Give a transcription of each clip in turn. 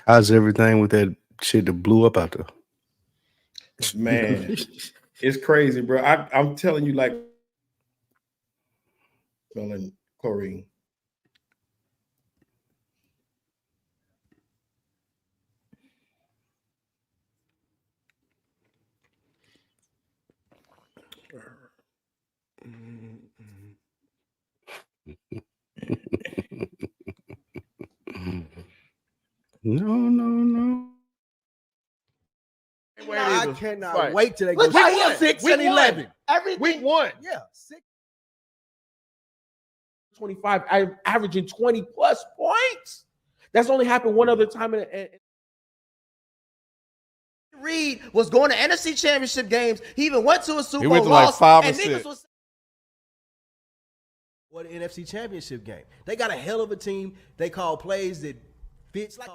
How's everything with that shit that blew up out there? Man, it's crazy, bro. I'm telling you, like, smelling chlorine. No. I cannot wait till they go 6-11. Week 1. Yeah, 25, averaging 20 plus points. That's only happened one other time Reed was going to NFC Championship games. He even went to a Super Bowl. He went to like 5 or 6. What an NFC Championship game. They got a hell of a team. They call plays that fits like.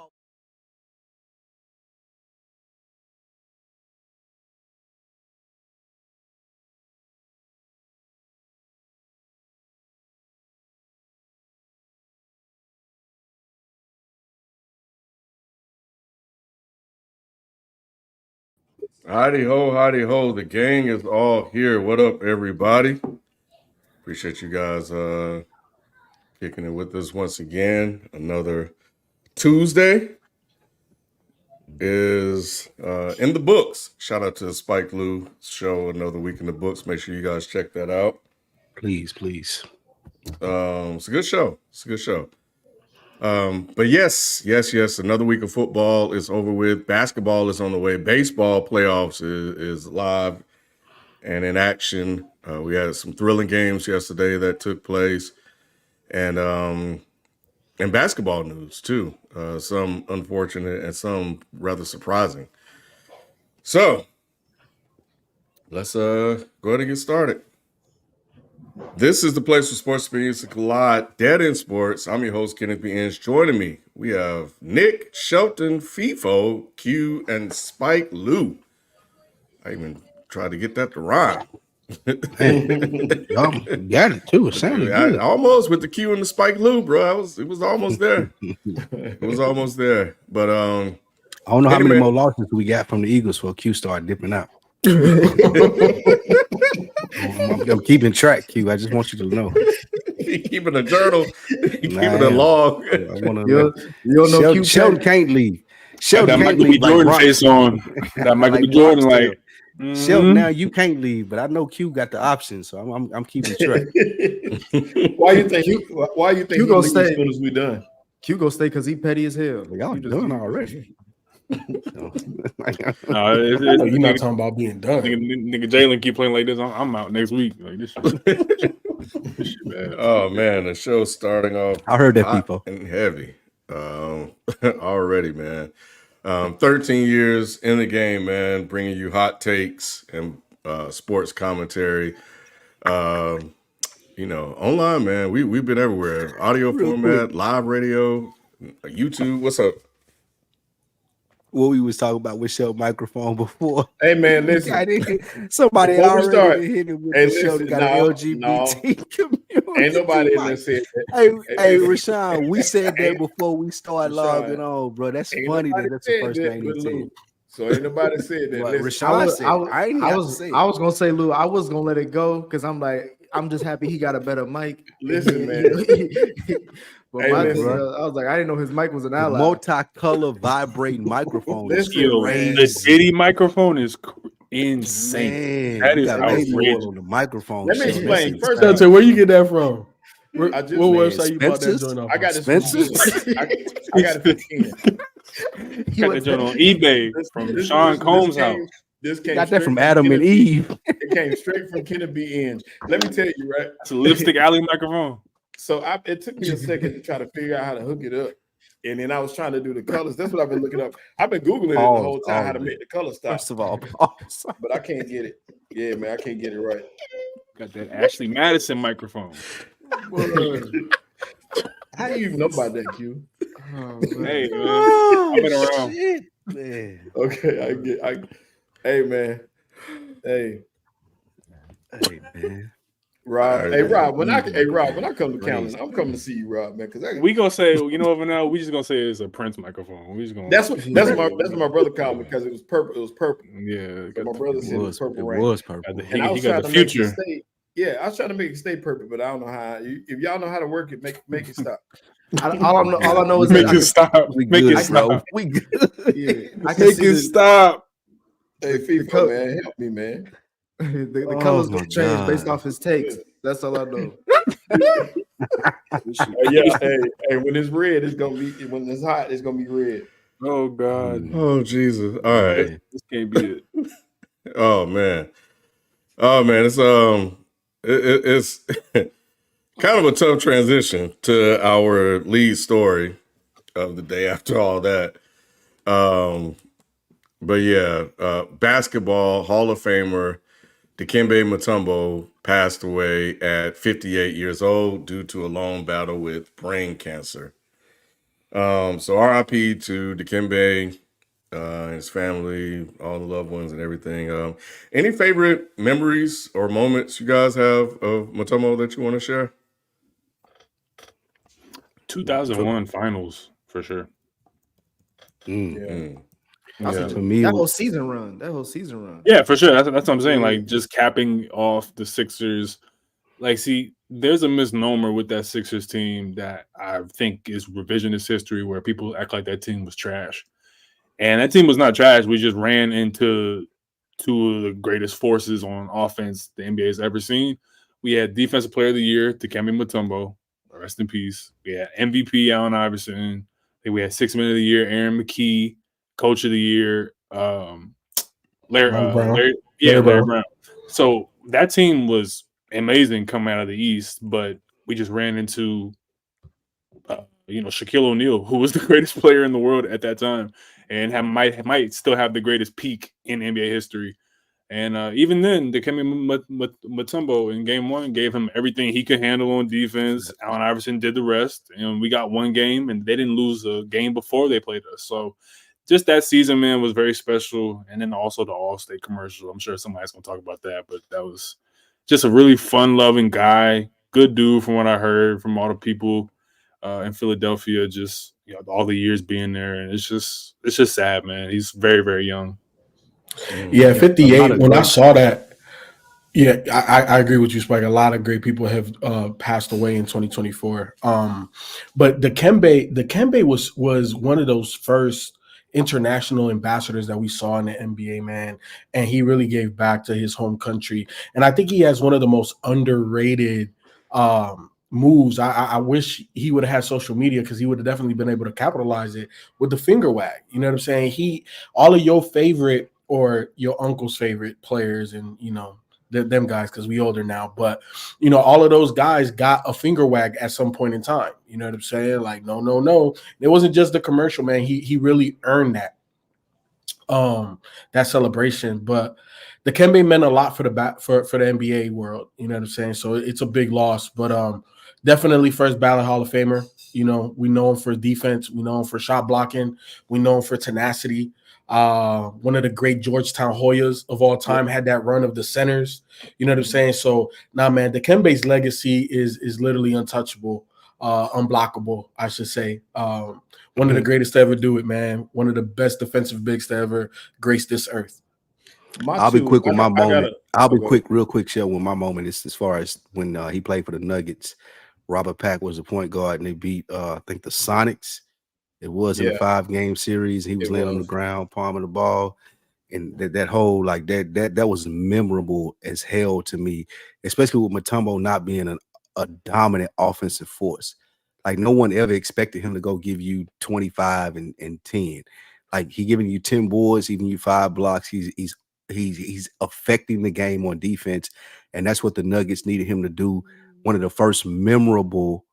Howdy ho. The gang is all here. What up, everybody? Appreciate you guys kicking it with us once again. Another Tuesday is in the books. Shout out to Spike Lee show, Another Week in the Books. Make sure you guys check that out. Please. It's a good show. But yes, another week of football is over with. Basketball is on the way. Baseball playoffs is live and in action. We had some thrilling games yesterday that took place, and basketball news too. Some unfortunate and some rather surprising. So let's go ahead and get started. This is the place for sports experience to collide. Dead End Sports. I'm your host, Kenneth B. Inch. Joining me, we have Nick, Shelton, FIFO, Q, and Spike Lou. I even tried to get that to rhyme. Y'all got it too. It sounded good. Almost with the Q and the Spike Lou, bro. It was almost there. It was almost there. But I don't know how many more losses we got from the Eagles before Q started dipping out. I'm keeping track, Q. I just want you to know. Keeping a journal, keeping a log. You don't know Q. Shelton can't leave. Shelton that can't Michael B. leave. Jordan face on. That Michael B. Jordan, like Shelton. Now you can't leave, but I know Q got the option, so I'm keeping track. Why you think Q gonna stay as soon as we done? Q gonna stay because he petty as hell. Y'all done already. you're not talking about being done. Nigga Jalen keep playing like this. I'm out next week. Like this shit. This shit bad. Oh man, the show's starting off. I heard that people and heavy already, man. 13 years in the game, man, bringing you hot takes and sports commentary. Online, man. We've been everywhere. Audio format, live radio, YouTube. What's up? What we was talking about with show microphone before. Hey man, listen. Somebody already hit it with the show that got an LGBT community. Ain't nobody in there said that. Hey, Rashawn, we said that before we started logging on, bro. That's funny that that's the first thing he said. So ain't nobody said that. I was gonna say, Lou, I was gonna let it go because I'm just happy he got a better mic. Listen, man. But I was like, I didn't know his mic was an ally. Multicolor vibrating microphone. The city microphone is insane. Man, that is outrageous. On the microphone. Let me explain. First, Shelton, where you get that from? What website you bought that joint off? I got this. I got it You got that joint on eBay from Sean Combs' house. This came got that from Adam and Eve. It came straight from Kenneth B. Inge. Let me tell you, right? It's a Lipstick Alley microphone. So it took me a second to try to figure out how to hook it up. And then I was trying to do the colors. That's what I've been looking up. I've been Googling it the whole time, how to make the color stop. First of all, but I can't get it. Yeah, man, I can't get it right. Got that Ashley Madison microphone. How do you even know about that, Q? Hey, man. I've been around. Shit, man. Okay, hey, man. Hey, man. Rob, hey Rob, when I come to Camden, I'm coming to see you, Rob, man. Because we gonna say, you know, over now we just gonna say it's a Prince microphone. We just gonna that's what my brother called me because it was purple. It was purple. Yeah, so my brother said it was purple. It was purple. And I was trying to make it stay. Yeah, I was trying to make it stay purple, but I don't know how. If y'all know how to work it, make it stop. All I know is make it stop. Make it stop. We good. Yeah, I can make it stop. Hey, FIFA, man, help me, man. The colors gonna change based off his takes. That's all I know. Hey, when it's red, it's gonna be. When it's hot, it's gonna be red. Oh God. Oh Jesus. All right. This can't be it. Oh man. It's kind of a tough transition to our lead story of the day after all that. But yeah, basketball Hall of Famer Dikembe Mutombo passed away at 58 years old due to a long battle with brain cancer. So RIP to Dikembe, his family, all the loved ones and everything. Any favorite memories or moments you guys have of Mutombo that you want to share? 2001 finals for sure. To me, that whole season run. Yeah, for sure. That's what I'm saying. Like just capping off the Sixers. Like, see, there's a misnomer with that Sixers team that I think is revisionist history, where people act like that team was trash. And that team was not trash. We just ran into two of the greatest forces on offense the NBA has ever seen. We had Defensive Player of the Year, Dikembe Mutombo, rest in peace. We had MVP Allen Iverson. We had Sixth Man of the Year, Aaron McKee, Coach of the Year, Larry Brown. So that team was amazing coming out of the East, but we just ran into Shaquille O'Neal, who was the greatest player in the world at that time, and might still have the greatest peak in NBA history. And even then, Dikembe Mutombo in Game 1 gave him everything he could handle on defense. Allen Iverson did the rest, and we got one game, and they didn't lose a game before they played us. So just that season, man, was very special. And then also the All-State commercial. I'm sure somebody's going to talk about that, but that was just a really fun-loving guy, good dude from what I heard from all the people in Philadelphia, just all the years being there. And it's just sad, man. He's very, very young. Yeah, 58. When I saw that, yeah, I agree with you, Spike. A lot of great people have passed away in 2024. But Dikembe was one of those first international ambassadors that we saw in the NBA, man, and he really gave back to his home country. And I think he has one of the most underrated moves. I wish he would have had social media, because he would have definitely been able to capitalize it with the finger wag. You know what I'm saying? All of your favorite or your uncle's favorite players, and them guys, because we older now, but all of those guys got a finger wag at some point in time. You know what I'm saying? Like, no. It wasn't just the commercial, man. He really earned that celebration. But Dikembe meant a lot for the NBA world. You know what I'm saying? So it's a big loss, but definitely first ballot Hall of Famer. We know him for defense. We know him for shot blocking. We know him for tenacity. One of the great Georgetown Hoyas of all time, had that run of the centers. You know what I'm saying? So now, man, Dikembe's legacy is literally untouchable, unblockable, I should say. One of the greatest to ever do it, man. One of the best defensive bigs to ever grace this earth. I'll be quick with my moment. I'll be quick, real quick, Shell, with my moment is as far as when he played for the Nuggets. Robert Pack was the point guard, and they beat, I think, the Sonics. It was in a 5-game series. He was laying on the ground, palming the ball, and that whole that was memorable as hell to me, especially with Mutombo not being a dominant offensive force. Like, no one ever expected him to go give you 25 and 10. Like, he giving you 10 boards, giving you 5 blocks. He's affecting the game on defense, and that's what the Nuggets needed him to do. One of the first memorable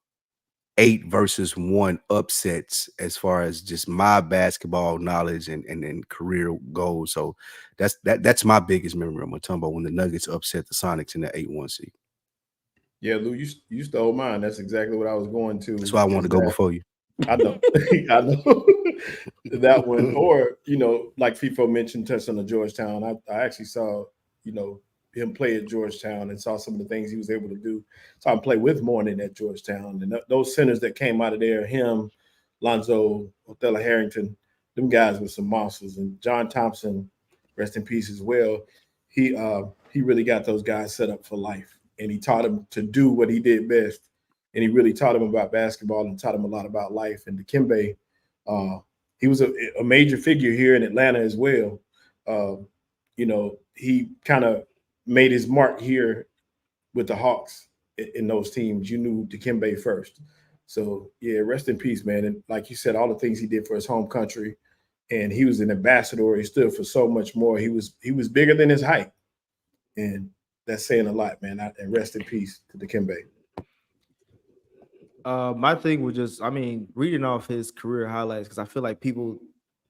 8-versus-1 upsets as far as just my basketball knowledge and career goals. So that's my biggest memory of Mutombo, when the Nuggets upset the Sonics in the 8-1 seed. Yeah, Lou, you stole mine. That's exactly what I was going to. That's why I wanted to go before you. I know. I know. That one, or like FIFO mentioned, touched on the Georgetown. I actually saw, him play at Georgetown and saw some of the things he was able to do. Saw him play with Mourning at Georgetown. And those centers that came out of there, him, Lonzo, Othello Harrington, them guys were some monsters. And John Thompson, rest in peace as well, he really got those guys set up for life. And he taught them to do what he did best. And he really taught them about basketball and taught them a lot about life. And Dikembe, he was a major figure here in Atlanta as well. He kind of made his mark here with the Hawks in those teams. You knew Dikembe first. So, yeah, rest in peace, man. And like you said, all the things he did for his home country, and he was an ambassador. He stood for so much more. He was bigger than his height. And that's saying a lot, man. And rest in peace to Dikembe. My thing was just, reading off his career highlights, because I feel like people,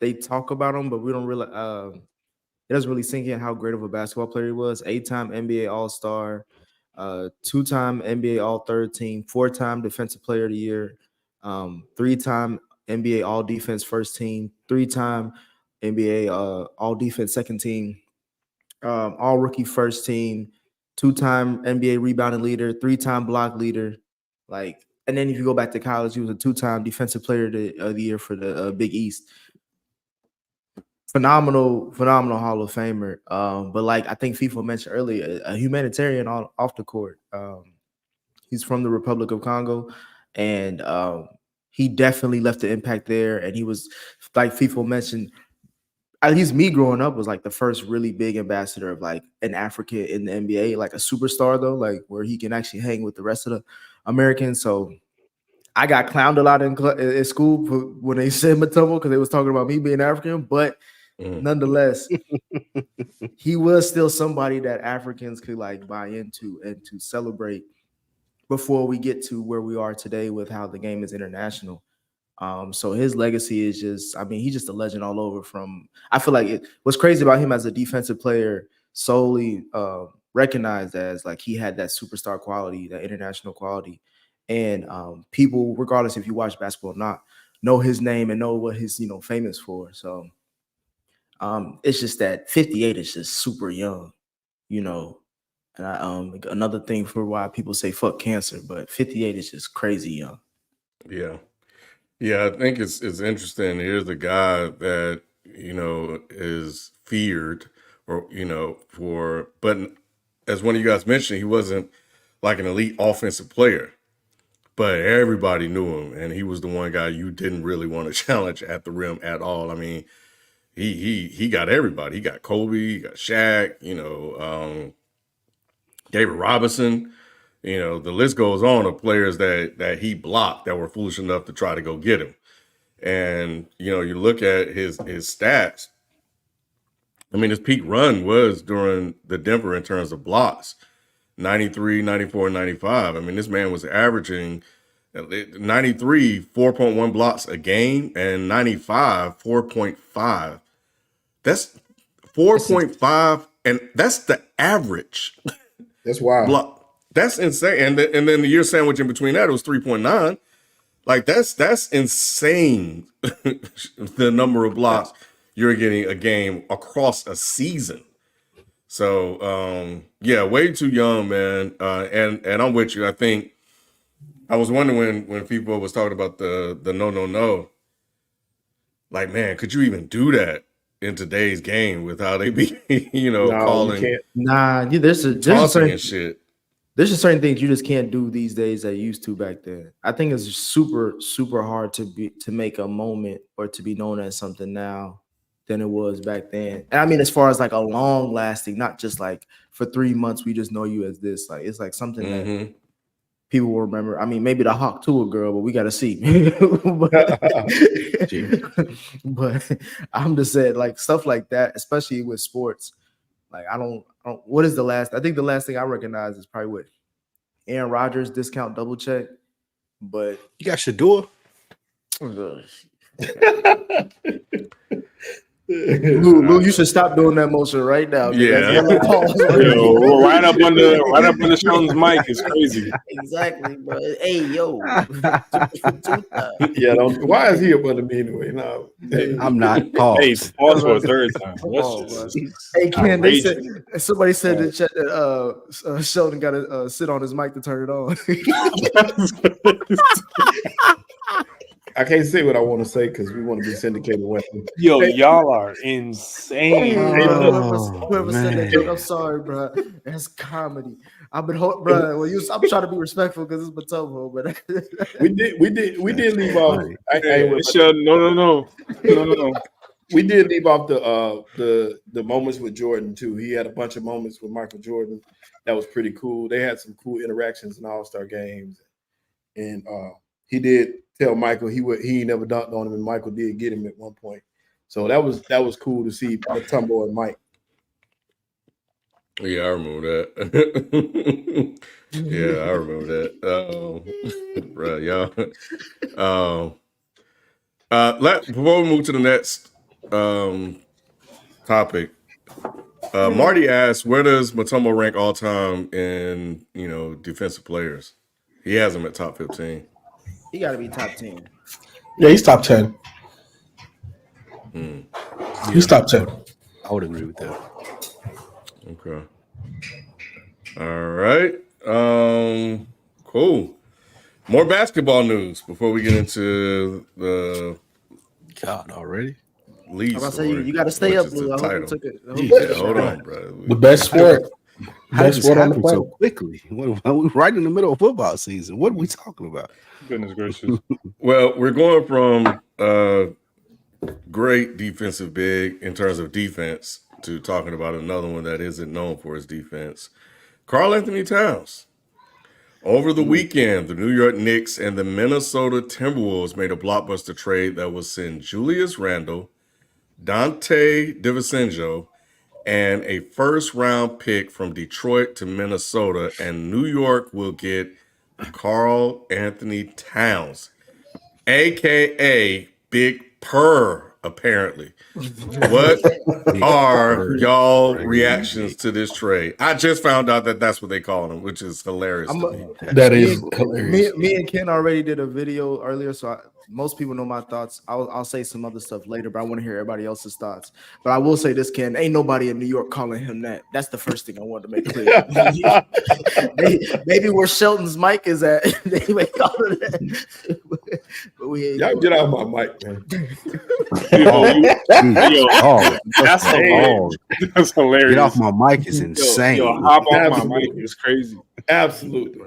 they talk about him, but we don't really, it doesn't really sink in how great of a basketball player he was. 8-time NBA All-Star, 2-time NBA All-Third Team, 4-time Defensive Player of the Year, 3-time NBA All-Defense First Team, 3-time NBA All-Defense Second Team, All-Rookie First Team, 2-time NBA Rebounding Leader, 3-time Block Leader, and then if you go back to college, he was a 2-time Defensive Player of the Year for the Big East. Phenomenal Hall of Famer. But I think FIFA mentioned earlier, a humanitarian off the court. He's from the Republic of Congo, and he definitely left an impact there. And he was, like FIFA mentioned, at least me growing up, was the first really big ambassador of an African in the NBA, a superstar though, where he can actually hang with the rest of the Americans. So I got clowned a lot in school when they said Mutombo, because they was talking about me being African, but nonetheless, he was still somebody that Africans could buy into and to celebrate before we get to where we are today with how the game is international. So his legacy is just, he's just a legend all over. I feel like what's crazy about him as a defensive player, solely recognized as he had that superstar quality, that international quality. And people, regardless if you watch basketball or not, know his name and know what he's famous for. So it's just that 58 is just super young, And another thing for why people say fuck cancer, but 58 is just crazy young. Yeah. Yeah, I think it's interesting. Here's a guy that, is feared but as one of you guys mentioned, he wasn't an elite offensive player, but everybody knew him. And he was the one guy you didn't really want to challenge at the rim at all. He got everybody. He got Kobe, he got Shaq, David Robinson. The list goes on of players that he blocked that were foolish enough to try to go get him. And, you look at his stats. His peak run was during the Denver in terms of blocks, 93, 94, 95. This man was averaging 93, 4.1 blocks a game, and 95, 4.5. That's 4.5, and that's the average. That's wild. Block. That's insane. And then the year sandwich in between that, it was 3.9. That's insane. The number of blocks you're getting a game across a season. So way too young, man. And I'm with you. I think I was wondering when people was talking about the no. Man, could you even do that in today's game with how they be, calling? You can't. There's a certain shit. There's just certain things you just can't do these days that you used to back then. I think it's super, super hard to make a moment or to be known as something now than it was back then. And as far as a long lasting, not just for 3 months, we just know you as this. It's something that people will remember. Maybe the Hawk Tour girl, but we got to see. but I'm just saying, stuff like that, especially with sports. I don't. What is the last? I think the last thing I recognize is probably what Aaron Rodgers discount double check. But you got Shador. Lou, you should stop doing that motion right now. Yeah. Yo, right up under Sheldon's mic is crazy. Exactly, bro. Hey, yo. Yeah, why is he up under me anyway? No, I'm not. Hey, Pause. pause for a third time. Come That's on, just Hey, Ken, they said, outrageous. somebody said in the chat that Sheldon got to sit on his mic to turn it on. I can't say what I want to say because we want to be syndicated weapon. Yo, y'all are insane. Whoever said that joke, I'm sorry, bro. That's comedy. I've been, bro. Well, I'm trying to be respectful because it's Mutombo, but we did leave off. No. We did leave off the moments with Jordan too. He had a bunch of moments with Michael Jordan that was pretty cool. They had some cool interactions in All-Star games, and he did tell Michael he never dunked on him, and Michael did get him at one point. So that was cool to see Mutombo and Mike. Yeah, I remember that. Yeah, I remember that. Right, y'all. Before we move to the next topic, Marty asked, where does Mutombo rank all time in defensive players? He has him at top 15. he got to be top 10. Yeah, he's top 10. He's top 10. I would agree with that. Okay. All right. Cool. More basketball news before we get into the God already. least. I'm about to say, you got to stay up, Lou. Hold on, bro. The best sport. How did this sport on the happen so planet. quickly? We're right in the middle of football season. What are we talking about? Goodness gracious. Well, we're going from great defensive big in terms of defense to talking about another one that isn't known for his defense. Karl-Anthony Towns. Over the weekend, the New York Knicks and the Minnesota Timberwolves made a blockbuster trade that will send Julius Randle, Dante DiVincenzo, and a first-round pick from Detroit to Minnesota, and New York will get Karl-Anthony Towns, a.k.a. Big Purr, apparently. What are y'all reactions to this trade? I just found out that that's what they call him, which is hilarious to me. That is hilarious. Me and Ken already did a video earlier, so most people know my thoughts. I'll say some other stuff later, but I want to hear everybody else's thoughts. But I will say this, Ken, ain't nobody in New York calling him that. That's the first thing I wanted to make clear. maybe where Shelton's mic is at, they may call it that. But we ain't. Y'all get off my mic, man. That's hilarious. Get off my mic is insane. Hop off my mic is crazy. Absolutely.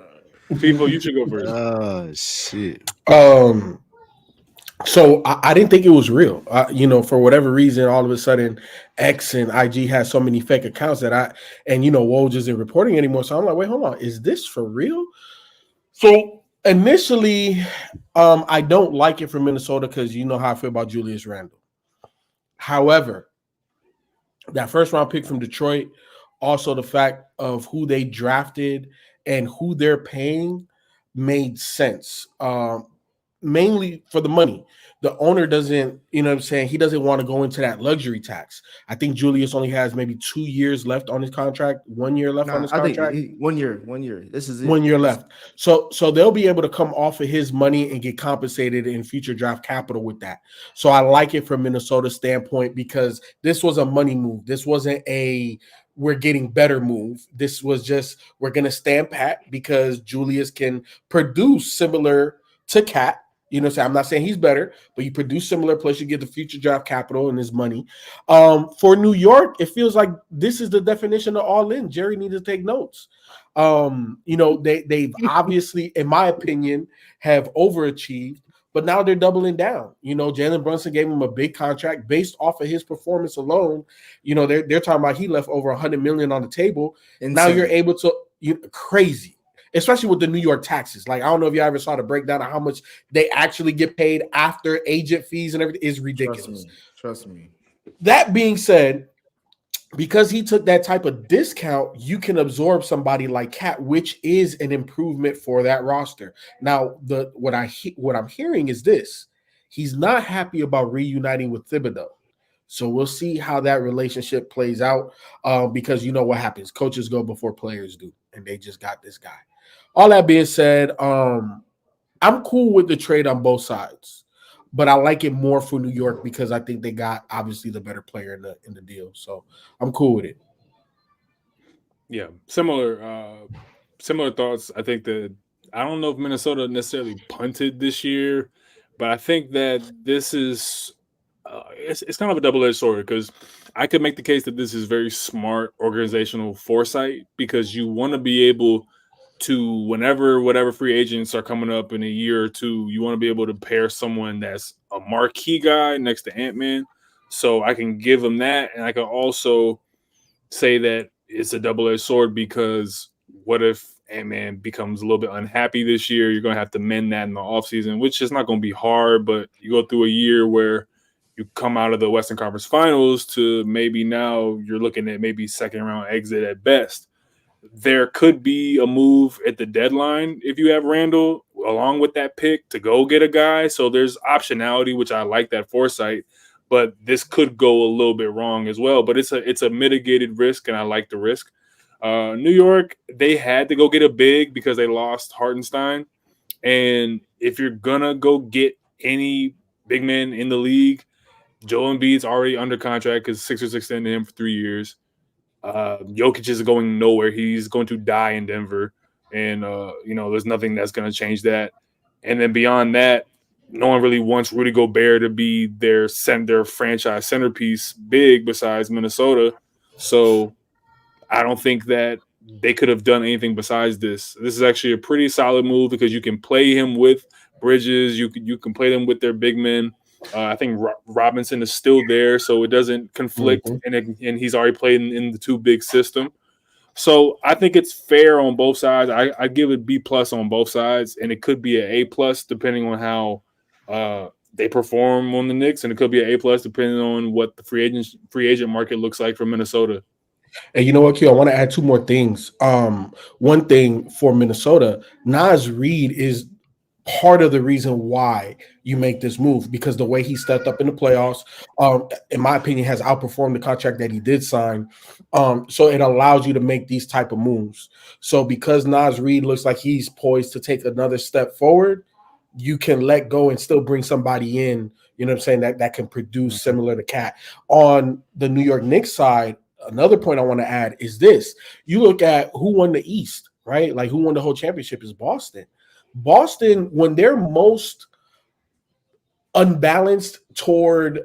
People, you should go first. Shit. So I didn't think it was real. For whatever reason, all of a sudden, X and IG has so many fake accounts that Woj isn't reporting anymore. So I'm like, wait, hold on, is this for real? So initially, I don't like it for Minnesota because you know how I feel about Julius Randle. However, that first round pick from Detroit, also the fact of who they drafted and who they're paying made sense. Mainly for the money. The owner doesn't, he doesn't want to go into that luxury tax. I think Julius only has maybe 2 years left on his contract, 1 year left on his contract. 1 year. This is it. 1 year left. So they'll be able to come off of his money and get compensated in future draft capital with that. So I like it from Minnesota's standpoint because this was a money move. This wasn't a we're getting better move. This was just we're going to stand pat because Julius can produce similar to Cat. I'm not saying he's better, but you produce similar, plus you get the future draft capital and his money. For New York, it feels like this is the definition of all in. Jerry needs to take notes. They've obviously, in my opinion, have overachieved, but now they're doubling down. Jalen Brunson gave him a big contract based off of his performance alone. They're talking about he left over $100 million on the table. And now you're able to crazy. Especially with the New York taxes. Like, I don't know if you ever saw the breakdown of how much they actually get paid after agent fees and everything is ridiculous. Trust me. That being said, because he took that type of discount, you can absorb somebody like Cat, which is an improvement for that roster. Now, what I'm hearing is this. He's not happy about reuniting with Thibodeau. So we'll see how that relationship plays out, because you know what happens. Coaches go before players do, and they just got this guy. All that being said, I'm cool with the trade on both sides, but I like it more for New York because I think they got obviously the better player in the deal. So I'm cool with it. Yeah, similar thoughts. I think that I don't know if Minnesota necessarily punted this year, but I think that this is it's kind of a double-edged sword because I could make the case that this is very smart organizational foresight because you want to be able to whatever free agents are coming up in a year or two, you want to be able to pair someone that's a marquee guy next to Ant-Man. So I can give them that, and I can also say that it's a double-edged sword because what if Ant-Man becomes a little bit unhappy this year? You're going to have to mend that in the offseason, which is not going to be hard, but you go through a year where you come out of the Western Conference Finals to maybe now you're looking at maybe second-round exit at best. There could be a move at the deadline if you have Randall along with that pick to go get a guy. So there's optionality, which I like that foresight. But this could go a little bit wrong as well. But it's a mitigated risk, and I like the risk. New York, they had to go get a big because they lost Hartenstein. And if you're gonna go get any big man in the league, Joel Embiid's already under contract because Sixers extended him for 3 years. Jokic is going nowhere. He's going to die in Denver. And, there's nothing that's going to change that. And then beyond that, no one really wants Rudy Gobert to be their franchise centerpiece big besides Minnesota. So I don't think that they could have done anything besides this. This is actually a pretty solid move because you can play him with Bridges. You can play them with their big men. I think Robinson is still there, so it doesn't conflict, and he's already played in the two big system. So I think it's fair on both sides. I give it B+ on both sides, and it could be an A+ depending on how they perform on the Knicks, and it could be an A+ depending on what the free agent market looks like for Minnesota. And you know what, Q? I want to add two more things. One thing for Minnesota, Naz Reid is part of the reason why you make this move because the way he stepped up in the playoffs, in my opinion, has outperformed the contract that he did sign. So it allows you to make these type of moves. So because Naz Reid looks like he's poised to take another step forward, you can let go and still bring somebody in, you know what I'm saying, that can produce similar to Cat. On the New York Knicks side, another point I want to add is this. You look at who won the East, right? Like who won the whole championship is Boston. Boston, when they're most unbalanced toward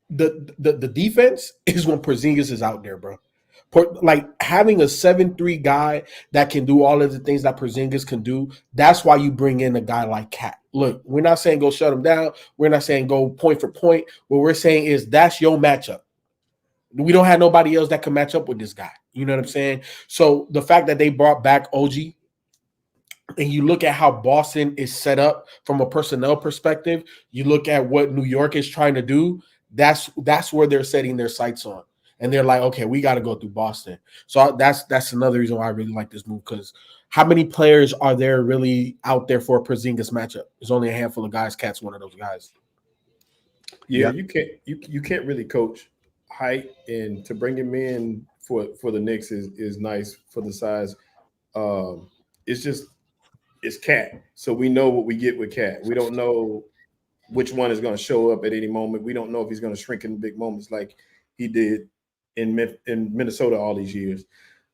the defense, is when Porzingis is out there, bro. Like having a 7'3" guy that can do all of the things that Porzingis can do, that's why you bring in a guy like Cat. Look, we're not saying go shut him down. We're not saying go point for point. What we're saying is that's your matchup. We don't have nobody else that can match up with this guy. You know what I'm saying? So the fact that they brought back OG, and you look at how Boston is set up from a personnel perspective, you look at what New York is trying to do, that's where they're setting their sights on. And they're like, okay, we got to go through Boston. So that's another reason why I really like this move, because how many players are there really out there for a Porzingis matchup? There's only a handful of guys. Cat's one of those guys. Yeah, you can't really coach height, and to bring him in for the Knicks is nice for the size. It's Cat. So we know what we get with Cat. We don't know which one is going to show up at any moment. We don't know if he's going to shrink in big moments like he did in Minnesota all these years.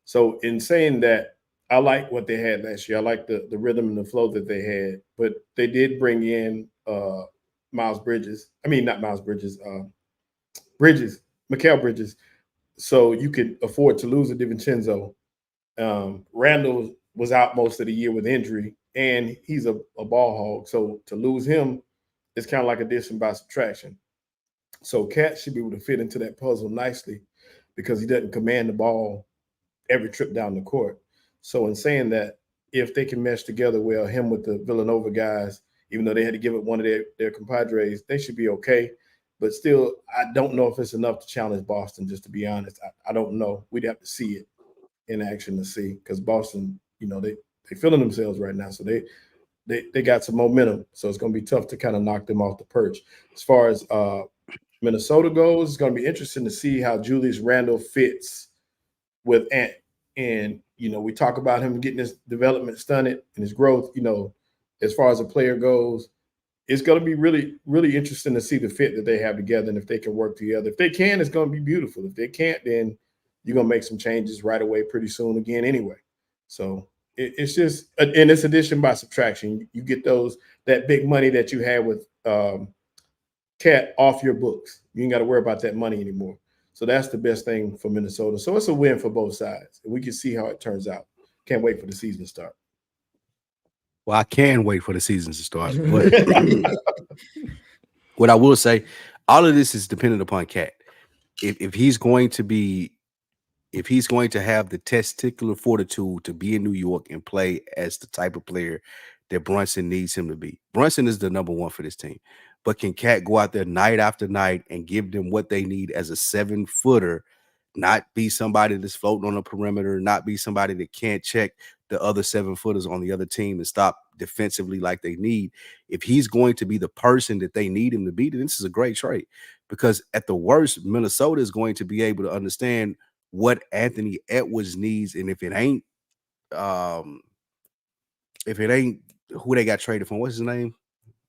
So in saying that, I like what they had last year. I like the rhythm and the flow that they had. But they did bring in Miles Bridges. I mean, not Miles Bridges. Mikal Bridges. So you could afford to lose a DiVincenzo. Randall was out most of the year with injury, and he's a ball hog. So to lose him is kind of like addition by subtraction. So Cat should be able to fit into that puzzle nicely because he doesn't command the ball every trip down the court. So in saying that, if they can mesh together well, him with the Villanova guys, even though they had to give up one of their compadres, they should be okay. But still, I don't know if it's enough to challenge Boston, just to be honest. I don't know. We'd have to see it in action to see, because Boston, they feeling themselves right now. So they got some momentum. So it's going to be tough to kind of knock them off the perch. As far as Minnesota goes, it's going to be interesting to see how Julius Randle fits with Ant. And, we talk about him getting his development stunted and his growth, as far as a player goes. It's going to be really, really interesting to see the fit that they have together and if they can work together. If they can, it's going to be beautiful. If they can't, then you're going to make some changes right away pretty soon again anyway. So it's just, and it's addition by subtraction. You get that big money that you had with Cat off your books. You ain't got to worry about that money anymore. So that's the best thing for Minnesota. So it's a win for both sides. And we can see how it turns out. Can't wait for the season to start. Well, I can wait for the season to start. But what I will say, all of this is dependent upon Cat. If he's going to have the testicular fortitude to be in New York and play as the type of player that Brunson needs him to be. Brunson is the number one for this team. But can Cat go out there night after night and give them what they need as a 7-footer, not be somebody that's floating on the perimeter, not be somebody that can't check the other 7-footers on the other team and stop defensively like they need? If he's going to be the person that they need him to be, then this is a great trade. Because at the worst, Minnesota is going to be able to understand what Anthony Edwards needs. And if it ain't who they got traded from, what's his name?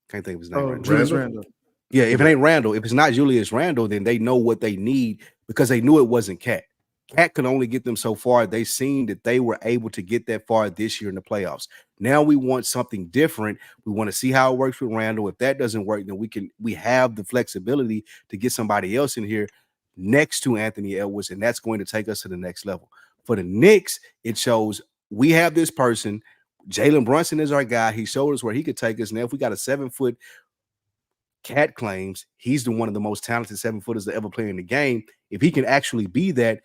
Can't think of his name right now. Julius Randle. Yeah, if it ain't Randall, if it's not Julius Randle, then they know what they need because they knew it wasn't Cat. Cat could only get them so far. They seen that they were able to get that far this year in the playoffs. Now we want something different. We want to see how it works with Randall. If that doesn't work, then we have the flexibility to get somebody else in here next to Anthony Edwards, and that's going to take us to the next level. For the Knicks, it shows we have this person. Jalen Brunson is our guy. He showed us where he could take us. Now, if we got a 7-foot, Cat claims he's one of the most talented 7-footers to ever play in the game. If he can actually be that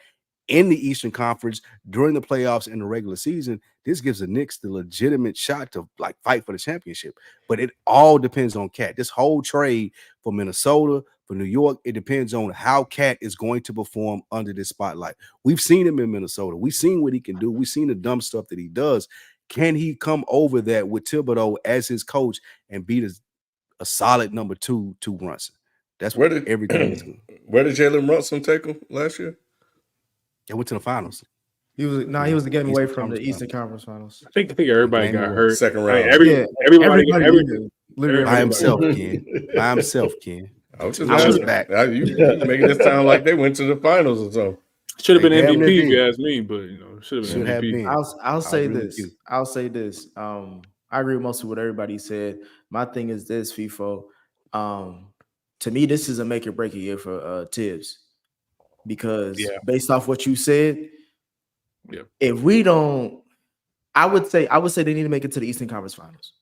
in the Eastern Conference during the playoffs in the regular season, this gives the Knicks the legitimate shot to fight for the championship. But it all depends on Cat. This whole trade for Minnesota, for New York, it depends on how Cat is going to perform under this spotlight. We've seen him in Minnesota. We've seen what he can do. We've seen the dumb stuff that he does. Can he come over that with Thibodeau as his coach and beat a solid number 2 to Brunson? That's where everything is going. Where did Jalen Brunson take him last year? They went to the finals. He was getting away from the Eastern Conference Finals. I think everybody got hurt. Second round. Everybody by himself, Ken. By himself, Ken. I was just back. You making this sound like they went to the finals or something. Should have been MVP if you ask me, but should have been MVP. I'll say this. I'll say this. I agree with most of what everybody said. My thing is this, FIFO. To me, this is a make or break a year for Tibbs. Because based off what you said, if we don't, I would say they need to make it to the Eastern Conference Finals.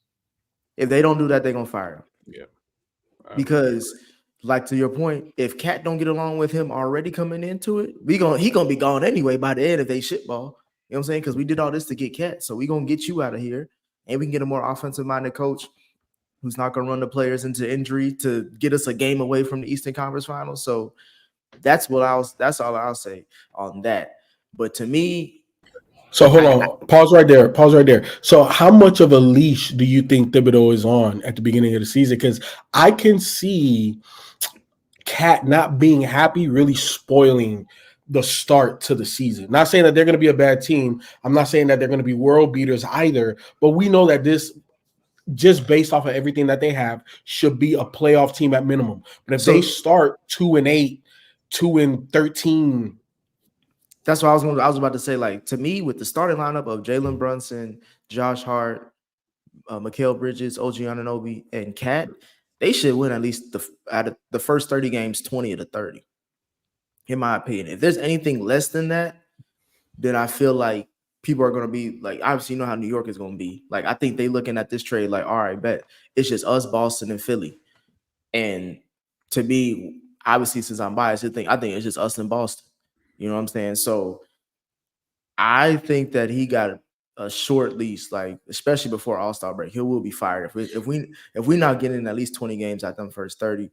If they don't do that, they're gonna fire him. Yeah. Because, like to your point, if Cat don't get along with him already coming into it, he gonna be gone anyway by the end if they shitball. You know what I'm saying? Because we did all this to get Cat, so we gonna get you out of here, and we can get a more offensive-minded coach who's not gonna run the players into injury to get us a game away from the Eastern Conference Finals. So that's all I'll say on that. But to me, so hold on, pause right there. So how much of a leash do you think Thibodeau is on at the beginning of the season? Because I can see Cat not being happy really spoiling the start to the season. Not saying that they're going to be a bad team. I'm not saying that they're going to be world beaters either. But we know that this, just based off of everything that they have, should be a playoff team at minimum. But if they start 2-8, 2-13. That's what I was about to say. Like, to me, with the starting lineup of Jalen Brunson, Josh Hart, Mikal Bridges, OG Anunoby, and Cat, they should win at least out of the first 30 games, 20 of the 30. In my opinion, if there's anything less than that, then I feel like people are going to be like, obviously, you know how New York is going to be. Like, I think they looking at this trade like, all right, bet it's just us, Boston, and Philly. And to me, obviously, since I'm biased, I think it's just us and Boston. You know what I'm saying? So I think that he got a short leash, like especially before All-Star break. He will be fired if we're not getting at least 20 games out them first 30,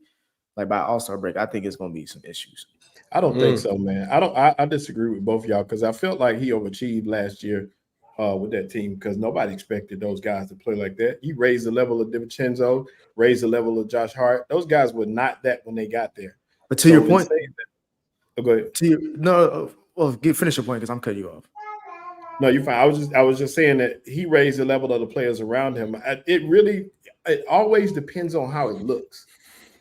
like by All-Star break. I think it's going to be some issues. I don't think so, man. I disagree with both of y'all because I felt like he overachieved last year with that team because nobody expected those guys to play like that. He raised the level of DiVincenzo, raised the level of Josh Hart. Those guys were not that when they got there. But to your point, go ahead. Finish your point because I'm cutting you off. No, you're fine. I was just saying that he raised the level of the players around him. It always depends on how it looks.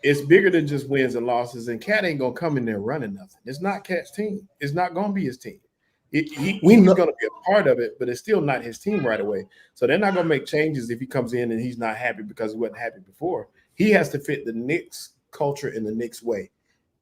It's bigger than just wins and losses, and Cat ain't gonna come in there running nothing. It's not Cat's team. It's not gonna be his team. He's gonna be a part of it, but it's still not his team right away. So they're not gonna make changes if he comes in and he's not happy because he wasn't happy before. He has to fit the Knicks culture in the Knicks way.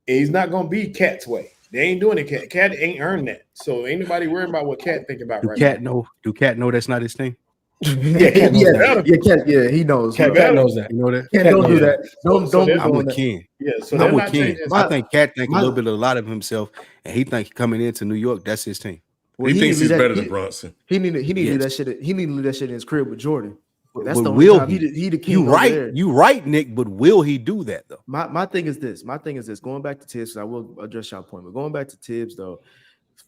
And he's not gonna be Cat's way. They ain't doing it. Cat ain't earned that. So ain't nobody worried about what Cat think about right now. Do Cat know that's not his thing? Yeah, he knows. Cat knows that. You know that? Cat don't do that. Don't. I'm with Ken. Yeah, so I'm with Ken. I think Cat think a lot of himself, and he think coming into New York, that's his team. Well, he thinks he's better than Brunson. He need to do that shit. He need to do that shit in his crib with Jordan. That's but the only time he the king. You right, Nick. But will he do that though? My thing is this. Going back to Tibbs, I will address your point. But going back to Tibbs though,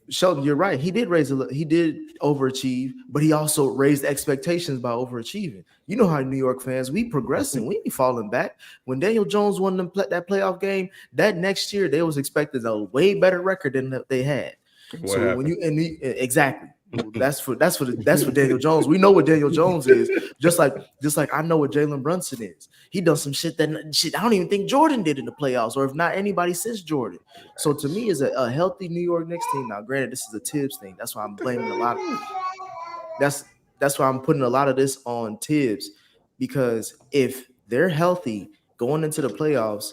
Sheldon, you're right. He did overachieve, but he also raised expectations by overachieving. You know how New York fans, we progressing, we ain't falling back. When Daniel Jones won that playoff game, that next year they was expecting a way better record than they had. What happened? Exactly. That's for Daniel Jones. We know what Daniel Jones is. Just like I know what Jalen Brunson is. He done some shit I don't even think Jordan did in the playoffs, or if not anybody since Jordan. So to me, is a healthy New York Knicks team. Now, granted, this is a Tibbs thing. That's why I'm blaming a lot of that's why I'm putting a lot of this on Tibbs, because if they're healthy going into the playoffs,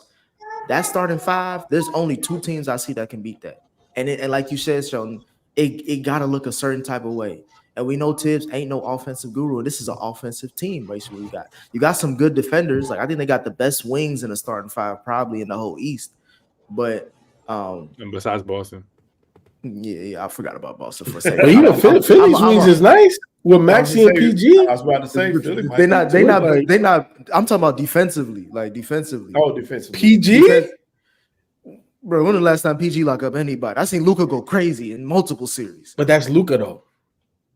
that starting five, there's only two teams I see that can beat that. And like you said, Sheldon, it got to look a certain type of way. And we know Tibbs ain't no offensive guru. And this is an offensive team, basically. You got some good defenders. Like, I think they got the best wings in the starting five, probably in the whole East. But and besides Boston. Yeah, I forgot about Boston for a second. But Philly's wings is nice with Maxi and PG. I was about to say Philly. They're not. I'm talking about defensively, like defensively. Oh, defensively. PG. Bro, when the last time PG lock up anybody? I seen Luka go crazy in multiple series. But that's Luka though.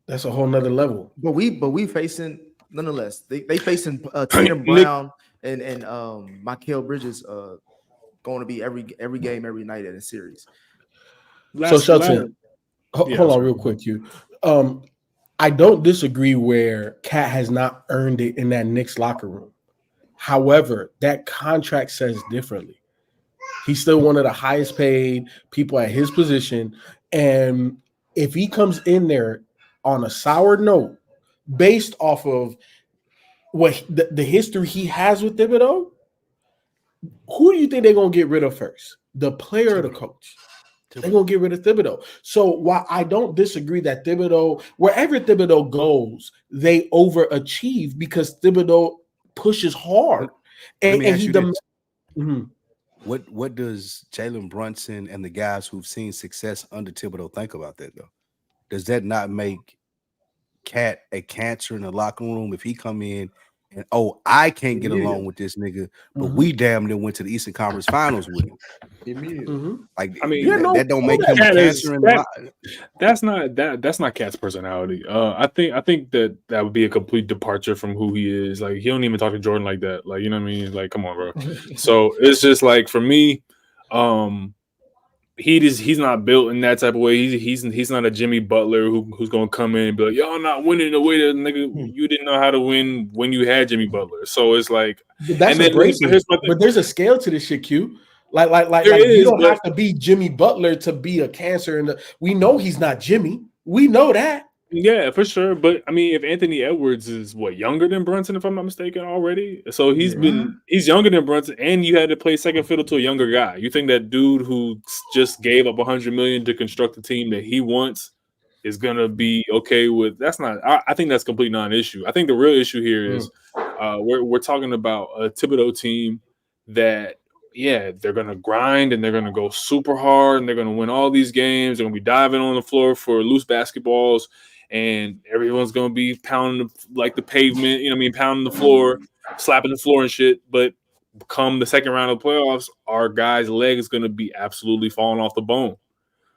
That's a whole nother level. But we facing nonetheless. They facing Tatum Brown and Mikal Bridges going to be every game every night in a series. So Shelton, hold on real quick, I don't disagree where Cat has not earned it in that Knicks locker room. However, that contract says differently. He's still one of the highest paid people at his position. And if he comes in there on a sour note, based off of what the history he has with Thibodeau, who do you think they're going to get rid of first? The player or the coach? They're going to get rid of Thibodeau. So while I don't disagree that Thibodeau, wherever Thibodeau goes, they overachieve because Thibodeau pushes hard. And he What does Jalen Brunson and the guys who've seen success under Thibodeau think about that though? Does that not make Cat a cancer in the locker room if he come in and I can't get along with this nigga, but we damn near went to the Eastern Conference Finals with him. Like, I mean, that don't make him a cancer in the locker. That's not Cat's personality. I think that would be a complete departure from who he is. Like, he don't even talk to Jordan like that. Like, you know what I mean? Like, come on, bro. So it's just like, for me, he's not built in that type of way. He's not a Jimmy Butler who's gonna come in and be like, y'all not winning the way that nigga you didn't know how to win when you had Jimmy Butler. So it's like, but there's a scale to this shit, Q. Like you don't have to be Jimmy Butler to be a cancer. We know he's not Jimmy. We know that. Yeah, for sure. But I mean, if Anthony Edwards is younger than Brunson, if I'm not mistaken, already, so he's younger than Brunson, and you had to play second fiddle to a younger guy. You think that dude who just gave up $100 million to construct the team that he wants is gonna be okay with? That's not. I think that's complete non-issue. I think the real issue here is we're talking about a Thibodeau team that. Yeah, they're going to grind and they're going to go super hard and they're going to win all these games. They're going to be diving on the floor for loose basketballs and everyone's going to be pounding the pavement, you know what I mean, pounding the floor, slapping the floor and shit. But come the second round of the playoffs, our guys' leg is going to be absolutely falling off the bone.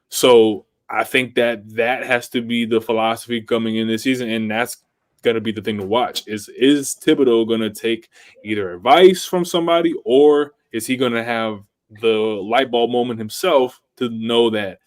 So I think that has to be the philosophy coming in this season, and that's going to be the thing to watch. Is Thibodeau going to take either advice from somebody, or is he going to have the light bulb moment himself to know that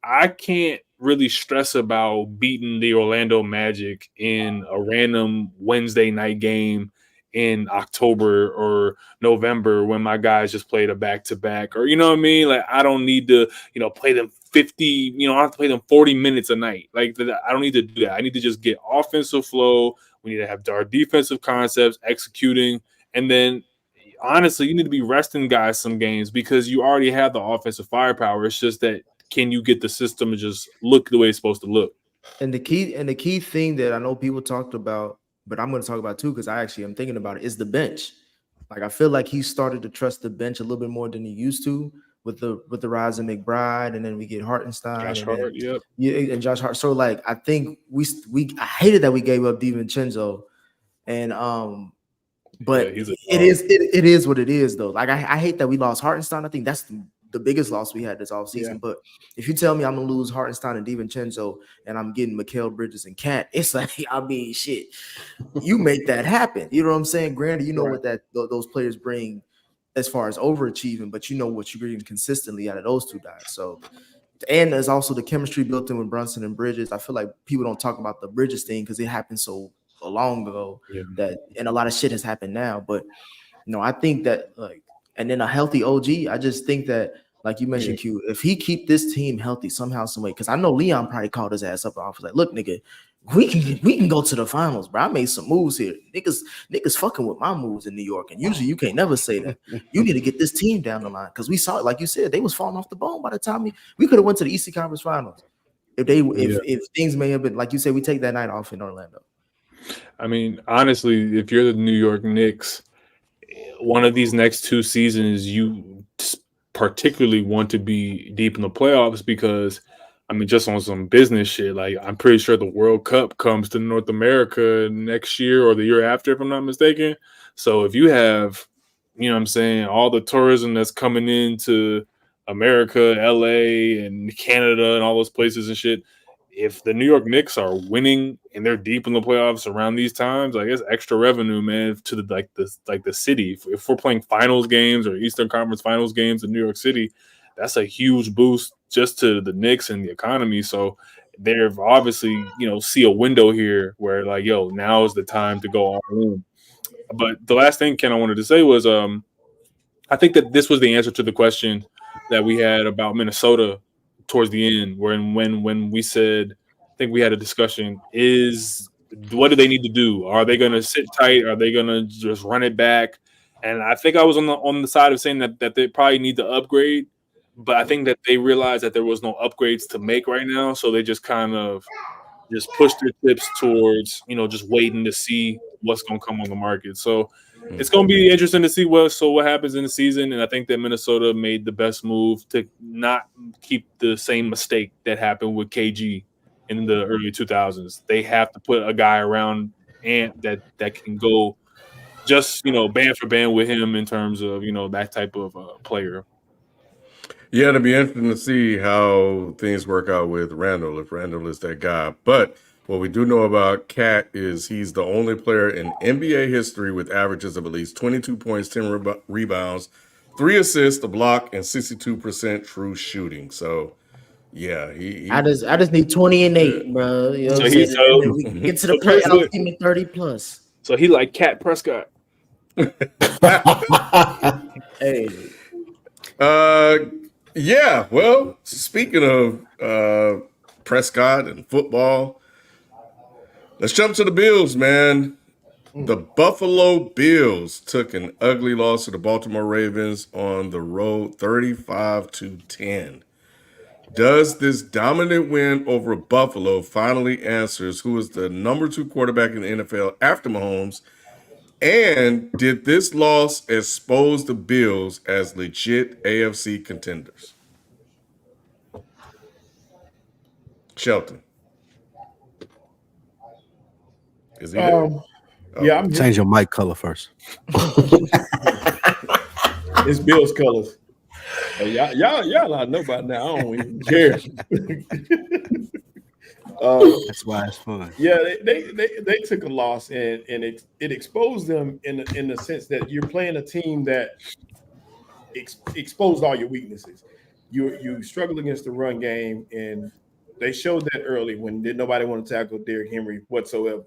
I can't really stress about beating the Orlando Magic in a random Wednesday night game in October or November when my guys just played a back-to-back, or you know what I mean? Like, I don't need to, play them 50, I have to play them 40 minutes a night. Like, I don't need to do that. I need to just get offensive flow. We need to have our defensive concepts executing. And then, honestly, you need to be resting guys some games because you already have the offensive firepower. It's just that, can you get the system to just look the way it's supposed to look? And the key thing that I know people talked about, but I'm going to talk about too, because I actually am thinking about it, is the bench. Like, I feel like he started to trust the bench a little bit more than he used to with the rise of McBride, and then we get Hartenstein, Josh Hart, and Josh Hart. So like, I think I hated that we gave up DiVincenzo, and but it is what it is though. Like, I hate that we lost Hartenstein. I think that's the biggest loss we had this offseason. But if you tell me I'm gonna lose Hartenstein and DiVincenzo and I'm getting Mikal Bridges and Cat, it's like, I mean, shit, you make that happen. You know what I'm saying? Granted, you know what those players bring as far as overachieving, but you know what you're getting consistently out of those two guys. So, and there's also the chemistry built in with Brunson and Bridges. I feel like people don't talk about the Bridges thing because it happened so long ago and a lot of shit has happened now. But I think that, like, and then a healthy OG, I just think that, like you mentioned, Q, if he keep this team healthy somehow, some way, because I know Leon probably called his ass up and off, like, look, nigga, we can go to the finals, bro. I made some moves here. Niggas fucking with my moves in New York, and usually you can't never say that. You need to get this team down the line, because we saw it, like you said, they was falling off the bone by the time we could have went to the Eastern Conference Finals if things may have been, like you said, we take that night off in Orlando. I mean, honestly, if you're the New York Knicks, one of these next two seasons, you particularly want to be deep in the playoffs because, I mean, just on some business shit, like, I'm pretty sure the World Cup comes to North America next year or the year after, if I'm not mistaken. So if you have, you know what I'm saying, all the tourism that's coming into America, LA and Canada and all those places and shit, if the New York Knicks are winning and they're deep in the playoffs around these times, like, it's extra revenue, man, to the city. If we're playing finals games or Eastern Conference finals games in New York City, that's a huge boost just to the Knicks and the economy. So they've obviously, see a window here where, like, yo, now is the time to go all in. But the last thing, Ken, I wanted to say was, I think that this was the answer to the question that we had about Minnesota towards the end, when we said, I think we had a discussion, is what do they need to do? Are they going to sit tight? Are they going to just run it back? And I think I was on the side of saying that they probably need to upgrade, but I think that they realized that there was no upgrades to make right now, so they just kind of just pushed their tips towards, just waiting to see what's going to come on the market. So it's going to be interesting to see what happens in the season. And I think that Minnesota made the best move to not keep the same mistake that happened with KG in the early 2000s. They have to put a guy around Ant that can go just, band for band with him in terms of, that type of player. Yeah, it'll be interesting to see how things work out with Randall, if Randall is that guy. But what we do know about Cat is he's the only player in NBA history with averages of at least 22 points, 10 rebounds, 3 assists, a block, and 62% true shooting. So, yeah, I just need 20 and 8, bro. You know what I'm saying? We can get to the playoffs, give me 30 plus. So he like Cat Prescott. Hey. Yeah, well, speaking of Prescott and football, let's jump to the Bills, man. The Buffalo Bills took an ugly loss to the Baltimore Ravens on the road, 35-10. Does this dominant win over Buffalo finally answers who is the number 2 quarterback in the NFL after Mahomes? And did this loss expose the Bills as legit AFC contenders? Shelton. Is he there? Yeah, I'm change your mic color first. It's Bills colors. Y'all I know about now. I don't even care. That's why it's fun. Yeah, they took a loss and it exposed them in the sense that you're playing a team that exposed all your weaknesses. You struggle against the run game, and they showed that early when did nobody want to tackle Derrick Henry whatsoever.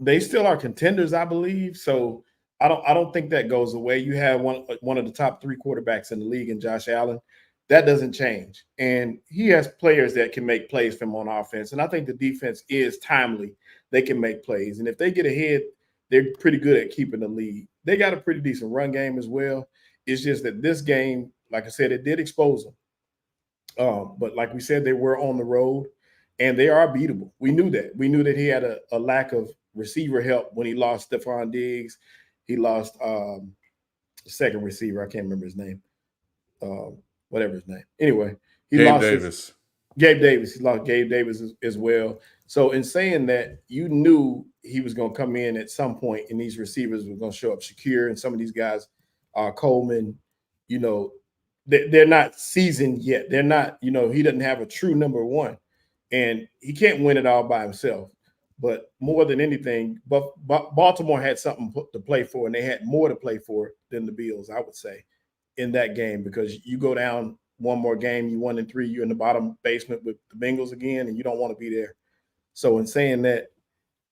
They still are contenders, I believe. So I don't think that goes away. You have one of the top 3 quarterbacks in the league in Josh Allen. That doesn't change. And he has players that can make plays from on offense. And I think the defense is timely. They can make plays. And if they get ahead, they're pretty good at keeping the lead. They got a pretty decent run game as well. It's just that this game, like I said, it did expose them. But like we said, they were on the road, and they are beatable. We knew that. We knew that he had a lack of receiver help when he lost Stephon Diggs. He lost the second receiver. I can't remember his name. Whatever his name. Anyway, Gabe Davis. Gabe Davis. He lost Gabe Davis as well. So in saying that, you knew he was going to come in at some point, and these receivers were going to show up. Shakir and some of these guys, Coleman, they're not seasoned yet. They're not, he doesn't have a true number one, and he can't win it all by himself. But more than anything, Baltimore had something to play for, and they had more to play for than the Bills, I would say, in that game, because you go down one more game, you 1-3, you're in the bottom basement with the Bengals again, and you don't want to be there. So in saying that,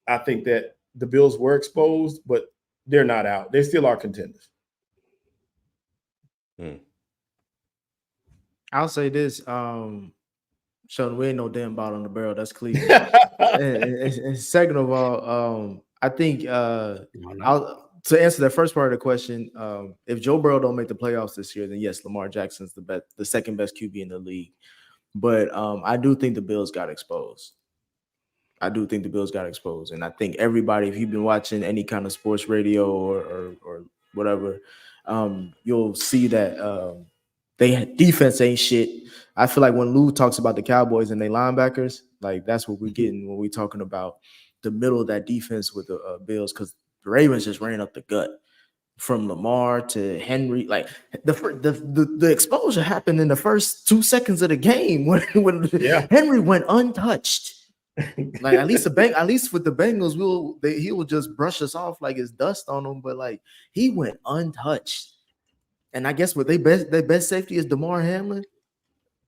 I think that the Bills were exposed, but they're not out. They still are contenders. I'll say this, Sheldon, we ain't no damn bottom on the barrel. That's Cleveland. and second of all, I think to answer that first part of the question, if Joe Burrow don't make the playoffs this year, then yes, Lamar Jackson's the second best QB in the league. But I do think the Bills got exposed. And I think everybody, if you've been watching any kind of sports radio or whatever, you'll see that they defense ain't shit. I feel like when Lou talks about the Cowboys and they linebackers, like that's what we're getting when we're talking about the middle of that defense with the Bills, because the Ravens just ran up the gut from Lamar to Henry. Like the exposure happened in the first 2 seconds of the game when Henry went untouched. Like at least with the Bengals, he will just brush us off like it's dust on them, but like he went untouched. And I guess what their best safety is DeMar Hamlin.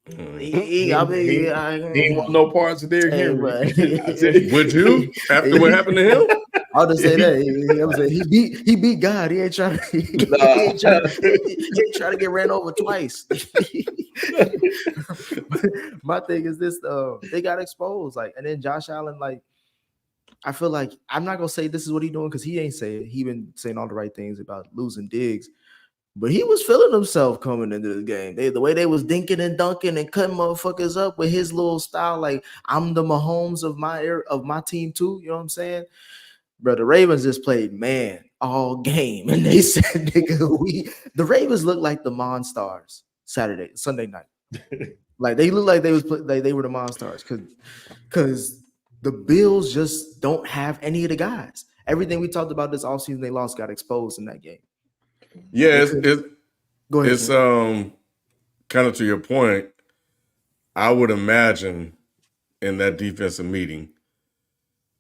He ain't want no parts of Derrick Henry. Would you after what happened to him? I'll just say that he beat God. He ain't trying to get ran over twice. My thing is this: they got exposed. Like, and then Josh Allen, like, I feel like I'm not gonna say this is what he's doing because he ain't saying. He been saying all the right things about losing Diggs. But he was feeling himself coming into the game. The way they was dinking and dunking and cutting motherfuckers up with his little style, like I'm the Mahomes of my team too. You know what I'm saying? Bro, the Ravens just played man all game, and they said, "Nigga, the Ravens look like the Monstars Sunday night. Like they look like they were the Monstars because the Bills just don't have any of the guys. Everything we talked about this offseason they lost got exposed in that game." Yeah, Go ahead. It's kind of to your point. I would imagine in that defensive meeting,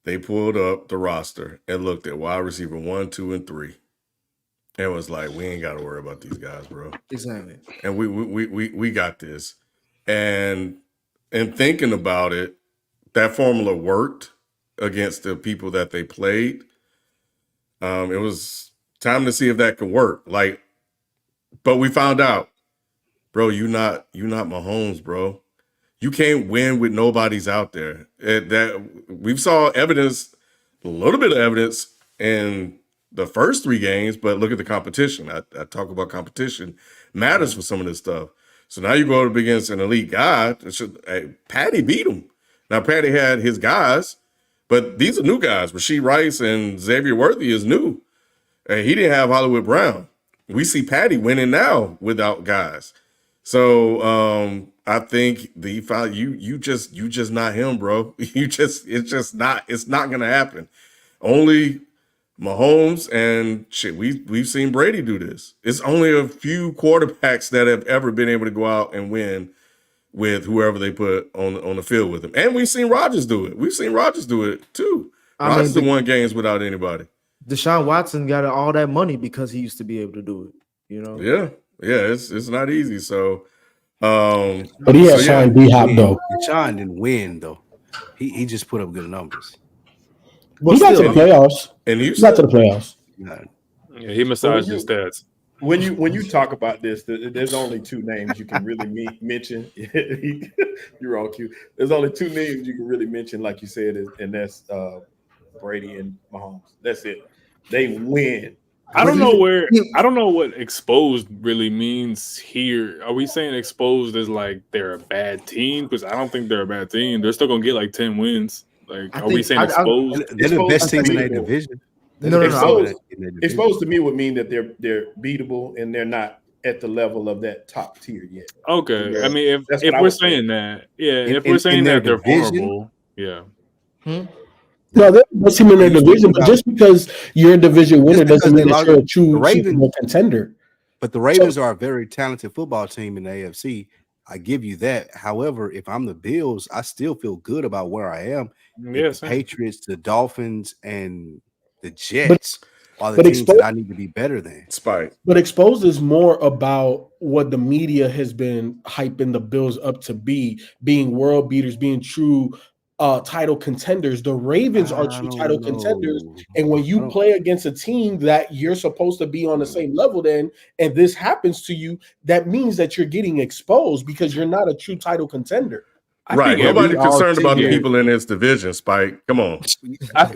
they pulled up the roster and looked at wide receiver 1, 2, and 3, and was like, "We ain't got to worry about these guys, bro." Exactly. And we got this. And in thinking about it, that formula worked against the people that they played. It was time to see if that could work. Like, but we found out, bro, you not Mahomes, bro. You can't win with nobody's out there. That we saw evidence, a little bit of evidence in the first 3 games, but look at the competition. I talk about competition matters for some of this stuff. So now you go up against an elite guy. Patty beat him. Now Patty had his guys, but these are new guys. Rashee Rice and Xavier Worthy is new. He didn't have Hollywood Brown. We see Patty winning now without guys. So I think you just not him, bro. It's not gonna happen. Only Mahomes and shit. We've seen Brady do this. It's only a few quarterbacks that have ever been able to go out and win with whoever they put on the field with him. And we've seen Rodgers do it. We've seen Rodgers do it too. Rodgers won games without anybody. Deshaun Watson got all that money because he used to be able to do it. You know. Yeah, it's not easy. So, but he has signed D-Hop though. Deshaun didn't win though. He just put up good numbers. He got to the playoffs. And he got to the playoffs. Yeah, he massaged his stats. When you talk about this, there's only two names you can really mention. You're all cute. There's only two names you can really mention, like you said, and that's Brady and Mahomes. That's it. They win. I don't know what exposed really means here. Are we saying exposed as like they're a bad team? Because I don't think they're a bad team. They're still gonna get like 10 wins. Like, are we saying exposed? They're the best team in their division. Exposed to me would mean that they're beatable and they're not at the level of that top tier yet. Okay, yeah. I mean, if we're saying that, if we're saying that they're vulnerable, yeah. No, they're the best team in their division, but just because you're a division winner doesn't mean that you're a true contender. But the Ravens are a very talented football team in the AFC. I give you that. However, if I'm the Bills, I still feel good about where I am. Yes, the Patriots, the Dolphins, and the Jets are the teams that I need to be better than. But exposed is more about what the media has been hyping the Bills up to be, being world beaters, being true title contenders. The Ravens are true title contenders, and when you play against a team that you're supposed to be on the same level then, and this happens to you, that means that you're getting exposed because you're not a true title contender. Right. Nobody's concerned about the people in this division, Spike. Come on.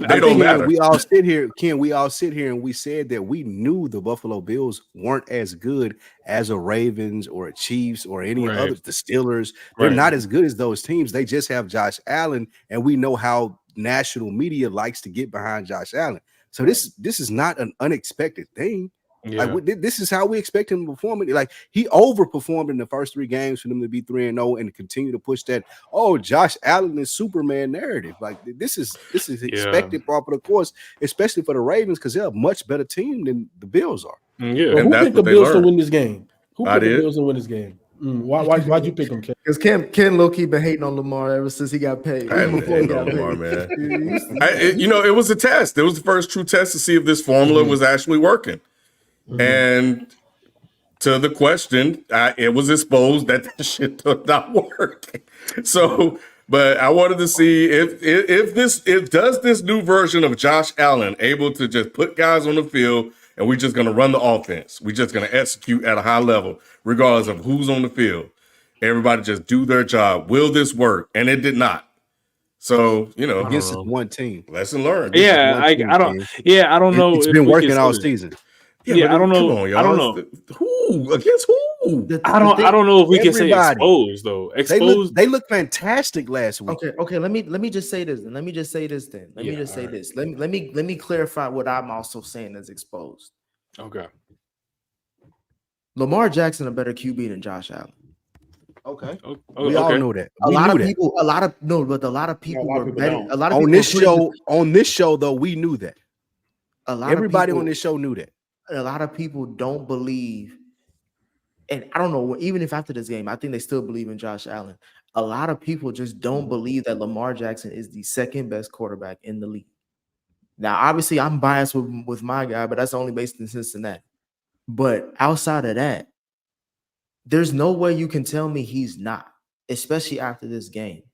They don't matter. We all sit here, Ken, and we said that we knew the Buffalo Bills weren't as good as a Ravens or a Chiefs or any others, the Steelers. They're not as good as those teams. They just have Josh Allen, and we know how national media likes to get behind Josh Allen. So this is not an unexpected thing. Yeah. Like this is how we expect him to perform. Like he overperformed in the first 3 games for them to be 3-0 and to continue to push that. Oh, Josh Allen is Superman narrative. Like this is expected part of the course, especially for the Ravens because they're a much better team than the Bills are. Yeah, well, who picked the Bills to win this game? Who picked the Bills to win this game? Why'd you pick him, Ken? Because Ken low-key been hating on Lamar ever since he got paid. I haven't hated on Lamar, man. It was a test. It was the first true test to see if this formula was actually working. And to the question, it was exposed that the shit did not work. So, but I wanted to see if this new version of Josh Allen able to just put guys on the field and we're just going to run the offense. We're just going to execute at a high level, regardless of who's on the field. Everybody just do their job. Will this work? And it did not. So, against one team, lesson learned. Yeah, I don't know. It's been working all season. Yeah, I don't know. I don't know who against who. I don't know if we can say exposed though. Exposed. They look fantastic last week. Okay. Let me just say this. Let me clarify what I'm also saying as exposed. Okay. Lamar Jackson a better QB than Josh Allen. Okay. We all know that. A lot of people were betting. A lot of people on this show though, we knew that. Everybody on this show knew that. A lot of people don't believe, and I don't know, even if after this game, I think they still believe in Josh Allen. A lot of people just don't believe that Lamar Jackson is the second best quarterback in the league. Now, obviously, I'm biased with my guy, but that's only based in Cincinnati. But outside of that, there's no way you can tell me he's not, especially after this game.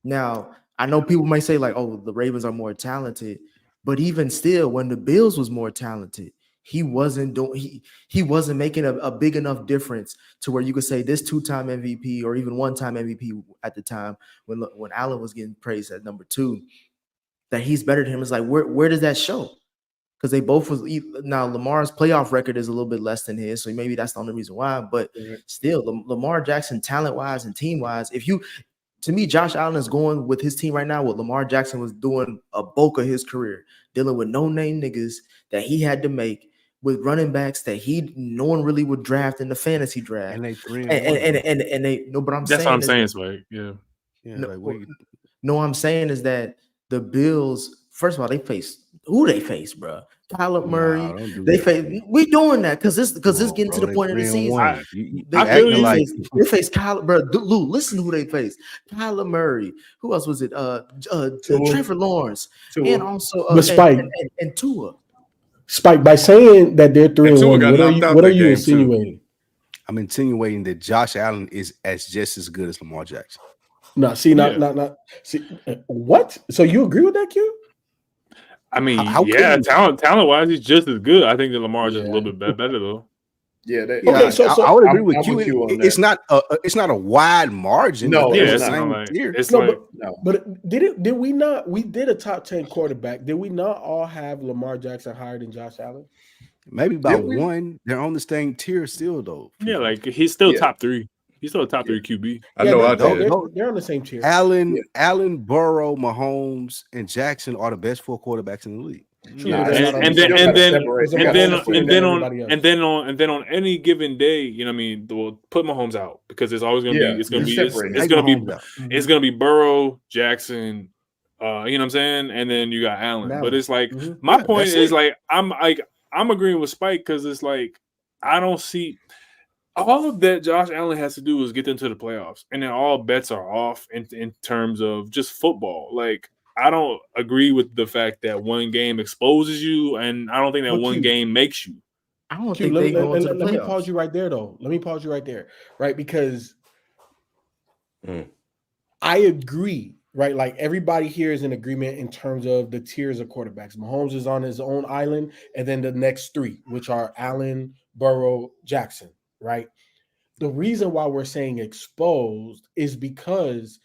Now, I know people might say like, oh, the Ravens are more talented, but even still, when the Bills was more talented, he wasn't making a big enough difference to where you could say this 2-time MVP or even 1-time MVP at the time when Allen was getting praised at number 2, that he's better than him. It's like, where does that show? Because they both was now Lamar's playoff record is a little bit less than his, so maybe that's the only reason why. But still, Lamar Jackson, talent-wise and team-wise, to me, Josh Allen is going with his team right now what Lamar Jackson was doing a bulk of his career, dealing with no-name niggas that he had to make, with running backs that no one really would draft in the fantasy draft. And they but I'm that's saying what I'm saying, Spike. Yeah. I'm saying is that the Bills, first of all, they face, bro. Kyler Murray. We doing that because it's getting to the point of the season. They face Kyler, bro. Lou, listen to who they face. Kyler Murray. Who else was it? Trevor Lawrence. And also Spike. And Tua. Spike, by saying that they're 3-1, got knocked out what are that you game, insinuating? I'm insinuating that Josh Allen is just as good as Lamar Jackson. No, see, not see what? So you agree with that, Q? I mean, How yeah, can you? talent wise, he's just as good. I think that Lamar's just a Yeah. little bit better though. Yeah. Okay, so I would agree I'm with with you. you on It's that. not a wide margin. No, but Yeah, they're it's the it's not. same not like tier. it's no, like but did we not? We did a top 10 quarterback. Did we not all have Lamar Jackson higher than Josh Allen? Maybe by Did we? one. They're on the same tier still, though. yeah, like he's still Yeah. top 3. He's still a top 3 QB. I know I they're- did. They're on the same tier. Allen, Burrow, Mahomes, and Jackson are the best 4 quarterbacks in the league. True, Yeah, but they're not on the same and tier. then Because and they're then more and than then everybody else. and then on any given day, you know what I mean, we'll put Mahomes out because it's always gonna Yeah, be it's gonna you be separate it's Take gonna be Mahomes out. it's gonna be Burrow, Jackson, you know what I'm saying, and then you got Allen. Allen. But it's like Mhm. my Yeah, point that's is it. I'm agreeing with Spike because it's like I don't see all of that Josh Allen has to do is get them to the playoffs, and then all bets are off in terms of just football. Like I don't agree with the fact that one game exposes you, and I don't think that But one Q, game makes you. I don't Q, think let they go into the me playoffs. pause you right there, though. Let me pause you right there, right? Because I agree, right? Like everybody here is in agreement in terms of the tiers of quarterbacks. Mahomes is on his own island, and then the next 3, which are Allen, Burrow, Jackson, right? The reason why we're saying exposed is because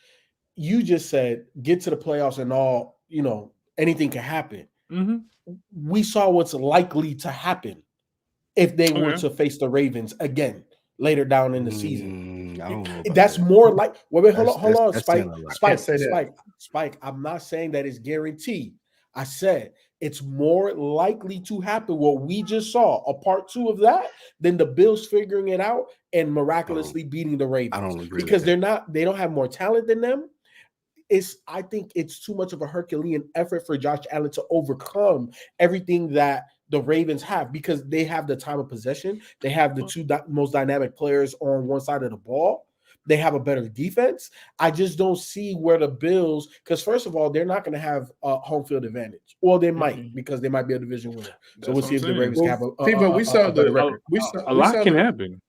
you just said get to the playoffs and all, anything can happen. Mm-hmm. We saw what's likely to happen if they were Okay. to face the Ravens again later down in the season. I don't know about That's that. more like wait, hold on, That's Spike. saying a lot. Can't say that. Spike. I'm not saying that it's guaranteed. I said it's more likely to happen what we just saw, a part 2 of that, than the Bills figuring it out and miraculously beating the Ravens. I don't agree because with they don't have more talent than them. I think it's too much of a Herculean effort for Josh Allen to overcome everything that the Ravens have because they have the time of possession. They have the 2 most dynamic players on one side of the ball. They have a better defense. I just don't see where the Bills, because first of all, they're not going to have a home field advantage. Well, they might because they might be a division winner. So we'll see if the Ravens can have a better record. A lot can happen.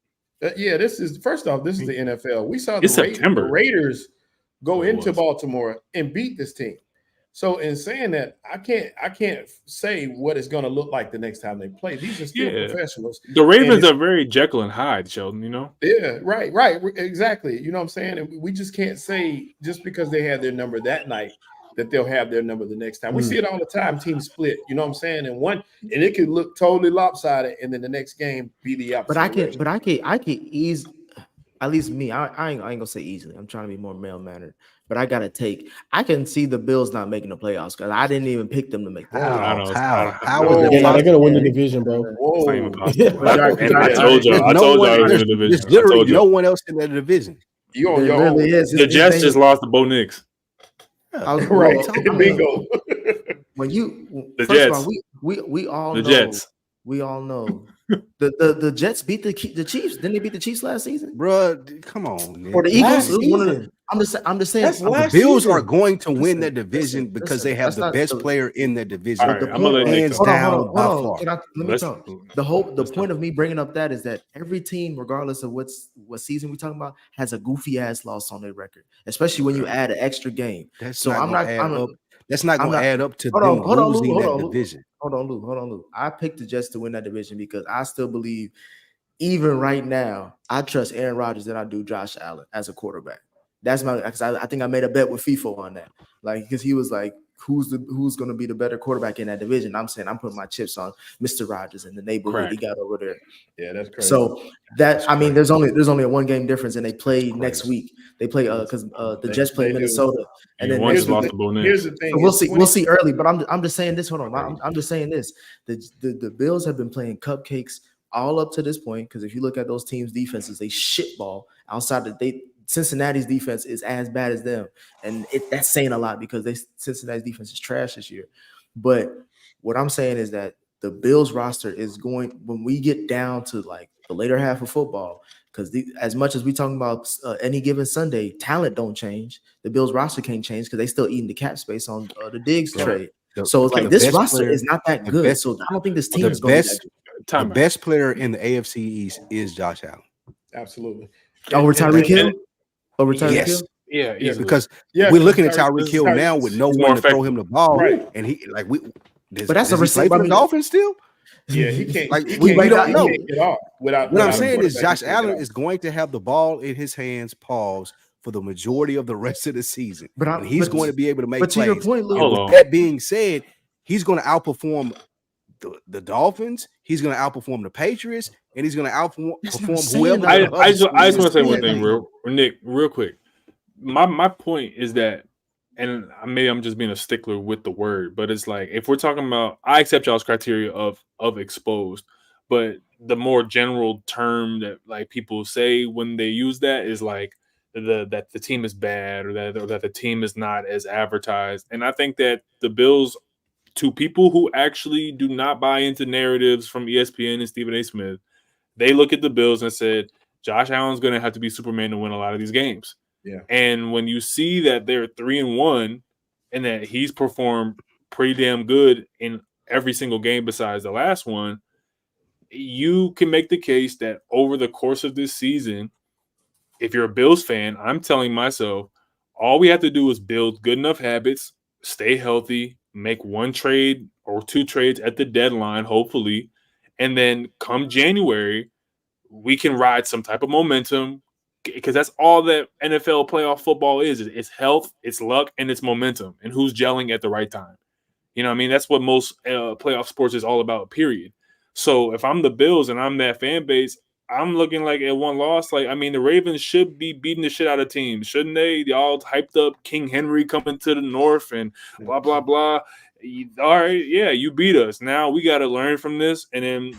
Yeah, this is first off. This is the NFL. We saw It's the September. Raiders go It into was. Baltimore and beat this team. So in saying that, I can't say what it's going to look like the next time they play. These are still professionals. The Ravens are very Jekyll and Hyde, Sheldon, you know? Yeah, right, exactly. You know what I'm saying? And we just can't say just because they had their number that night that they'll have their number the next time. We see it all the time, teams split, you know what I'm saying? And it could look totally lopsided and then the next game be the opposite. But I can ease, at least me, I ain't gonna say easily. I'm trying to be more male-mannered. But I can see the Bills not making the playoffs because I didn't even pick them to make the playoffs. How is they're going to win the division, bro? Whoa. I told you I was in the division. There's literally no one else in that division. You on There your really own. is. The Jets just lost to Bo Nix. Right. Bingo. When you The first Jets. of all, we all The know Jets. we all know the Jets beat the Chiefs. Didn't they beat the Chiefs last season? Bruh, come on, man. Or the Eagles? Last It was one of the- season. I'm just saying. That's The last Bills season. are going to win Listen, that division listen, because they listen. have That's the not best the- player in that division. All right, The I'm gonna let Nick hands talk. down by far. Let me Let's- talk. let's The point talk. of me bringing up that is that every team, regardless of what season we're talking about, has a goofy ass loss on their record, especially when you add an extra game. That's So not I'm gonna not. add I'm up. That's not I'm going to not- add up to hold them on, hold on, losing Lou, that hold on, division. Hold on, Lou. I picked the Jets to win that division because I still believe, even right now, I trust Aaron Rodgers than I do Josh Allen as a quarterback. That's because I think I made a bet with FIFO on that. Like, because he was like, who's going to be the better quarterback in that division? I'm saying I'm putting my chips on Mr. Rodgers in the neighborhood he got over there. Yeah, that's crazy. So there's only a 1 game difference, and they play next week. They play because the Jets play they do. Minnesota, and then one next just week lost to Bo Nix. Here's the thing. so we'll it's see early. But I'm just saying this. Hold on, I'm just saying this. The Bills have been playing cupcakes all up to this point because if you look at those teams' defenses, they shitball. Outside of Cincinnati's defense is as bad as them, and that's saying a lot because Cincinnati's defense is trash this year. But what I'm saying is that the Bills roster is going when we get down to like the later half of football, because as much as we talking about any given Sunday, talent don't change. The Bills roster can't change because they still eating the cap space on the Diggs trade. So it's like the this best roster player- is not that the good. best- So I don't think this team the is going to be best- that good. The Time out. best player in the AFC East is Josh Allen. Absolutely. Over Tyreek Hill? and- Over Tyreek Yes. Hill? Yeah, easily. Because Yeah, we're looking at Tyreek Tyreek Hill now with no he's one more to throw effective. him the ball, Right. and he like we. But that's a does he play receiver. for I the mean, Dolphins still? Yeah, he can't. Like, he we can't- don't he know. can't get off without. What I'm without a saying is quarterback. Josh He can't get Allen off. is going to have the ball in his hands, pause, for the majority of the rest of the season. But And he's going to be able to make but to plays. your point, And Lou, Hold with on. that being said, he's going to outperform the Dolphins. He's going to outperform the Patriots, and he's going to outperform saying whoever. that. the I just other want to team say is one playing. thing, Nick, real quick. My point is that, and maybe I'm just being a stickler with the word, but it's like if we're talking about, I accept y'all's criteria of exposed, but the more general term that like people say when they use that is like that the team is bad or that the team is not as advertised. And I think that the Bills, to people who actually do not buy into narratives from ESPN and Stephen A. Smith, they look at the Bills and said, Josh Allen's going to have to be Superman to win a lot of these games. Yeah. And when you see that they're 3-1 and that he's performed pretty damn good in every single game besides the last one, you can make the case that over the course of this season, if you're a Bills fan, I'm telling myself, all we have to do is build good enough habits, stay healthy, make one trade or two trades at the deadline, hopefully, and then come January, we can ride some type of momentum, because that's all that NFL playoff football is. It's health, it's luck, and it's momentum, and who's gelling at the right time. You know what I mean? That's what most playoff sports is all about, period. So if I'm the Bills and I'm that fan base, I'm looking like at one loss. Like, I mean, the Ravens should be beating the shit out of teams, shouldn't they? They all hyped up King Henry coming to the north and blah, blah, blah. All right, yeah, you beat us. Now we got to learn from this, and then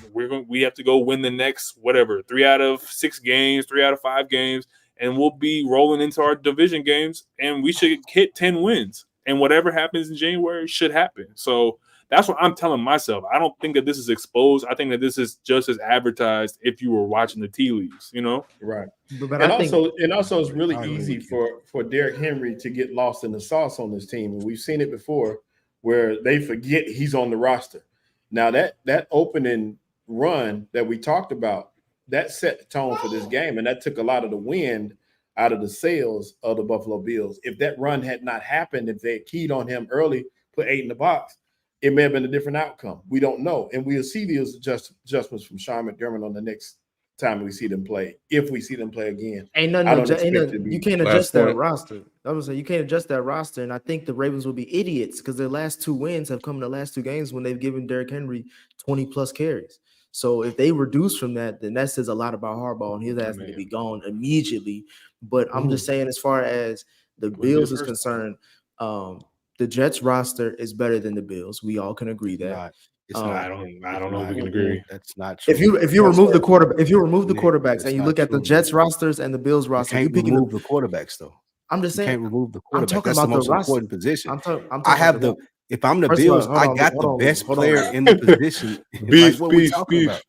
we have to go win the next, whatever, 3 out of 6 games, 3 out of 5 games, and we'll be rolling into our division games, and we should hit 10 wins. And whatever happens in January should happen. So that's what I'm telling myself. I don't think that this is exposed. I think that this is just as advertised if you were watching the tea leaves, you know? Right. But And I think also it's really I agree easy with you. for Derrick Henry to get lost in the sauce on this team. And we've seen it before where they forget he's on the roster. Now that opening run that we talked about, that set the tone for this game. And that took a lot of the wind out of the sails of the Buffalo Bills. If that run had not happened, if they had keyed on him early, put 8 in the box, it may have been a different outcome. We don't know. And we'll see these adjustments from Sean McDermott on the next time we see them play. If we see them play again. you can't adjust that roster. I was saying you can't adjust that roster. And I think the Ravens will be idiots because their last 2 wins have come in the last 2 games when they've given Derrick Henry 20 plus carries. So if they reduce from that, then that says a lot about Harbaugh and his ass to be gone immediately. But I'm just saying, as far as the Bills is concerned, the Jets roster is better than the Bills. We all can agree that. It's not. I don't know if we can agree. That's not true. If you remove the quarterbacks and you look at the true, Jets rosters and the Bills roster, you can't remove the quarterbacks though. I'm just saying. You can't remove the I'm quarterback. talking That's about the most the roster. important position. I'm talking I have the. If I'm the Bills, I got the best player in the position. Like what we talking about.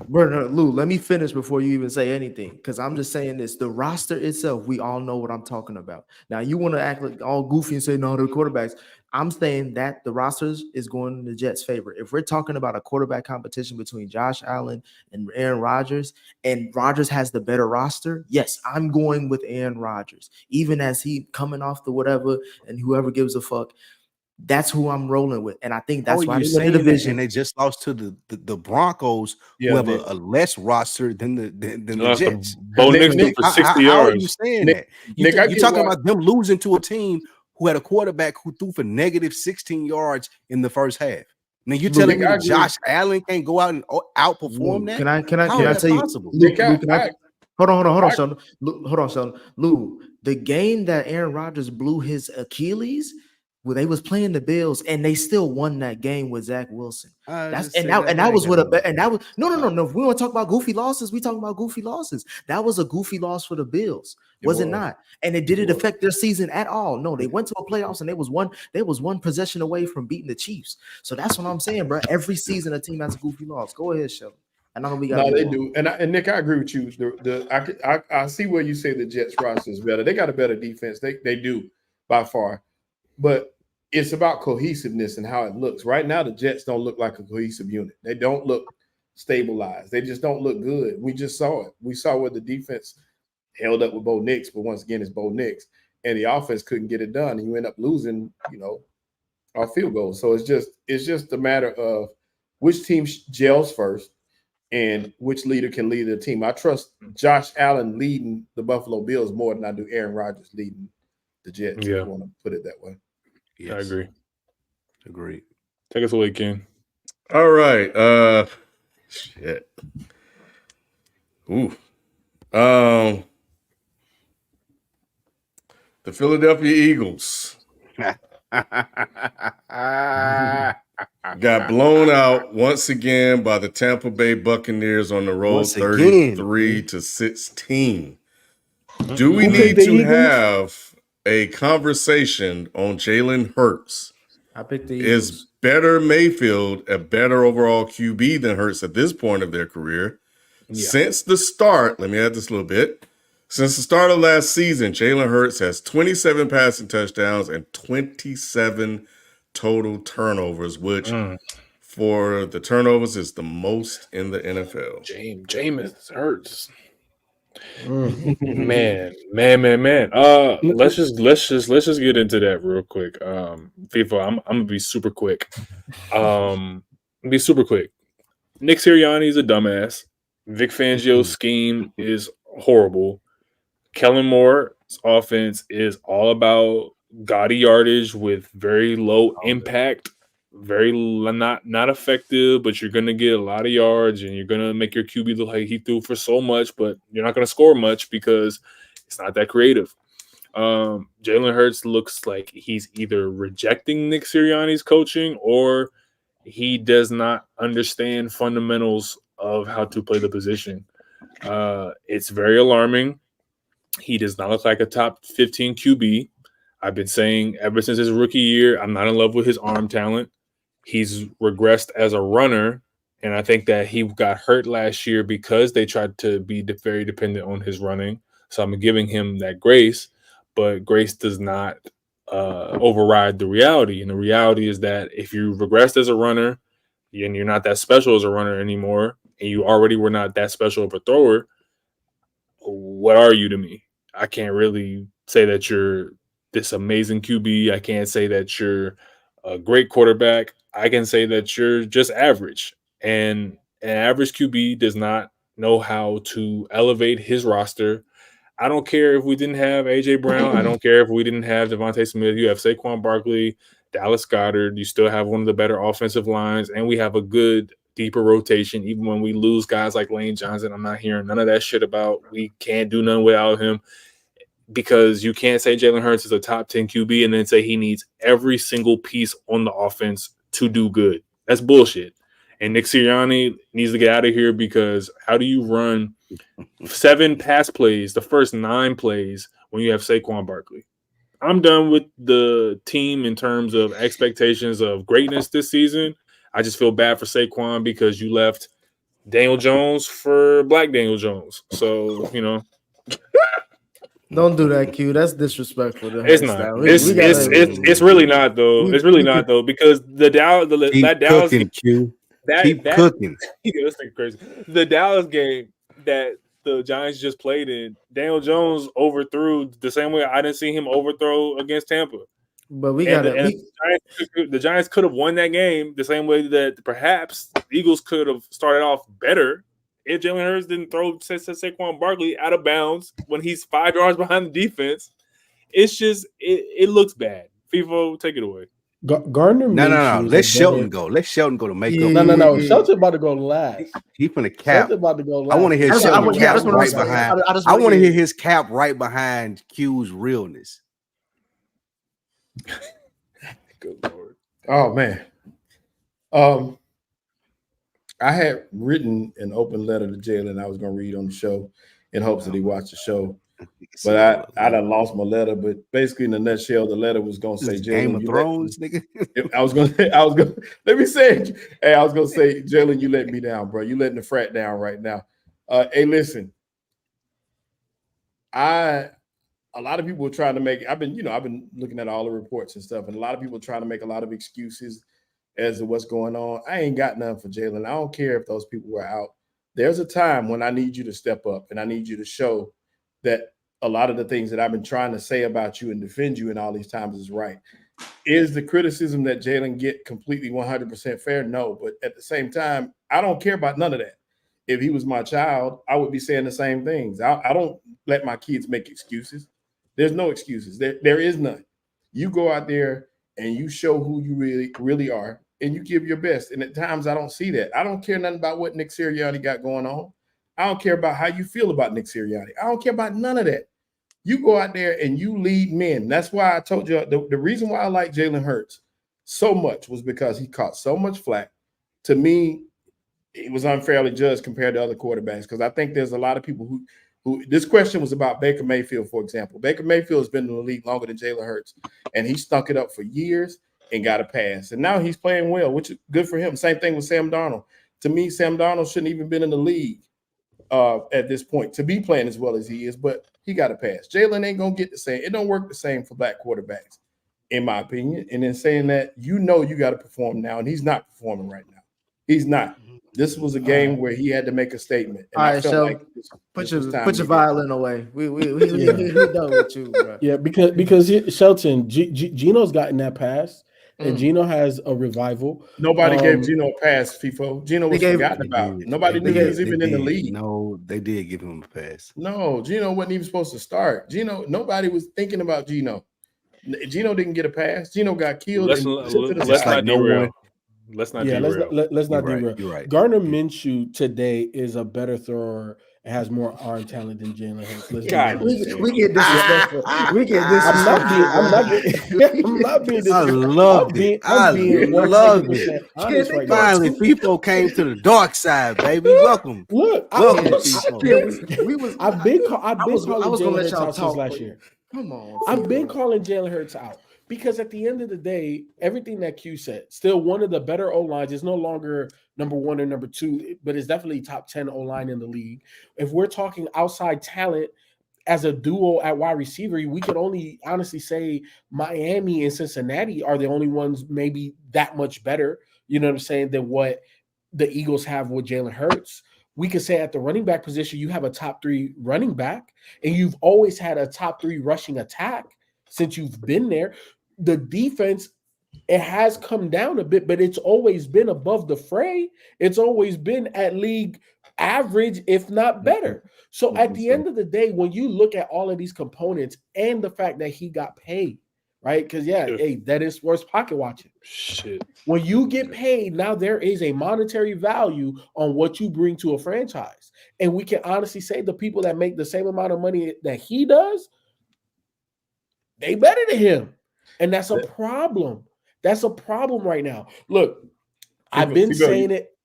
Bro, Lou, let me finish before you even say anything, because I'm just saying this. The roster itself, we all know what I'm talking about. Now, you want to act like all goofy and say, no, the quarterbacks. I'm saying that the rosters is going in the Jets' favor. If we're talking about a quarterback competition between Josh Allen and Aaron Rodgers, and Rodgers has the better roster, yes, I'm going with Aaron Rodgers. Even as he coming off the whatever and whoever gives a fuck, that's who I'm rolling with. And I think that's why they win the division. And they just lost to the Broncos, who have a less roster than the Jets. Bo Nix threw for 60 yards. How are you saying that? You're talking about them losing to a team who had a quarterback who threw for negative 16 yards in the first half. Now you're telling me Josh Allen can't go out and outperform that? Can I tell possible? You? Hold on, Sheldon. Lou, the game that Aaron Rodgers blew his Achilles, well, they was playing the Bills and they still won that game with Zach Wilson. That was no. If we want to talk about goofy losses, we talking about goofy losses. That was a goofy loss for the Bills, was it not? And it didn't affect their season at all. No, they went to a playoffs and they was one possession away from beating the Chiefs. So that's what I'm saying, bro. Every season a team has a goofy loss. Go ahead, Sheldon. And I know we got. No, they do. And Nick, I agree with you. I see where you say the Jets roster is better. They got a better defense. They do by far. But it's about cohesiveness and how it looks. Right now, the Jets don't look like a cohesive unit. They don't look stabilized. They just don't look good. We just saw it. We saw where the defense held up with Bo Nix, but once again, it's Bo Nix, and the offense couldn't get it done, and you end up losing, our field goals. So it's just a matter of which team gels first and which leader can lead the team. I trust Josh Allen leading the Buffalo Bills more than I do Aaron Rodgers leading the Jets. Yeah. If you want to put it that way. Yes. I agree. Agreed. Take us away, Ken. All right. Shit. Ooh. The Philadelphia Eagles got blown out once again by the Tampa Bay Buccaneers on the road, 33-16. Do we need to have a conversation on Jalen Hurts? I picked the Eagles. Is Baker Mayfield a better overall QB than Hurts at this point of their career? Yeah. Since the start, let me add this a little bit. Since the start of last season, Jalen Hurts has 27 passing touchdowns and 27 total turnovers, which for the turnovers is the most in the NFL. Jameis Hurts. Man. Let's just get into that real quick. FIFA, I'm gonna be super quick. Nick Sirianni is a dumbass. Vic Fangio's scheme is horrible. Kellen Moore's offense is all about gaudy yardage with very low impact, very not effective, but you're going to get a lot of yards and you're going to make your QB look like he threw for so much, but you're not going to score much because it's not that creative. Jalen Hurts looks like he's either rejecting Nick Sirianni's coaching or he does not understand fundamentals of how to play the position. It's very alarming. He does not look like a top 15 QB. I've been saying ever since his rookie year, I'm not in love with his arm talent. He's regressed as a runner, and I think that he got hurt last year because they tried to be very dependent on his running. So I'm giving him that grace, but grace does not override the reality. And the reality is that if you regressed as a runner and you're not that special as a runner anymore, and you already were not that special of a thrower, what are you to me? I can't really say that you're this amazing QB. I can't say that you're a great quarterback. I can say that you're just average. And an average QB does not know how to elevate his roster. I don't care if we didn't have A.J. Brown. I don't care if we didn't have Devontae Smith. You have Saquon Barkley, Dallas Goedert. You still have one of the better offensive lines, and we have a good deeper rotation. Even when we lose guys like Lane Johnson, I'm not hearing none of that shit about we can't do nothing without him, because you can't say Jalen Hurts is a top 10 QB and then say he needs every single piece on the offense to do good. That's bullshit. And Nick Sirianni needs to get out of here, because how do you run 7 pass plays, the first 9 plays, when you have Saquon Barkley? I'm done with the team in terms of expectations of greatness this season. I just feel bad for Saquon because you left Daniel Jones for Black Daniel Jones. So, Don't do that, Q. That's disrespectful. It's not. It's really not though. It's really not though, because the Dallas cooking, Q. Keep cooking. This thing crazy. The Dallas game that the Giants just played in, Daniel Jones overthrew the same way I didn't see him overthrow against Tampa. But the Giants could have won that game the same way that perhaps the Eagles could have started off better if Jalen Hurts didn't throw Saquon Barkley out of bounds when he's 5 yards behind the defense. It's just it looks bad. FIFO, take it away. Gardner. No. Let Shelton go. Let Shelton go to make up. No. Shelton about to go last. He from the cap. Shelton about to go last. I want to hear Shelton cap right behind. I want to hear his cap right behind Q's realness. Good Lord. Oh man. I had written an open letter to Jalen I was going to read on the show in hopes that he watched the show. But I done lost my letter. But basically, in a nutshell, the letter was going to say, Game of Thrones, nigga. I was going to let me say it. Hey, I was going to say, Jalen, you let me down, bro. You letting the frat down right now. Hey, listen. I a lot of people are trying to make. I've been looking at all the reports and stuff, and a lot of people are trying to make a lot of excuses as to what's going on. I ain't got none for Jalen. I don't care if those people were out. There's a time when I need you to step up, and I need you to show that a lot of the things that I've been trying to say about you and defend you in all these times is right. Is the criticism that Jalen get completely 100% fair? No, but at the same time, I don't care about none of that. If he was my child, I would be saying the same things. I don't let my kids make excuses. There's no excuses. There is none. You go out there and you show who you really are, and you give your best. And at times, I don't see that. I don't care nothing about what Nick Sirianni got going on. I don't care about how you feel about Nick Sirianni. I don't care about none of that. You go out there and you lead men. That's why I told you the reason why I like Jalen Hurts so much was because he caught so much flack. To me, it was unfairly judged compared to other quarterbacks, because I think there's a lot of people who this question was about Baker Mayfield, for example. Baker Mayfield has been in the league longer than Jalen Hurts, and he stunk it up for years and got a pass. And now he's playing well, which is good for him. Same thing with Sam Darnold. To me, Sam Darnold shouldn't even been in the league at this point to be playing as well as he is, but he got a pass. Jalen ain't gonna get the same. It don't work the same for black quarterbacks, in my opinion. And then saying that, you got to perform now, and he's not performing right now. He's not. This was a game where he had to make a statement. And all I right, felt so like put your violin away. We done with you, bro. Yeah, because Shelton, Gino's gotten that pass, and Gino has a revival. Nobody gave Gino a pass, FIFO. Gino was forgotten about. Nobody knew he was even in the league. No, they did give him a pass. No, Gino wasn't even supposed to start. Nobody was thinking about Gino. Gino didn't get a pass. Gino got killed. Let's not derail. Let's not derail. You're right. Gardner Minshew today is a better thrower and has more arm talent than Jalen Hurts. We get disrespectful. We get disrespectful. I'm not being disrespectful. I love it. Honest right now. Finally, people came to the dark side, baby. Welcome. Look, welcome. I was gonna let y'all talk last year. Come on. I've been calling Jalen Hurts out. Because at the end of the day, everything that Q said, still one of the better O-lines. Is no longer number one or number two, but it's definitely top 10 O-line in the league. If we're talking outside talent as a duo at wide receiver, we could only honestly say Miami and Cincinnati are the only ones maybe that much better, you know what I'm saying, than what the Eagles have with Jalen Hurts. We could say at the running back position, you have a top 3 running back, and you've always had a top 3 rushing attack since you've been there. The defense, it has come down a bit, but it's always been above the fray. It's always been at league average, if not better. So at the end of the day, when you look at all of these components and the fact that he got paid, right? Because, that is sports pocket watching. Shit. When you get paid, now there is a monetary value on what you bring to a franchise. And we can honestly say the people that make the same amount of money that he does, they better than him. And that's a problem. That's a problem right now. Look, I've been saying it.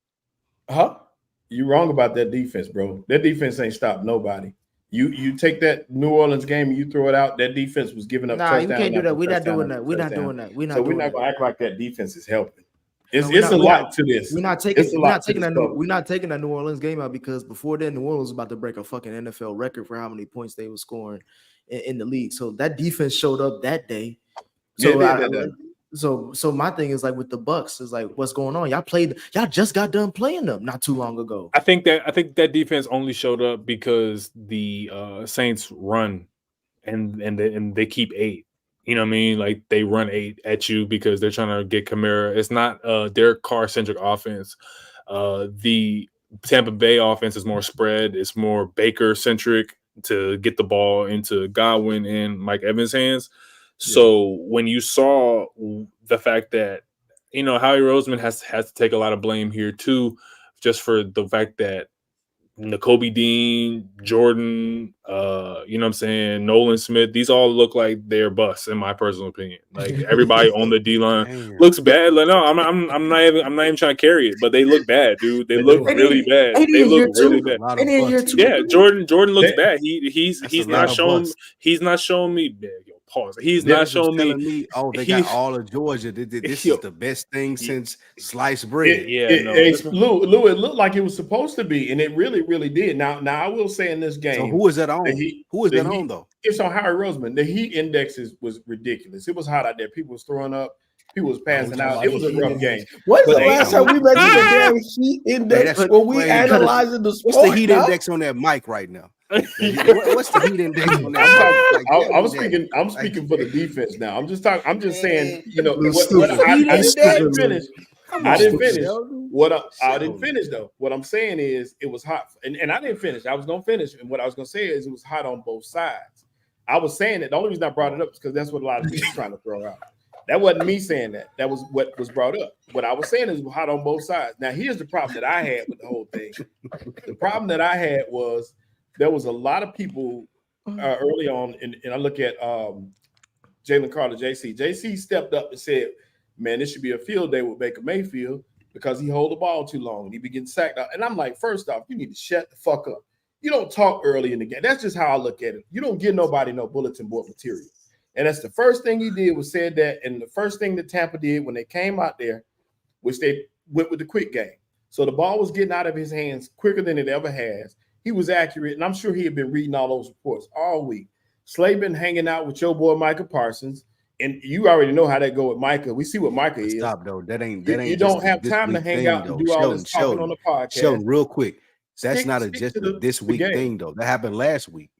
You're wrong about that defense, bro. That defense ain't stopped nobody. You take that New Orleans game and you throw it out, that defense was giving up touchdowns. You can't do that. We're not doing that. We're not doing that. We're not going to act like that defense is helping. It's a lot to this. We're not taking that New Orleans game out, because before then, New Orleans was about to break a fucking NFL record for how many points they were scoring in the league. So that defense showed up that day. So my thing is, like, with the Bucks, is like, what's going on? Y'all just got done playing them not too long ago. I think that defense only showed up because the Saints run and they keep 8. You know what I mean? Like, they run 8 at you because they're trying to get Kamara. It's not Derek Carr centric offense. The Tampa Bay offense is more spread. It's more Baker centric to get the ball into Godwin and Mike Evans' hands. So when you saw the fact that, Howie Roseman has to take a lot of blame here too, just for the fact that Nakobe Dean, Jordan, you know what I'm saying, Nolan Smith, these all look like they're busts, in my personal opinion. Like, everybody on the D line looks bad. Like, no, I'm not even trying to carry it, but they look bad, dude. They look really bad. They look really bad. Yeah, Jordan looks bad. He's not showing me. pause. He's Niggas not was showing telling me. me, oh, they got all of Georgia. This Yo, is the best thing since sliced bread. Lou, it looked like it was supposed to be, and it really, really did. Now I will say in this game. So who is that on? Who is that on though? It's on Harry Roseman. The heat index was ridiculous. It was hot out there. People was throwing up. People was passing out. It was a rough game. When's the last time we mentioned the damn heat index when we analyzing the sport? What's the heat index on that mic right now? What's the heat index on that? I'm speaking for the defense now. I'm just saying, you know, I didn't finish. I didn't finish though. What I'm saying is it was hot, and I didn't finish. I was gonna finish, and what I was gonna say is it was hot on both sides. I was saying that the only reason I brought it up is because that's what a lot of people are trying to throw out. That wasn't me saying that. That was what was brought up. What I was saying is hot on both sides. Now, here's the problem that I had with the whole thing. The problem that I had was there was a lot of people early on, and I look at Jalen Carter, JC. JC stepped up and said, man, this should be a field day with Baker Mayfield because he hold the ball too long and he be getting sacked out. And I'm like, first off, you need to shut the fuck up. You don't talk early in the game. That's just how I look at it. You don't give nobody no bulletin board material. And that's the first thing he did was said that. And the first thing that Tampa did when they came out there, which they went with the quick game. So the ball was getting out of his hands quicker than it ever has. He was accurate. And I'm sure he had been reading all those reports all week. Slay been hanging out with your boy, Micah Parsons. And you already know how that go with Micah. We see what Micah is. Stop, though. That ain't you don't have time to hang out and do all this talking on the podcast. Sheldon, real quick. That's not just a this week thing, though. That happened last week.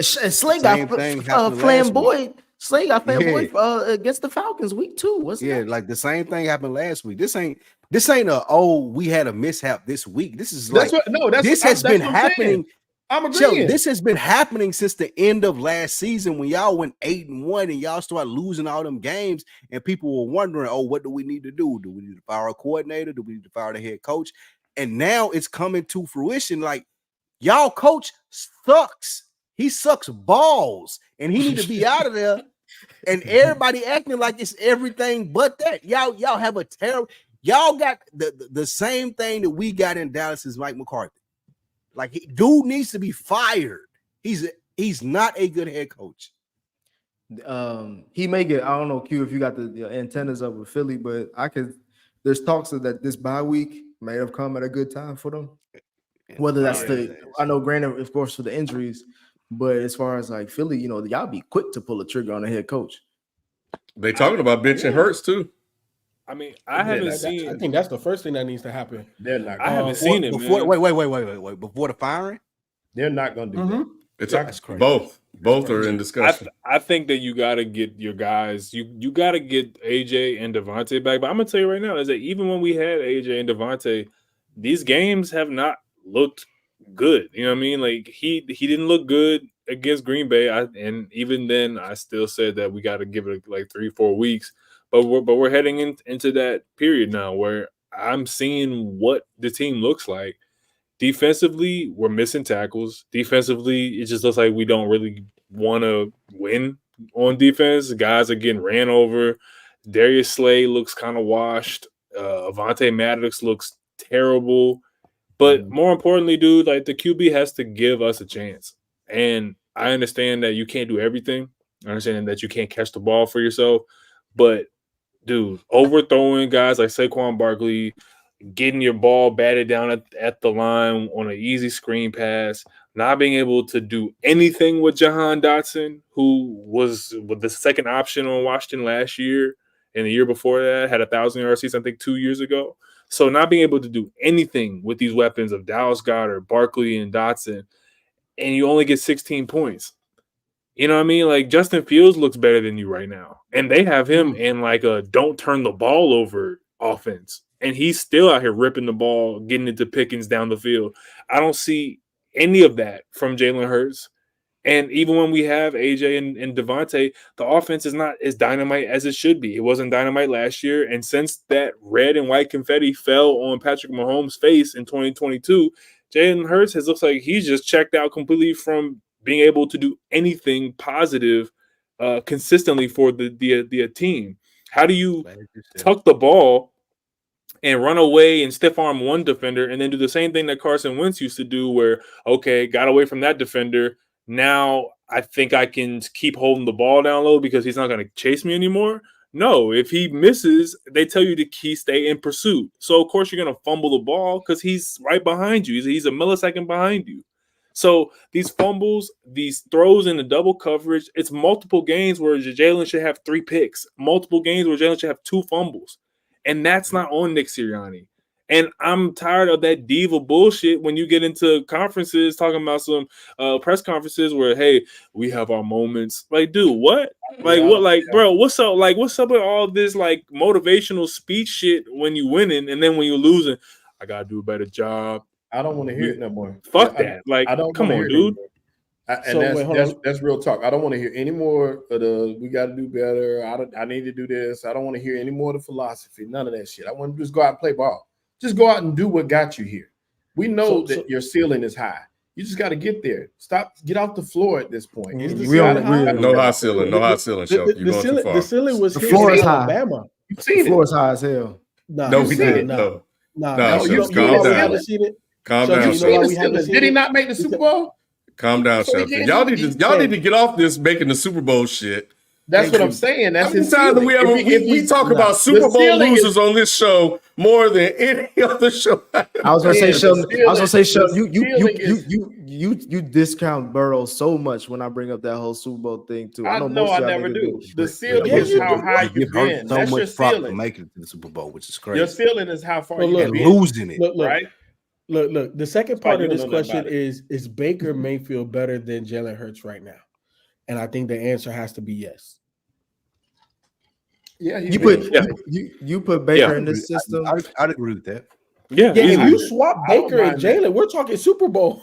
Slay got flamboyant. Slay got flamboyant against the Falcons week 2. Wasn't it? Like the same thing happened last week. This ain't we had a mishap this week. This is this has been happening. I'm agreeing. This has been happening since the end of last season when y'all went 8-1 and y'all started losing all them games, and people were wondering, oh, what do we need to do? Do we need to fire a coordinator? Do we need to fire the head coach? And now it's coming to fruition. Like, y'all coach sucks. He sucks balls, and he need to be out of there. And everybody acting like it's everything but that. Y'all have a terrible. Y'all got the same thing that we got in Dallas as Mike McCarthy. Like, dude needs to be fired. He's not a good head coach. He may get, I don't know, Q, if you got the antennas up with Philly, but there's talks of that this bye week may have come at a good time for them. Whether that's I know, granted, of course, for the injuries, but as far as like Philly, you know, y'all be quick to pull a trigger on a head coach. They talking about benching Hurts too. I mean, I haven't seen. I think that's the first thing that needs to happen. They're not. I haven't seen it before. Wait. Before the firing, they're not going to do that. It's both are in discussion. I think that you got to get your guys. You got to get AJ and Devontae back. But I'm gonna tell you right now is that even when we had AJ and Devontae, these games have not looked good. You know what I mean? Like he didn't look good against Green Bay. And even then, I still said that we got to give it like 3-4 weeks. But we're heading into that period now where I'm seeing what the team looks like. Defensively, we're missing tackles. Defensively, it just looks like we don't really want to win on defense. Guys are getting ran over. Darius Slay looks kind of washed. Avonte Maddox looks terrible. But more importantly, dude, like the QB has to give us a chance. And I understand that you can't do everything. I understand that you can't catch the ball for yourself. But dude, overthrowing guys like Saquon Barkley, getting your ball batted down at the line on an easy screen pass, not being able to do anything with Jahan Dotson, who was the second option on Washington last year and the year before that, had 1,000-yard season, I think 2 years ago. So not being able to do anything with these weapons of Dallas Goedert, Barkley, and Dotson, and you only get 16 points. You know what I mean? Like, Justin Fields looks better than you right now. And they have him in like a don't turn the ball over offense. And he's still out here ripping the ball, getting into Pickens down the field. I don't see any of that from Jalen Hurts. And even when we have AJ and Devontae, the offense is not as dynamite as it should be. It wasn't dynamite last year. And since that red and white confetti fell on Patrick Mahomes' face in 2022, Jalen Hurts has looks like he's just checked out completely from being able to do anything positive consistently for the team. How do you tuck the ball and run away and stiff arm one defender and then do the same thing that Carson Wentz used to do where, okay, got away from that defender, now I think I can keep holding the ball down low because he's not going to chase me anymore. No, if he misses, they tell you to stay in pursuit. So, of course, you're going to fumble the ball because he's right behind you. He's a millisecond behind you. So these fumbles, these throws in the double coverage, it's multiple games where Jalen should have 3 picks, multiple games where Jalen should have 2 fumbles. And that's not on Nick Sirianni. And I'm tired of that diva bullshit when you get into conferences talking about some press conferences where, hey, we have our moments. Like, dude, what? Like, what? Like, bro, what's up? Like, what's up with all this like motivational speech shit when you winning, and then when you're losing, I gotta do a better job. I don't want to hear it no more. Fuck that. Like, I don't come on, dude. That's real talk. I don't want to hear any more of the we got to do better. I need to do this. I don't want to hear any more of the philosophy. None of that shit. I want to just go out and play ball. Just go out and do what got you here. We know that your ceiling is high. You just got to get there. Get off the floor at this point. No high ceiling. No high ceiling, Shelton. You're going too far. The ceiling was the floor is high. Alabama. You've seen the floor is high as hell. No, we didn't. No. Calm down. Calm down, Shelton. Did he not make the Super Bowl? Calm down, Shelton. Y'all need to get off this making the Super Bowl shit. That's what I'm saying. That's his time that we talk about Super Bowl losers on this show more than any other show. I was gonna say, Sheldon. You discount Burrow so much when I bring up that whole Super Bowl thing too. I know I never do. The ceiling is how high you've been. So much prop to make it to the Super Bowl, which is crazy. Your ceiling is how far you've been. Losing it, right? Look. The second part of this question is Baker Mayfield better than Jalen Hurts right now? And I think the answer has to be yes. Yeah, you put Baker in this system. I'd agree with that. Yeah. If you swap Baker and Jalen, we're talking Super Bowl.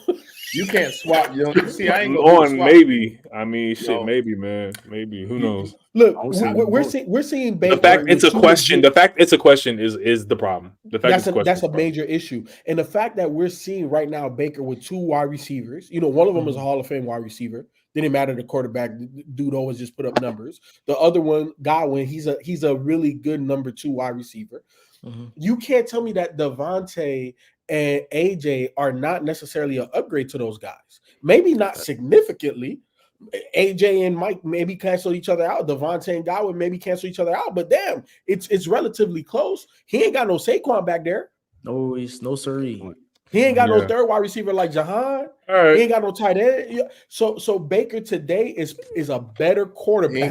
You can't swap. You know, see, I ain't on maybe. I mean, shit, maybe, man, maybe. Who knows? Look, we're seeing Baker. The fact it's a question. The fact it's a question is the problem. The fact that's a major issue, and the fact that we're seeing right now Baker with 2 wide receivers. You know, one of them is a Hall of Fame wide receiver. Didn't matter the quarterback. Dude always just put up numbers. The other one, Godwin, he's a really good number 2 wide receiver. Mm-hmm. You can't tell me that Devontae and AJ are not necessarily an upgrade to those guys. Maybe not significantly. AJ and Mike maybe cancel each other out. Devontae and Godwin maybe cancel each other out. But damn, it's relatively close. He ain't got no Saquon back there. No, he's no siree. He ain't got no third wide receiver like Jahan. Right. He ain't got no tight end. So Baker today is a better quarterback. He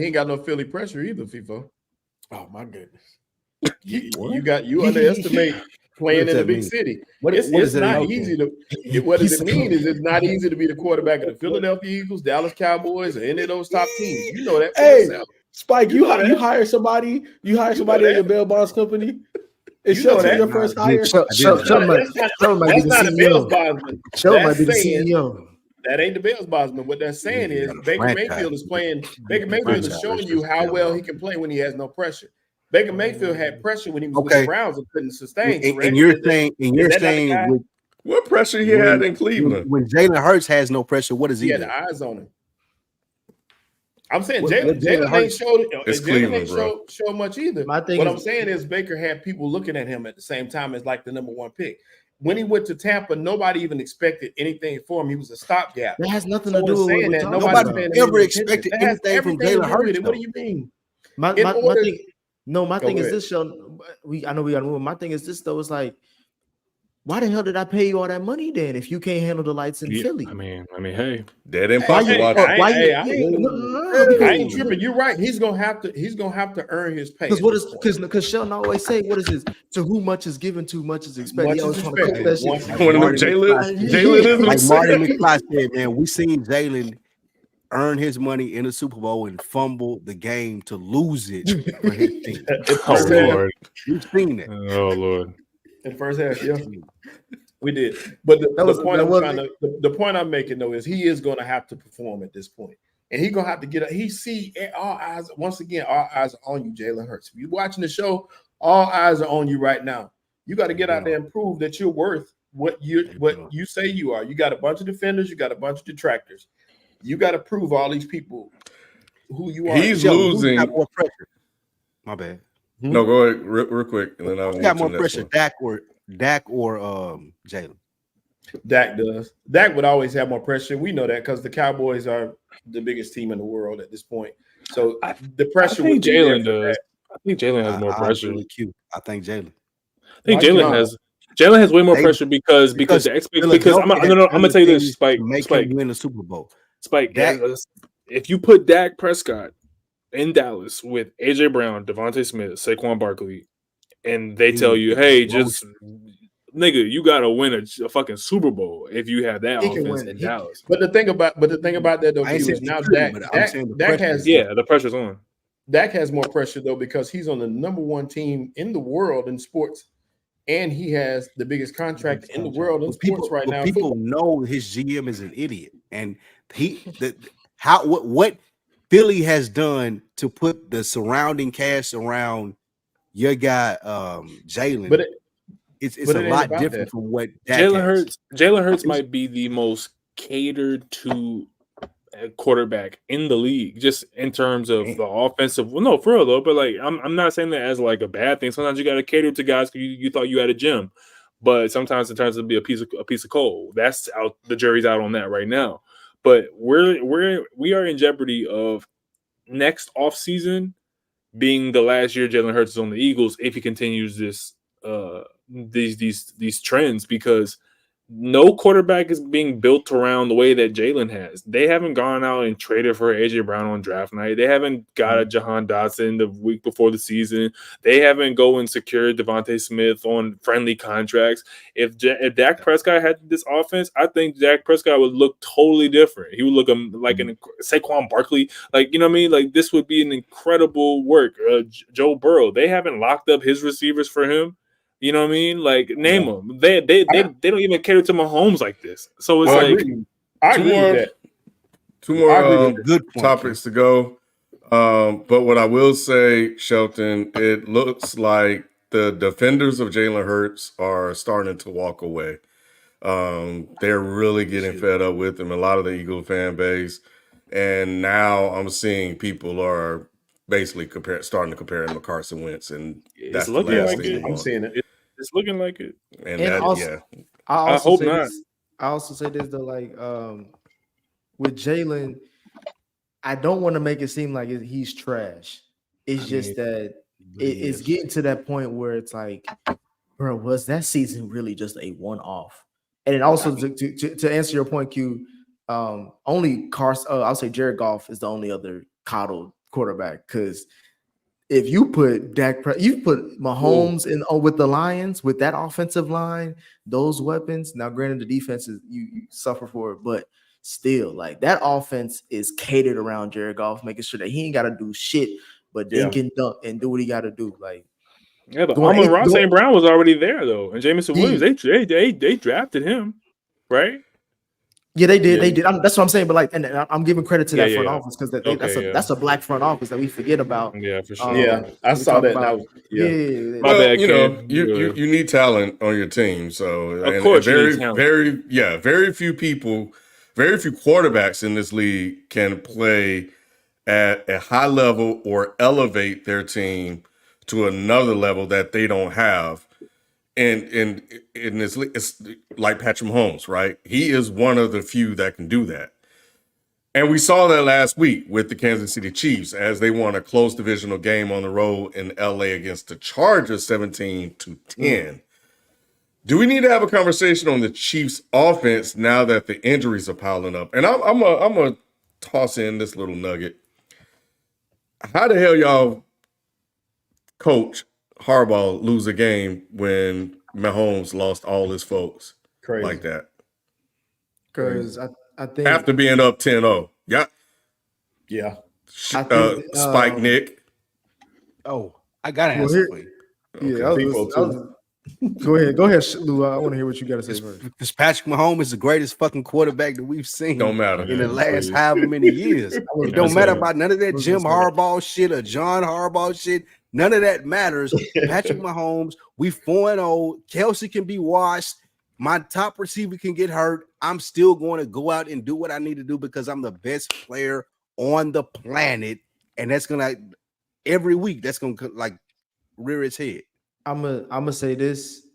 ain't got no Philly pressure either, FIFO. Oh my goodness. You underestimate playing in a big city. What does it mean is it's not easy to be the quarterback of the Philadelphia Eagles, Dallas Cowboys, or any of those top teams. You know that for yourself. Spike, you hire somebody at your bail bonds company. Is Shelton your first hire? Shelton might be the CEO. Shelton might be the CEO. That ain't the Bills bossman. What they're saying is Baker Mayfield is playing. Baker Mayfield is showing you how well he can play when he has no pressure. Baker Mayfield had pressure when he was with the Browns and couldn't sustain. And you're saying what pressure he had in Cleveland? When Jalen Hurts has no pressure, what is he? He had the eyes on him. I'm saying Jalen ain't showed much either. What I'm saying is Baker had people looking at him at the same time as like the number 1 pick. When he went to Tampa, nobody even expected anything for him. He was a stopgap. That has nothing to do with that. Nobody ever expected anything from Jalen Hurts. What do you mean? My thing is this, Sheldon. I know we got to move. My thing is this though. It's like, why the hell did I pay you all that money then if you can't handle the lights in Philly? I mean, hey, that ain't possible. I ain't tripping. You're right. He's gonna have to earn his pay. Because Sheldon always say, what is this? To whom much is given, too much is expected. He always want to cook that shit. Jalen is like Martin McFly said, man. We seen Jalen earn his money in the Super Bowl and fumble the game to lose it for his team. Oh Lord, you've seen it. Oh Lord. In the first half, yeah, we did. But the point I'm making though is he is going to have to perform at this point, and he's going to have to get. All eyes are on you, Jalen Hurts. If you're watching the show, all eyes are on you right now. You got to get out there and prove that you're worth what you say you are. You got a bunch of defenders, you got a bunch of detractors. You got to prove all these people who you are. He's losing. More pressure. My bad. No, go ahead real quick, and then I'll got more pressure, Dak or Jalen. Dak does. Dak would always have more pressure. We know that because the Cowboys are the biggest team in the world at this point. So the pressure would be there Jalen for does. Dak. I think Jalen has more I pressure. agree with Q. I think Jalen. I think Jalen has way more pressure because the I'm gonna tell you this, Spike. To make him win the Super Bowl. Spike, if you put Dak Prescott in Dallas with AJ Brown, Devontae Smith, Saquon Barkley, and they tell you, hey, just nigga, you gotta win a fucking Super Bowl if you have that offense in Dallas. But the thing about that though, Q, is now Dak has the pressure's on. Dak has more pressure though because he's on the #1 team in the world in sports, and he has the biggest contract in the world in sports right now. People know his GM is an idiot, and what Philly has done to put the surrounding cast around your guy Jalen, but it's a lot different from what Jalen Hurts might be the most catered to quarterback in the league, just in terms of the offensive. Well, no, for real though. But like, I'm not saying that as like a bad thing. Sometimes you got to cater to guys you thought you had a gym, but sometimes it turns out to be a piece of coal. That's out. The jury's out on that right now. But we are in jeopardy of next offseason being the last year Jalen Hurts is on the Eagles if he continues this these trends, because no quarterback is being built around the way that Jalen has. They haven't gone out and traded for AJ Brown on draft night. They haven't got a Jahan Dotson the week before the season. They haven't go and secured Devontae Smith on friendly contracts. If Dak Prescott had this offense, I think Dak Prescott would look totally different. He would look like an Saquon Barkley. Like, you know what I mean? Like, this would be an incredible work. Joe Burrow, they haven't locked up his receivers for him. You know what I mean? Like, name them. They don't even cater to Mahomes like this. So it's I agree with that. Two more good topics to go. But what I will say, Shelton, it looks like the defenders of Jalen Hurts are starting to walk away. They're really getting fed up with him. A lot of the Eagle fan base, and now I'm seeing people are basically starting to compare him to Carson Wentz, and that's the last thing. I'm seeing it. It's looking like it. And I hope not. I also say this though, like with Jalen, I don't want to make it seem like he's trash. It's just that it's getting to that point where it's like, bro, was that season really just a one-off? And then also to answer your point, Q, only I'll say Jared Goff is the only other coddled quarterback, because if you put you put Mahomes in with the Lions with that offensive line, those weapons. Now, granted, the defense is you suffer for it, but still, like, that offense is catered around Jared Goff, making sure that he ain't got to do shit, but then can dunk and do what he got to do. Like, yeah, but Amon-Ra St. Brown was already there though, and Jameson Williams, they drafted him, right? Yeah, they did. They did. That's what I'm saying. But like, and I'm giving credit to that front office, because that's a black front office that we forget about. Yeah, for sure. I saw that. My bad. You need talent on your team. So of course, very few people, very few quarterbacks in this league can play at a high level or elevate their team to another level that they don't have. And in this, it's like Patrick Mahomes, right? He is one of the few that can do that. And we saw that last week with the Kansas City Chiefs as they won a close divisional game on the road in LA against the Chargers 17-10. Do we need to have a conversation on the Chiefs offense now that the injuries are piling up? And I'm gonna toss in this little nugget. How the hell y'all coach Harbaugh lose a game when Mahomes lost all his folks like that? Because I think after being up 10-0. Yeah. Spike Nick. Oh, I gotta answer for you. Yeah, Go ahead, Lou. I want to hear what you got to say first. Because Patrick Mahomes is the greatest fucking quarterback that we've seen. Don't matter in the last however many years. It don't matter about none of that Jim Harbaugh shit or John Harbaugh shit. None of that matters. Patrick Mahomes, we 4-0. Kelsey can be washed. My top receiver can get hurt. I'm still going to go out and do what I need to do because I'm the best player on the planet. And that's going to, every week, that's going to like rear its head. I'm gonna say this.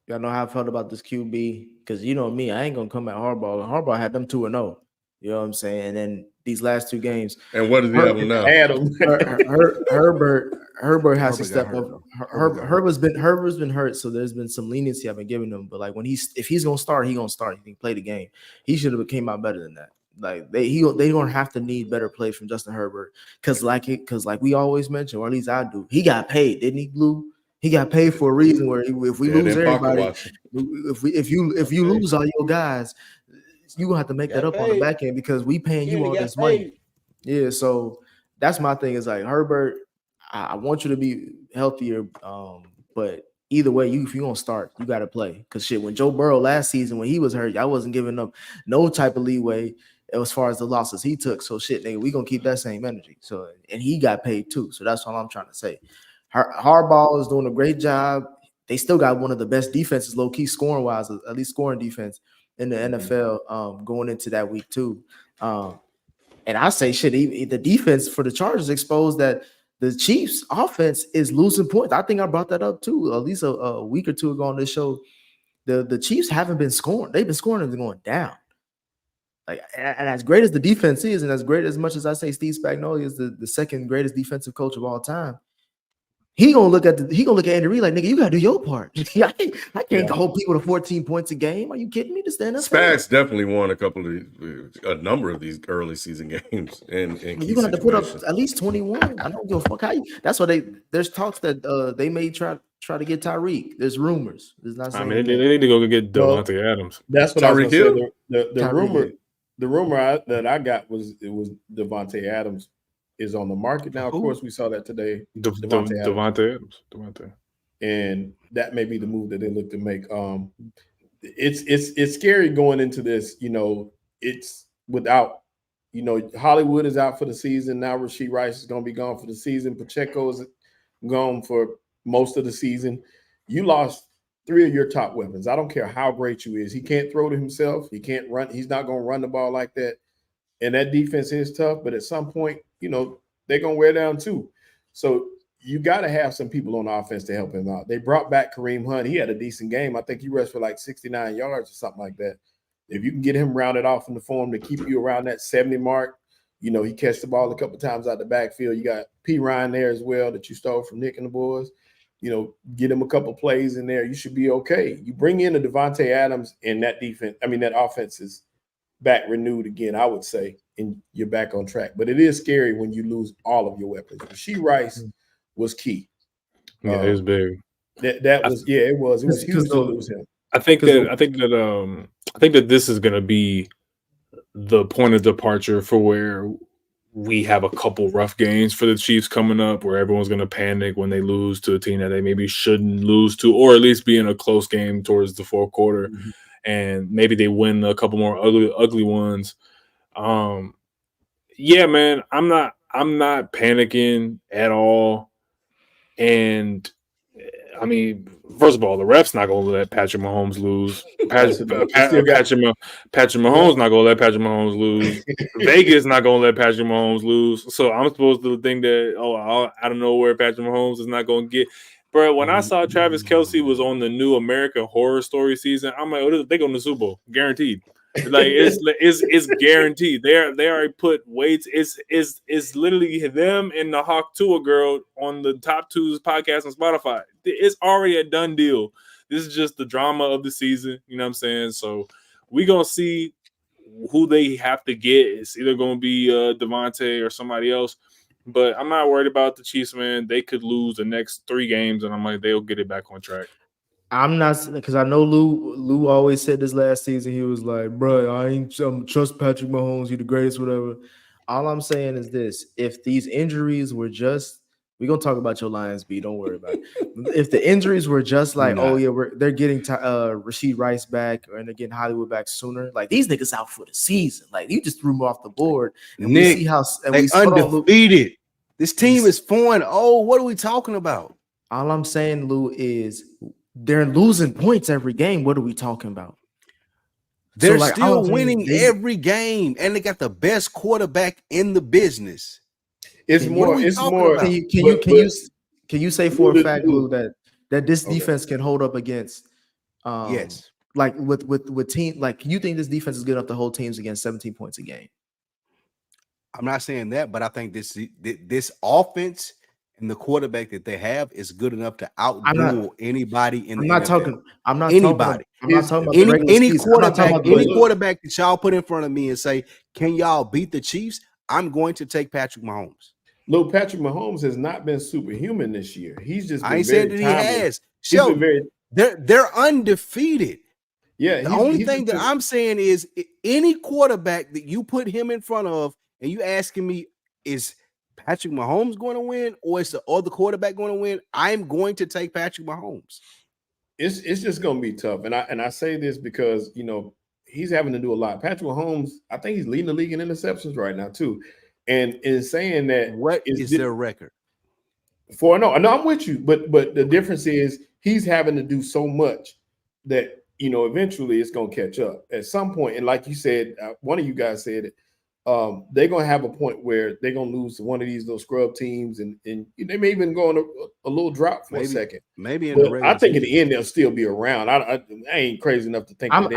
Y'all know how I felt about this QB because you know me, I ain't gonna come at Harbaugh. And Harbaugh had them 2-0. You know what I'm saying? And then these last two games, And what does he have now? Herbert has to step up. Herbert Herbert's been hurt, so there's been some leniency I've been giving him. But like if he's gonna start, he's gonna start. He can play the game. He should have came out better than that. Like they don't have to need better play from Justin Herbert because like we always mention, or at least I do. He got paid, didn't he, Blue? He got paid for a reason. Where if we lose everybody, if you lose all your guys, you gonna have to make that up on the back end because we paying you all this money. Yeah, so that's my thing. Is like Herbert, I want you to be healthier, but either way, if you gonna start, you got to play. Because shit, when Joe Burrow last season when he was hurt, I wasn't giving up no type of leeway as far as the losses he took. So shit, nigga, we gonna keep that same energy. So and he got paid too. So that's all I'm trying to say. Harbaugh is doing a great job. They still got one of the best defenses, low key scoring wise, at least scoring defense in the NFL going into that week too. And I say shit, the defense for the Chargers exposed that the Chiefs offense is losing points. I think I brought that up too, at least a week or two ago on this show. The Chiefs haven't been scoring. They've been scoring and going down. Like, and as great as the defense is, and as great as much as I say Steve Spagnuolo is the second greatest defensive coach of all time, he gonna look at Andy Reid like, nigga, you gotta do your part. I can't hold people to 14 points a game. Are you kidding me? This NFL. Spags definitely won a number of these early season games. And you're gonna have to put up at least 21. I don't give a fuck how you. That's why there's talks that they may try to get Tyreek. There's rumors. There's not. I mean, they need to go get Devontae Adams. That's what Tyreek Hill. The rumor that I got was Devontae Adams is on the market now. Of course, we saw that today. Devontae Adams. And that may be the move that they look to make. It's scary going into this. You know, it's without. You know, Hollywood is out for the season now. Rashee Rice is going to be gone for the season. Pacheco is gone for most of the season. You lost 3 of your top weapons. I don't care how great you is. He can't throw to himself. He can't run. He's not going to run the ball like that. And that defense is tough, but at some point, you know, they're going to wear down too. So you got to have some people on offense to help him out. They brought back Kareem Hunt. He had a decent game. I think he rushed for like 69 yards or something like that. If you can get him rounded off in the form to keep you around that 70 mark, you know, he catch the ball a couple times out the backfield. You got P. Ryan there as well that you stole from Nick and the boys. You know, get him a couple plays in there. You should be okay. You bring in a Devontae Adams and that defense. I mean, that offense is back renewed again, I would say, and you're back on track. But it is scary when you lose all of your weapons. Rashee Rice was key. Yeah, it was big. It was huge to lose him. I think that this is going to be the point of departure for where we have a couple rough games for the Chiefs coming up, where everyone's going to panic when they lose to a team that they maybe shouldn't lose to, or at least be in a close game towards the fourth quarter, and maybe they win a couple more ugly ones. Yeah, man, I'm not panicking at all, and I mean, first of all, the ref's not going to let Patrick Mahomes lose. Patrick Mahomes not going to let Patrick Mahomes lose. Vegas not going to let Patrick Mahomes lose. So I'm supposed to think that, I don't know where Patrick Mahomes is not going to get. Bro, when I saw Travis Kelce was on the new American Horror Story season, I'm like, they going to the Super Bowl, guaranteed. Like it's guaranteed. They already put weights. It's literally them and the Hawk Tua girl on the Top 2's podcast on Spotify. It's already a done deal. This is just the drama of the season. You know what I'm saying? So we're gonna see who they have to get. It's either gonna be Devontae or somebody else. But I'm not worried about the Chiefs, man. They could lose the next 3 games, and I'm like, they'll get it back on track. I'm not, because I know Lou always said this last season. He was like, bro, I ain't trust Patrick Mahomes. He's the greatest, whatever. All I'm saying is this. If these injuries were just, we're going to talk about your Lions, B. Don't worry about it. If the injuries were just like, they're getting Rashee Rice back and they're getting Hollywood back sooner. Like, these niggas out for the season. Like, you just threw them off the board. And Nick, we see how they undefeated. This team is 4-0. What are we talking about? All I'm saying, Lou, is they're losing points every game. What are we talking about? They're still winning every game, and they got the best quarterback in the business. It's more. Can you say for a fact, Lou, that this defense can hold up against Yes. Like with team, like you think this defense is good enough to hold teams against 17 points a game? I'm not saying that, but I think this offense and the quarterback that they have is good enough to outduel anybody in the NFL. I'm not anybody. I'm not talking about the regular season. Any quarterback that y'all put in front of me and say, "Can y'all beat the Chiefs?" I'm going to take Patrick Mahomes. No, Patrick Mahomes has not been superhuman this year. He's just been I ain't saying that he has. They're undefeated. Yeah. The only thing that I'm saying is any quarterback that you put him in front of, and you asking me, is Patrick Mahomes going to win, or is the other quarterback going to win? I'm going to take Patrick Mahomes. It's just going to be tough, and I say this because he's having to do a lot. Patrick Mahomes, I think he's leading the league in interceptions right now too. And in saying that, what is their record? No, I'm with you, but the difference is he's having to do so much that eventually it's going to catch up at some point. And like you said, one of you guys said it. They're going to have a point where they're going to lose to one of those scrub teams, and they may even go on a little drop for a second. Maybe I think in the end they'll still be around. I ain't crazy enough to think. I'm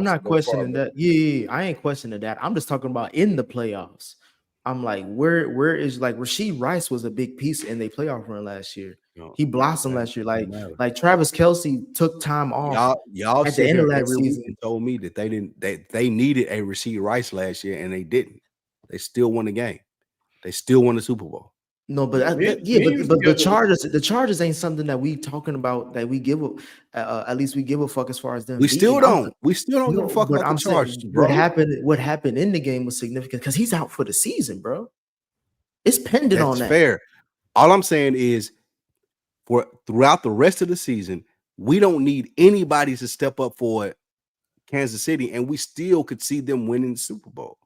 not questioning that. Yeah, I ain't questioning that. I'm just talking about in the playoffs. I'm like, where is like Rashee Rice was a big piece in their playoff run last year. He blossomed last year. Like Travis Kelce took time off. Y'all at the end of that season and told me that they needed a Rashee Rice last year, and they didn't. They still won the game. They still won the Super Bowl. No, but but the Chargers ain't something that we talking about that we give at least we give a fuck as far as them. We still don't give a fuck about the Chargers, bro. What happened in the game was significant because he's out for the season, bro. It's pending on that. That's fair. All I'm saying is for throughout the rest of the season, we don't need anybody to step up for Kansas City, and we still could see them winning the Super Bowl.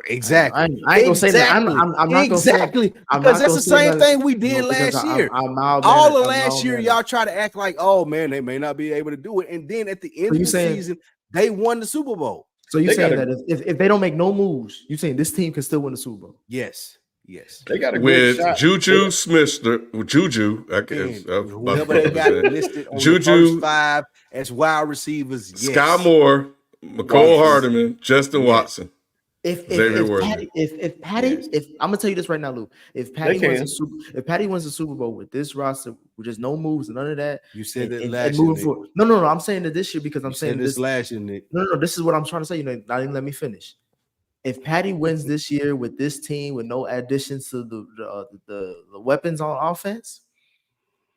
Exactly. I ain't gonna say that. I'm not gonna say because that's the same thing we did last year. All of last year, y'all try to act like, oh man, they may not be able to do it, and then at the end of the season, they won the Super Bowl. So you saying that if they don't make no moves, you saying this team can still win the Super Bowl? Yes. They got a with shot. Juju Smith, Juju, I guess. Whoever they got listed on the first 5 as wide receivers. Yes. Sky Moore, McCole Hardman, Justin Watson. If I'm gonna tell you this right now, Lou. If Patty wins the Super Bowl with this roster, with just no moves and none of that, you said that last year. No. I'm saying that this year because I'm saying this last year, Nick. No. This is what I'm trying to say. Not even let me finish. If Patty wins this year with this team with no additions to the weapons on offense,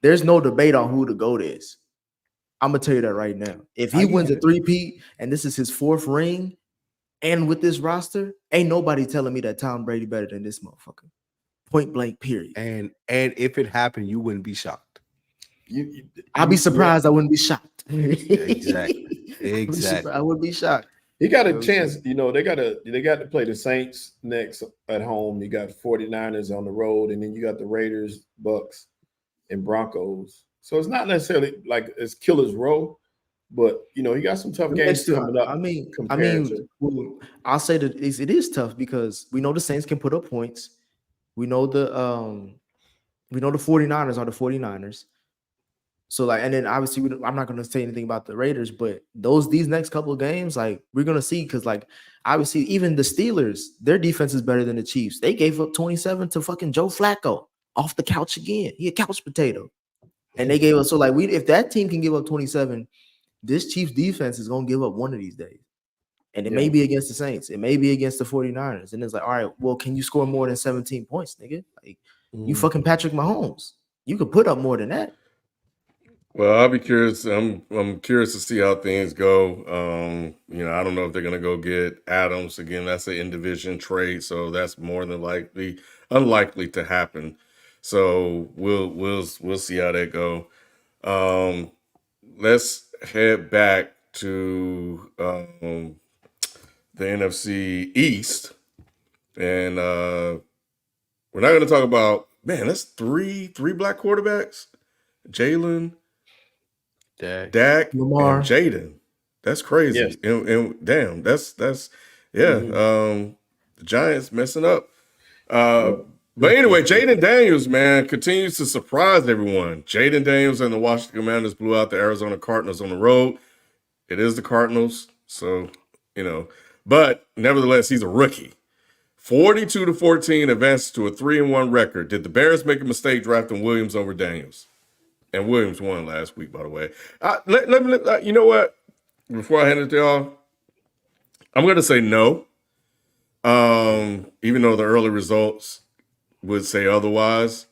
there's no debate on who the GOAT is. I'm gonna tell you that right now. If he wins a 3-peat and this is his 4th ring. And with this roster, ain't nobody telling me that Tom Brady better than this motherfucker. Point blank, period. And if it happened, you wouldn't be shocked. I'd be surprised. I wouldn't be shocked. Exactly. I would be shocked. He got a chance. They got to play the Saints next at home. You got 49ers on the road, and then you got the Raiders, Bucks, and Broncos. So it's not necessarily like it's killer's row. But he got some tough games coming up. I'll say that it is tough because we know the Saints can put up points. We know the 49ers are the 49ers. So and then obviously I'm not going to say anything about the Raiders, but these next couple of games, we're going to see because obviously even the Steelers, their defense is better than the Chiefs. They gave up 27 to fucking Joe Flacco off the couch again. He a couch potato, and they gave us if that team can give up 27. This Chiefs defense is going to give up one of these days. And it may be against the Saints. It may be against the 49ers. And it's all right, well, can you score more than 17 points, nigga? You fucking Patrick Mahomes. You could put up more than that. Well, I'll be curious. I'm curious to see how things go. I don't know if they're going to go get Adams. Again, that's an in-division trade, so that's more than unlikely to happen. So we'll see how that go. Let's head back to the NFC East, and we're not going to talk about that's three black quarterbacks: Jalen, Dak, Lamar, and Jaden. That's crazy. Yes. And damn, that's the Giants messing up. But anyway, Jaden Daniels, man, continues to surprise everyone. Jaden Daniels and the Washington Commanders blew out the Arizona Cardinals on the road. It is the Cardinals, so, but nevertheless, he's a rookie. 42-14 advances to a 3-1 record. Did the Bears make a mistake drafting Williams over Daniels? And Williams won last week, by the way. You know what? Before I hand it to y'all, I'm going to say no. Even though the early results would say otherwise,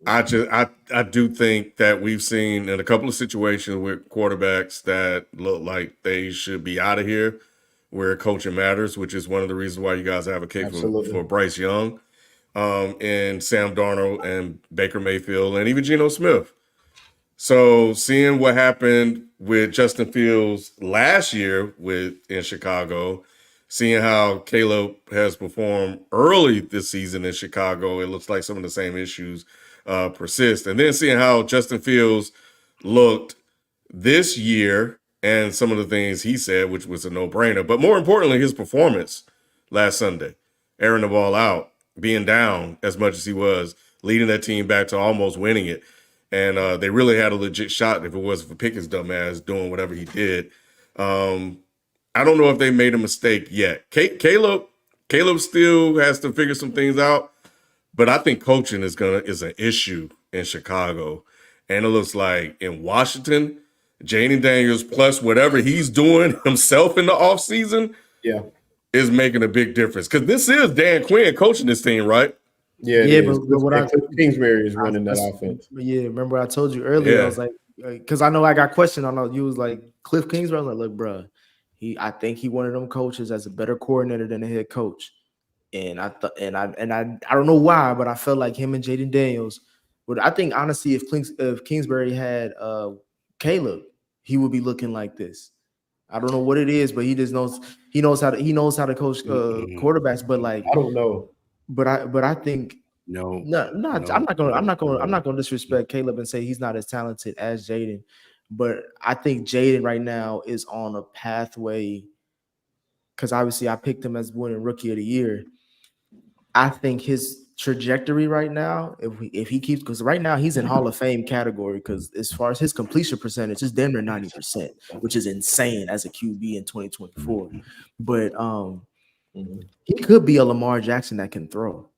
I do think that we've seen in a couple of situations with quarterbacks that look like they should be out of here, where coaching matters, which is one of the reasons why you guys advocate for Bryce Young, and Sam Darnold and Baker Mayfield and even Geno Smith. So seeing what happened with Justin Fields last year in Chicago, seeing how Caleb has performed early this season in Chicago, it looks like some of the same issues persist. And then seeing how Justin Fields looked this year and some of the things he said, which was a no-brainer. But more importantly, his performance last Sunday, airing the ball out, being down as much as he was, leading that team back to almost winning it. And they really had a legit shot if it wasn't for Pickett's dumbass doing whatever he did. I don't know if they made a mistake yet. Caleb still has to figure some things out, but I think coaching is an issue in Chicago. And it looks like in Washington, Jaden Daniels plus whatever he's doing himself in the offseason is making a big difference. Because this is Dan Quinn coaching this team, right? Yeah, but Kingsbury is running that offense. Yeah, remember I told you earlier, I was like, because I know I got questioned on you was like Cliff Kingsbury. I was like, look, bro, I think he one of them coaches as a better coordinator than a head coach. And I don't know why, but I felt like him and Jaden Daniels would. I think honestly, if Kingsbury had Caleb, he would be looking like this. I don't know what it is, but he just knows how to coach quarterbacks. But like I don't know. But I think I'm not gonna disrespect Caleb and say he's not as talented as Jaden, but I think Jaden right now is on a pathway because obviously I picked him as winning rookie of the year. I think his trajectory right now, if he keeps, because right now he's in Hall of Fame category because as far as his completion percentage, it's damn near 90%, which is insane as a QB in 2024. But he could be a Lamar Jackson that can throw.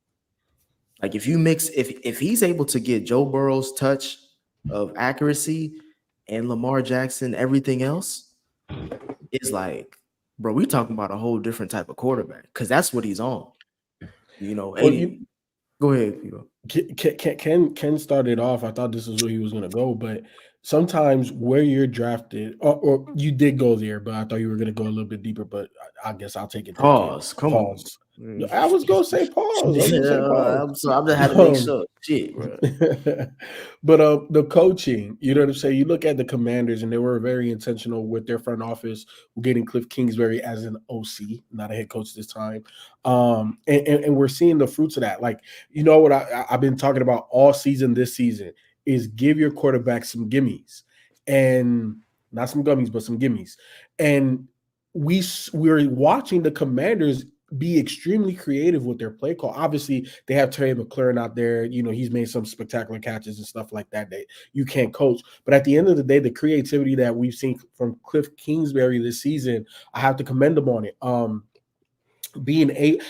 Like if you mix, if he's able to get Joe Burrow's touch of accuracy and Lamar Jackson, everything else is like, bro, we talking about a whole different type of quarterback because that's what he's on. Go ahead. Ken started off. I thought this is where he was going to go, but sometimes where you're drafted, or you did go there, but I thought you were going to go a little bit deeper. But I guess I'll take it. Pause. Come on. I was going to say pause. I'm sorry. I'm just had to make sure. Shit, bro. But the coaching, you know what I'm saying? You look at the Commanders, and they were very intentional with their front office, getting Cliff Kingsbury as an OC, not a head coach this time. And we're seeing the fruits of that. Like, you know what I've been talking about all season this season is give your quarterback some gimmies, and not some gummies, but some gimmies. And we're watching the Commanders be extremely creative with their play call. Obviously, they have Terry McLaurin out there. He's made some spectacular catches and stuff like that you can't coach. But at the end of the day, the creativity that we've seen from Cliff Kingsbury this season, I have to commend him on it.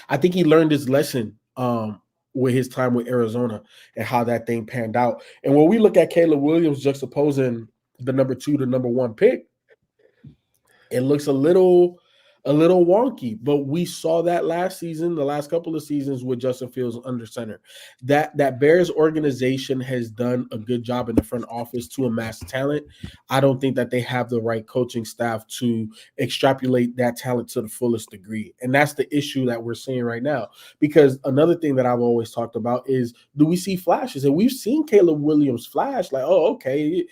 I think he learned his lesson with his time with Arizona and how that thing panned out. And when we look at Caleb Williams juxtaposing the number 2 to number 1 pick, it looks a little wonky, but we saw that last season, the last couple of seasons with Justin Fields under center. That Bears organization has done a good job in the front office to amass talent. I don't think that they have the right coaching staff to extrapolate that talent to the fullest degree. And that's the issue that we're seeing right now. Because another thing that I've always talked about is, do we see flashes? And we've seen Caleb Williams flash like, oh, okay,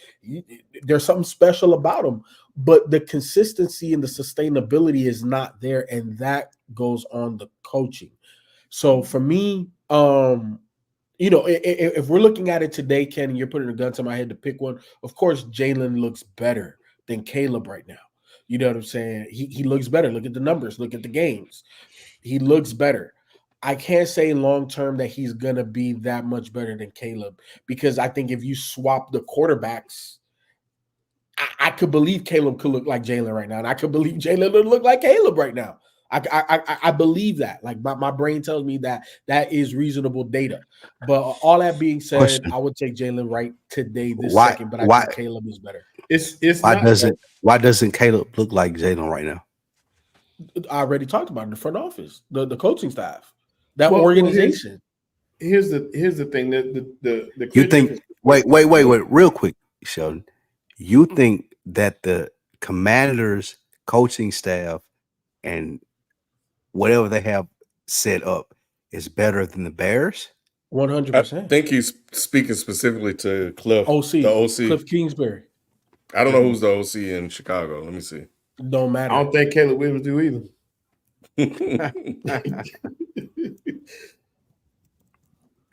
there's something special about him. But the consistency and the sustainability is not there, and that goes on the coaching. So for me, if we're looking at it today, Ken, and you're putting a gun to my head to pick one, of course, Jalen looks better than Caleb right now. You know what I'm saying? He looks better. Look at the numbers. Look at the games. He looks better. I can't say long term that he's gonna be that much better than Caleb, because I think if you swap the quarterbacks, I could believe Caleb could look like Jalen right now, and I could believe Jalen would look like Caleb right now. I believe that. Like my brain tells me that is reasonable data. But all that being said, Question. I would take Jalen right today, this Why- second. But I why- think Caleb is better. It's Why not doesn't Caleb look like Jalen right now? I already talked about it, the front office, the coaching staff, that Well, organization. here's the thing that the You clear think? difference- Wait, real quick, Sheldon. You think that the Commanders' coaching staff and whatever they have set up is better than the Bears? 100%. I think he's speaking specifically to Cliff, OC, the OC. Cliff Kingsbury. I don't know who's the OC in Chicago. Let me see. Don't matter. I don't think Caleb Williams do either.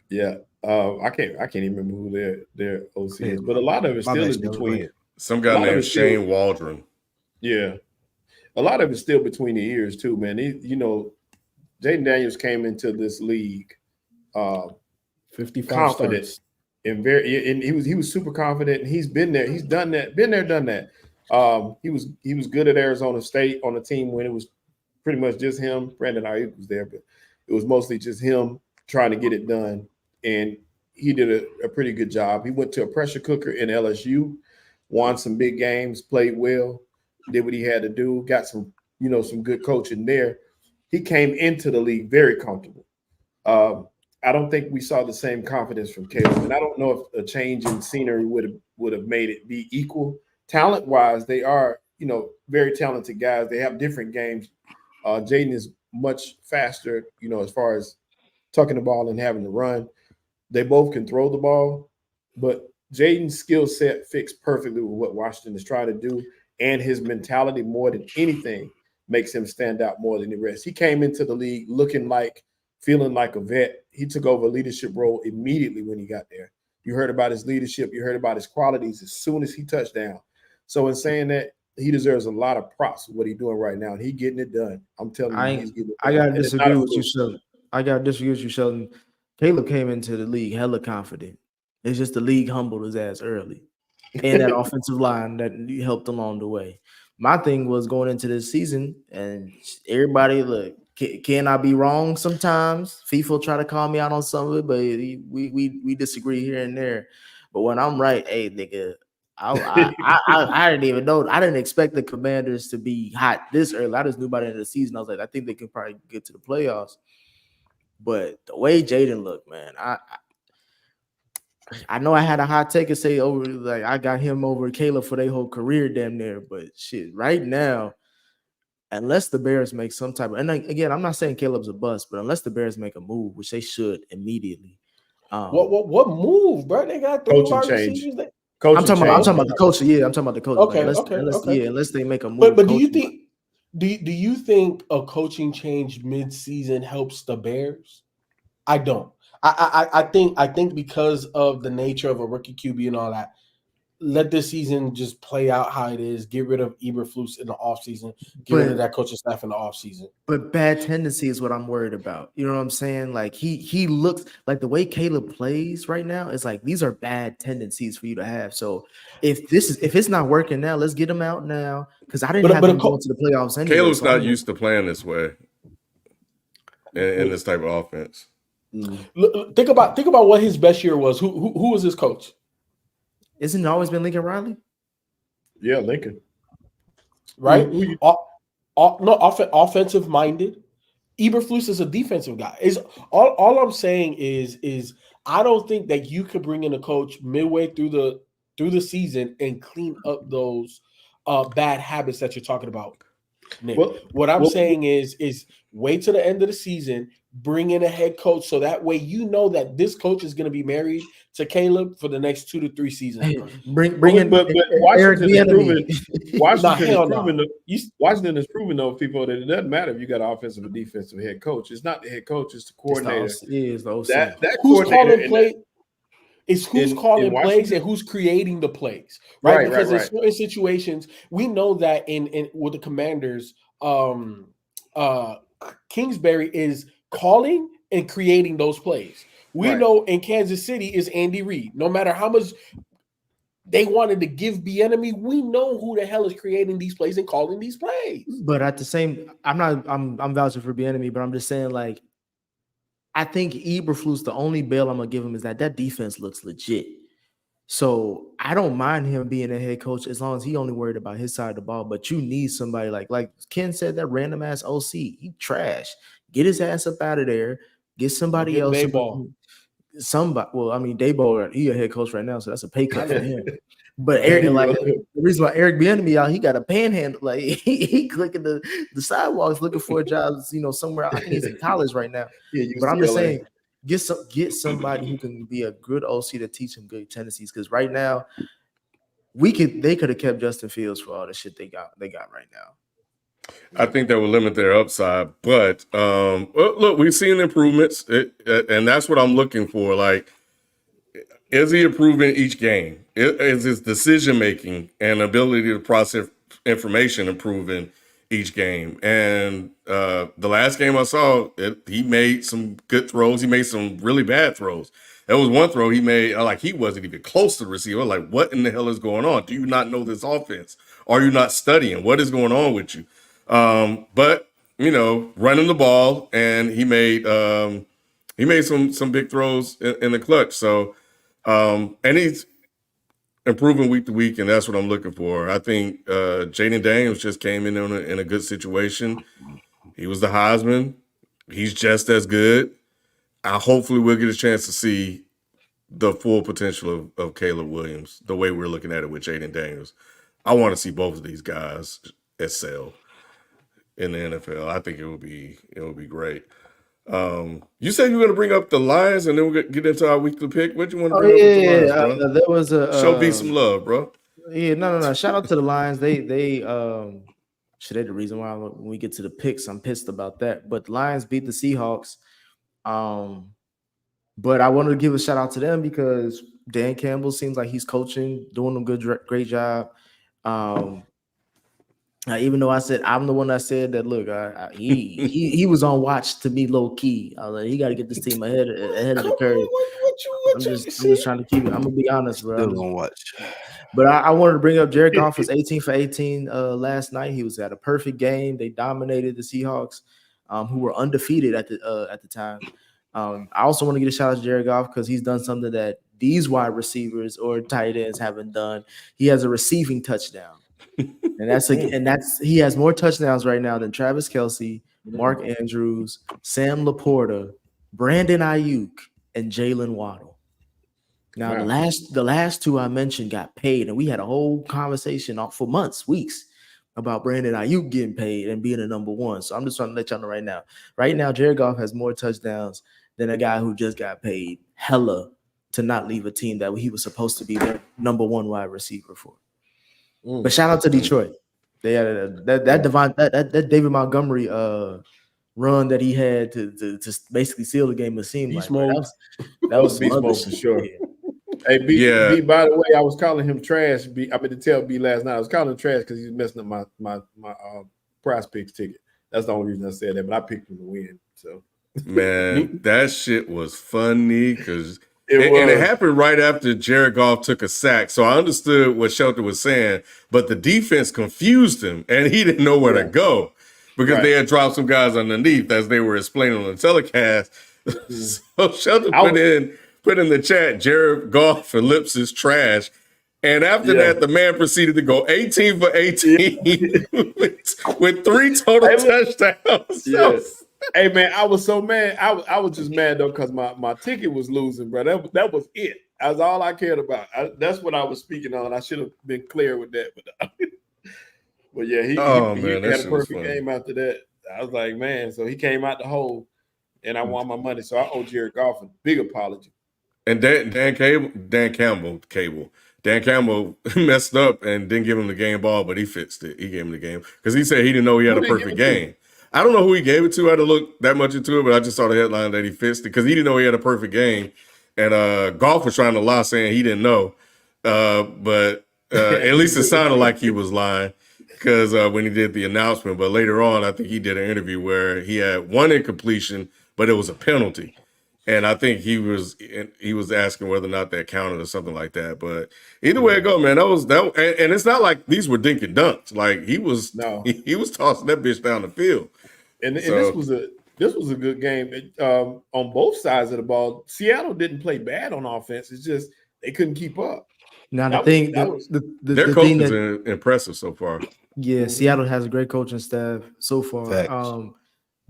Yeah, I can't even remember who their OC is, but a lot of it still is between some guy named Shane Waldron. Yeah, a lot of it's still between the ears too, man. Jaden Daniels came into this league 55 confident starts. and he was super confident, and he's been there, he's done that, done that. He was good at Arizona State on a team when it was pretty much just him. Brandon Ayuk was there, but it was mostly just him trying to get it done, and he did a pretty good job. He went to a pressure cooker in LSU, won some big games, played well, did what he had to do, got some good coaching there. He came into the league very comfortable. I don't think we saw the same confidence from Caleb, and I don't know if a change in scenery would have made it be equal. Talent-wise, they are, very talented guys. They have different games. Jaden is much faster, as far as tucking the ball and having to run. They both can throw the ball, but Jaden's skill set fits perfectly with what Washington is trying to do, and his mentality more than anything makes him stand out more than the rest. He came into the league feeling like a vet. He took over a leadership role immediately when he got there. You heard about his leadership. You heard about his qualities as soon as he touched down. So in saying that, he deserves a lot of props for what he's doing right now, and he's getting it done. I'm telling you, he's getting it done. I gotta disagree with you, Sheldon. Caleb came into the league hella confident. It's just the league humbled his ass early, and that offensive line that helped along the way. My thing was going into this season, and everybody look. Can I be wrong sometimes? FIFA try to call me out on some of it, but we disagree here and there. But when I'm right, hey nigga, I didn't even know. I didn't expect the Commanders to be hot this early. I just knew by the end of the season. I was like, I think they could probably get to the playoffs. But the way Jaden looked, man, I know I had a hot take and say I got him over Caleb for their whole career, damn near. But shit, right now, unless the Bears make some type of, and again, I'm not saying Caleb's a bust, but unless the Bears make a move, which they should immediately. What move, bro? They got coaching change. I'm talking about the coach. Yeah, I'm talking about the coach. Okay. Unless they make a move. But do you think? Do you think a coaching change mid-season helps the Bears? I don't. I think because of the nature of a rookie QB and all that, let this season just play out how it is. Get rid of Eberflus in the offseason. Get rid of that coaching staff in the offseason. But bad tendency is what I'm worried about. You know what I'm saying? Like he looks like the way Caleb plays right now. It's like these are bad tendencies for you to have. So if it's not working now, let's get him out now. Because I didn't have him going to the playoffs anyway. Caleb's not used to playing this way in this type of offense. Think about what his best year was. Who was his coach? Isn't it always been Lincoln Riley? Yeah, Lincoln. Right? Offensive minded. Eberflus is a defensive guy. Is all I'm saying is I don't think that you could bring in a coach midway through the season and clean up those bad habits that you're talking about, Nick. What I'm saying is wait till the end of the season, bring in a head coach so that way you know that this coach is going to be married to Caleb for the next 2 to 3 seasons. Bring in, but Washington is proven. Washington is proven though, people, that it doesn't matter if you got an offensive or defensive head coach. It's not the head coach; it's the coordinator. It's the OC. That who's calling plays? It's who's calling plays Washington? and who's creating the plays, right? Because in right. certain situations, we know that in with the Commanders, Kingsbury is calling in creating those plays. We Right. know in Kansas City is Andy Reid. No matter how much they wanted to give Bieniemy, we know who the hell is creating these plays and calling these plays. But at the same, I'm vouching for Bieniemy, but I'm just saying, like, I think Eberflus, the only bail I'm gonna give him is that defense looks legit. So I don't mind him being a head coach as long as he only worried about his side of the ball. But you need somebody like Ken said, that random ass OC, he trash. Get his ass up out of there. Get somebody else. Somebody. Well, I mean, Daboll, he a head coach right now, so that's a pay cut for him. But Eric, like the reason why Eric Bieniemy out, he got a panhandle. Like he clicking the sidewalks looking for a job. Somewhere. I think he's in college right now. Yeah, but I'm just saying. Get somebody who can be a good OC to teach him good tendencies, because right now they could have kept Justin Fields for all the shit they got right now. I think that would limit their upside, but look, we've seen improvements, and that's what I'm looking for. Like, is he improving each game? Is his decision making and ability to process information improving each game? And the last game I saw, he made some good throws. He made some really bad throws. There was one throw he made, like, he wasn't even close to the receiver. Like, what in the hell is going on? Do you not know this offense? Are you not studying? What is going on with you? But running the ball, and he made some big throws in the clutch. So, and he's improving week to week, and that's what I'm looking for. I think Jaden Daniels just came in a good situation. He was the Heisman. He's just as good. Hopefully we'll get a chance to see the full potential of Caleb Williams, the way we're looking at it with Jaden Daniels. I want to see both of these guys excel in the NFL. I think it would be great. You said you were going to bring up the Lions, and then we'll get into our weekly pick. What you want to bring up with the Lions, bro? There was a show me some love, bro. Yeah, no. Shout out to the Lions. They the reason why when we get to the picks, I'm pissed about that. But the Lions beat the Seahawks. But I wanted to give a shout out to them because Dan Campbell seems like he's coaching, doing a great job. Even though I'm the one that said that, look, he was on watch to me low key. I was like, he got to get this team ahead of the curve. I'm just trying to keep it. I'm gonna be honest, bro. Still on watch. But I wanted to bring up Jared Goff was 18 for 18 last night. He was at a perfect game. They dominated the Seahawks, who were undefeated at the time. I also want to get a shout out to Jared Goff because he's done something that these wide receivers or tight ends haven't done. He has a receiving touchdown. And he has more touchdowns right now than Travis Kelce, Mark Andrews, Sam Laporta, Brandon Ayuk, and Jalen Waddle. Now, the last two I mentioned got paid, and we had a whole conversation for months, weeks, about Brandon Ayuk getting paid and being a number one. So I'm just trying to let y'all know right now. Right now, Jared Goff has more touchdowns than a guy who just got paid hella to not leave a team that he was supposed to be their number one wide receiver for. But shout out to Detroit. They had that David Montgomery run that he had to basically seal the game. It seemed like that was beast mode for sure. Hey, B, by the way, I was calling him trash. I meant to tell B last night. I was calling him trash because he's messing up my prize picks ticket. That's the only reason I said that. But I picked him to win. So man, that shit was funny because. It happened right after Jared Goff took a sack. So I understood what Shelton was saying, but the defense confused him and he didn't know where to go because they had dropped some guys underneath as they were explaining on the telecast. So Shelton put in the chat, Jared Goff and Lips is trash. And after that, the man proceeded to go 18 for 18 with 3 total touchdowns. Yes. Hey man, I was so mad. I was just mad though because my ticket was losing, bro. That was it. That's all I cared about. That's what I was speaking on. I should have been clear with that, but yeah, he had a perfect game after that. I was like, man. So he came out the hole, and I won my money. So I owe Jared Goff a big apology. And Dan Campbell messed up and didn't give him the game ball, but he fixed it. He gave him the game because he said he didn't know he had a perfect game. I don't know who he gave it to. I had to look that much into it, but I just saw the headline that he fixed it because he didn't know he had a perfect game. And Goff was trying to lie, saying he didn't know. But at least it sounded like he was lying because when he did the announcement. But later on, I think he did an interview where he had one incompletion, but it was a penalty. And I think he was asking whether or not that counted or something like that. But either way it go, man, and it's not like these were dink and dunks. Like he was tossing that bitch down the field. And this was a good game on both sides of the ball. Seattle didn't play bad on offense. It's just they couldn't keep up. Now Their coach is impressive so far. Yeah, Seattle has a great coaching staff so far.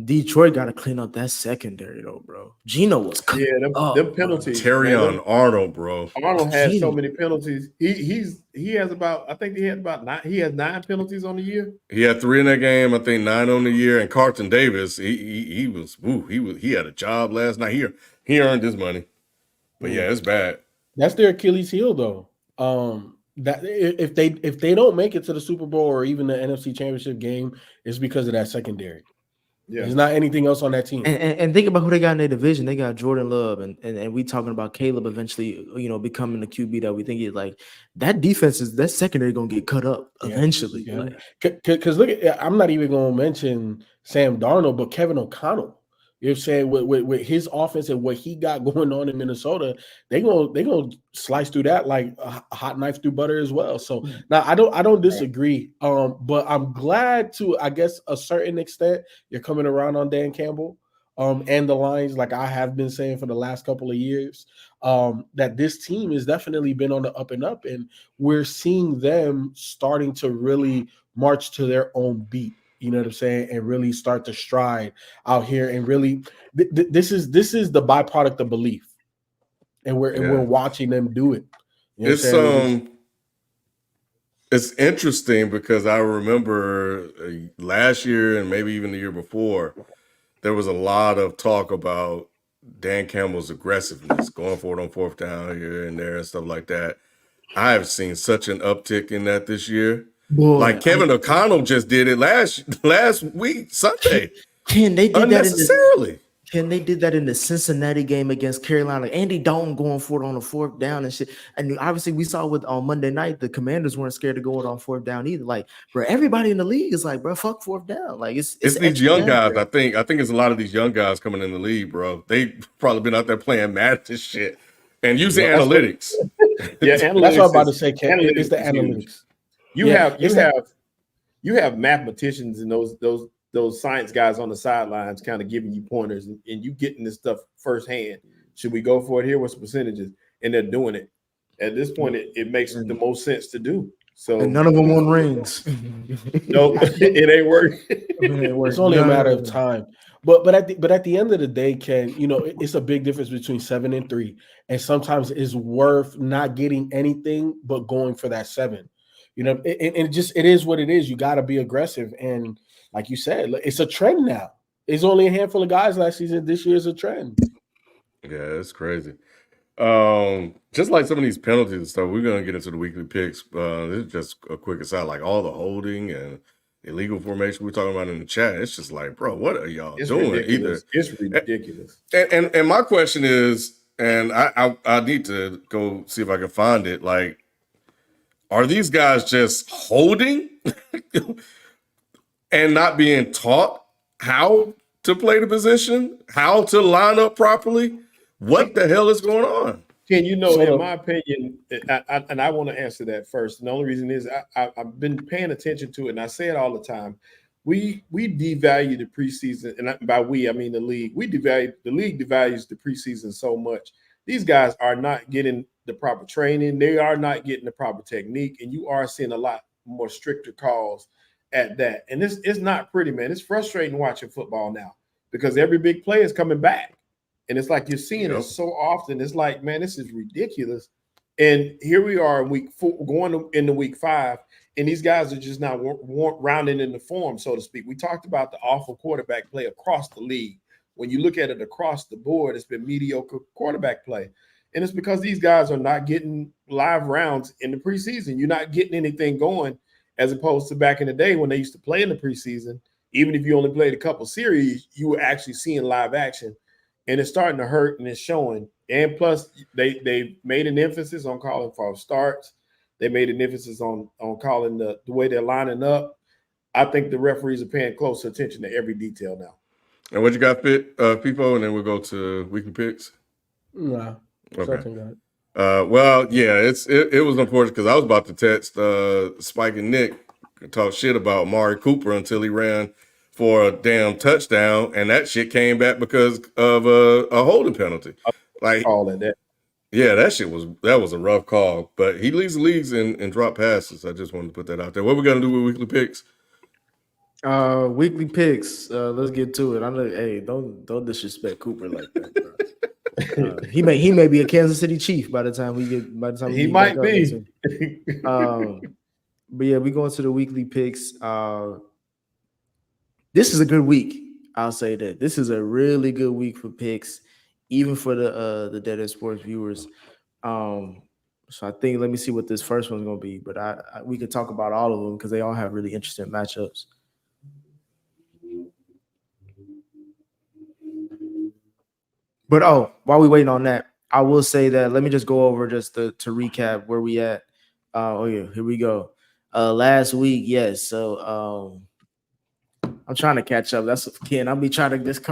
Detroit got to clean up that secondary though, bro. Geno was them penalties. Terrion Arnold, bro. Arnold has so many penalties. He has about 9 penalties on the year. He had 3 in that game. I think 9 on the year. And Carlton Davis, he had a job last night. He earned his money. But yeah, it's bad. That's their Achilles heel though. That if they don't make it to the Super Bowl or even the NFC Championship game, it's because of that secondary. Yeah, there's not anything else on that team. And think about who they got in their division. They got Jordan Love, and we talking about Caleb eventually, becoming the QB that we think is like that defense is that secondary gonna get cut up eventually. Yeah. Because look, I'm not even gonna mention Sam Darnold, but Kevin O'Connell. You know what I'm saying? With his offense and what he got going on in Minnesota, they gonna slice through that like a hot knife through butter as well. So now I don't disagree. But I'm glad to, I guess, a certain extent, you're coming around on Dan Campbell and the Lions, like I have been saying for the last couple of years, that this team has definitely been on the up and up, and we're seeing them starting to really march to their own beat. You know what I'm saying? And really start to stride out here. And really, this is the byproduct of belief. And we're watching them do it. You know it's interesting because I remember last year and maybe even the year before, there was a lot of talk about Dan Campbell's aggressiveness, going for it on 4th down here and there and stuff like that. I have seen such an uptick in that this year. Boy, like Kevin O'Connell just did it last week, Sunday. They did unnecessarily. They did that in the Cincinnati game against Carolina. Andy Dalton going for it on a 4th down and shit. And obviously we saw on Monday night, the Commanders weren't scared to go it on 4th down either. Like, bro, everybody in the league is like, bro, fuck 4th down. Like it's these young guys. Bro. I think it's a lot of these young guys coming in the league, bro. They probably been out there playing Madden and shit and using analytics. Analytics. That's what I'm about to say. It's the analytics. You have mathematicians and those science guys on the sidelines kind of giving you pointers, and you getting this stuff firsthand. Should we go for it here? What's the percentages? And they're doing it. At this point, it makes the most sense to do. So and none of them won rings. No, it ain't working. It's only a matter of time. But at the end of the day, Ken, it's a big difference between 7 and 3, and sometimes it's worth not getting anything but going for that 7. It is what it is. You got to be aggressive. And like you said, it's a trend now. It's only a handful of guys last season. This year's a trend. Yeah, it's crazy. Just like some of these penalties and stuff, we're going to get into the weekly picks. This is just a quick aside, like all the holding and illegal formation we're talking about in the chat. It's just like, bro, what are y'all doing? It's ridiculous. And my question is, and I need to go see if I can find it, like, are these guys just holding and not being taught how to play the position, how to line up properly? What the hell is going on? Ken, in my opinion, and I want to answer that first. And the only reason is I've been paying attention to it, and I say it all the time. We devalue the preseason, and by we, I mean the league. The league devalues the preseason so much. These guys are not getting the proper training. They are not getting the proper technique, and you are seeing a lot more stricter calls at that. And it's not pretty, man. It's frustrating watching football now because every big play is coming back, and it's like you're seeing it so often. It's like, man, this is ridiculous. And here we are in week 4, going into week 5, and these guys are just not rounding in the form, so to speak. We talked about the awful quarterback play across the league. When you look at it across the board, it's been mediocre quarterback play. And it's because these guys are not getting live rounds in the preseason. You're not getting anything going as opposed to back in the day when they used to play in the preseason. Even if you only played a couple series, you were actually seeing live action. And it's starting to hurt, and it's showing. And plus, they made an emphasis on calling false starts. They made an emphasis on calling the way they're lining up. I think the referees are paying close attention to every detail now. And what you got, FIFO, and then we'll go to weekly picks. Nah, Okay. got it. Well, yeah, it was unfortunate because I was about to text Spike and Nick talk shit about Amari Cooper until he ran for a damn touchdown, and that shit came back because of a holding penalty. Like, Call it that. yeah, that was a rough call, but he leads the leagues in drop passes. I just wanted to put that out there. What we gonna do with weekly picks? Weekly picks. Let's get to it. I know. Hey, don't disrespect Cooper like that, bro. He may be a Kansas City Chief by the time we get. He might be. But yeah, we go into the weekly picks. This is a good week. I'll say that this is a really good week for picks, even for the Dead End Sports viewers. So I think let me see what this first one's gonna be. But we could talk about all of them because they all have really interesting matchups. But while we waiting on that, I will say that let me just go over just to recap where we at. Here we go. Last week, yes. So I'm trying to catch up. That's Ken. I'll be trying to just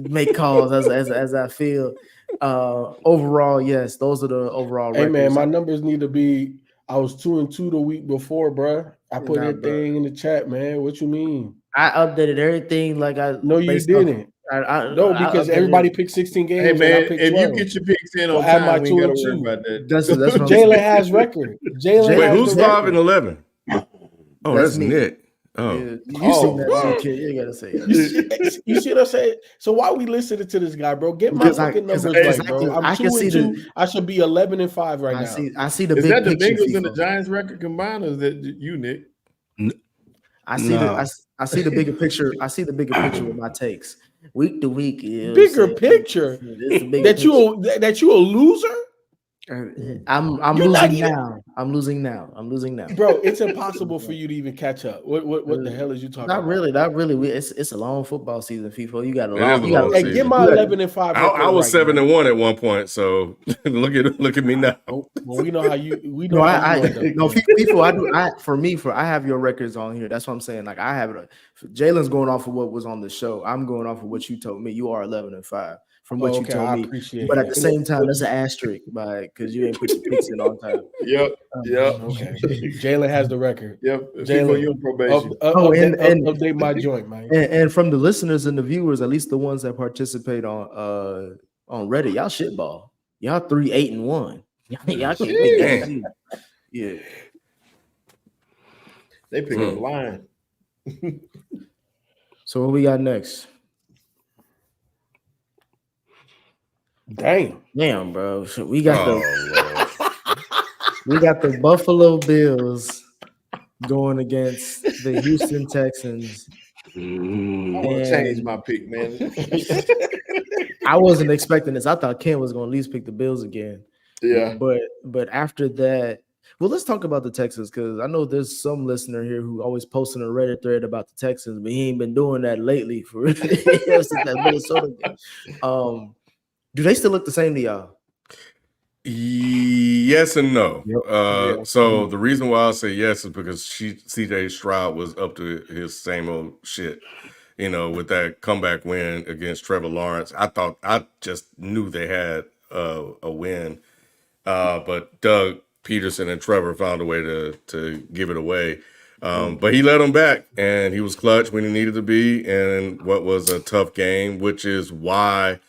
make calls as I feel. Overall, yes, those are the overall Hey records. man, my numbers need to be. I was 2-2 the week before, bro. I put everything in the chat, man. What you mean? I updated everything like I. No, you didn't. No, because everybody picked 16 games. Hey man, and I picked if 12. you get your picks in on time, we ain't gotta worry about that. That's what Jalen has record. Wait, who's 5-11? Oh, that's me. Nick. Oh, yeah, you seen that shit, kid. You gotta say it. You see what I'm saying? So why we listening to this guy, bro? Get my fucking numbers right, bro. I'm 2-2. I should be 11-5 right now. I see the. Is big that the picture, Bengals and the Giants record combined, or is that you, Nick? I see the bigger picture. I see the bigger picture with my takes. Week to week, bigger picture. That you a loser. I'm losing now. I'm losing now, bro. It's impossible for you to even catch up. What the hell is you talking about? Not really. It's a long football season, FIFA. You got a long. Hey, get my 11-5. I was 7-1 at one point. So look at me now. Well, we know how you. We know. FIFA. I have your records on here. That's what I'm saying. Like I have it. Jalen's going off of what was on the show. I'm going off of what you told me. You are 11-5. From what you told me, but at the same time, that's an asterisk, because you ain't put your picks in on time. Yep. Okay. Jalen has the record. Yep. Jalen, you on probation. Update my joint, man. And from the listeners and the viewers, at least the ones that participate on Reddit, y'all shitball. Y'all 3-8-1. Y'all can't pick that. Yeah. They pick up line. So what we got next? Damn, bro. So we got the Buffalo Bills going against the Houston Texans. I want to change my pick, man. I wasn't expecting this. I thought Ken was going to at least pick the Bills again. Yeah. But after that, well, let's talk about the Texans, because I know there's some listener here who always posting a Reddit thread about the Texans, but he ain't been doing that lately for since that Minnesota game. Do they still look the same to y'all? Yes and no. So the reason why I say yes is because CJ Stroud was up to his same old shit, with that comeback win against Trevor Lawrence. I just knew they had a win, but Doug Peterson and Trevor found a way to give it away. But he let them back, and he was clutch when he needed to be in what was a tough game, which is why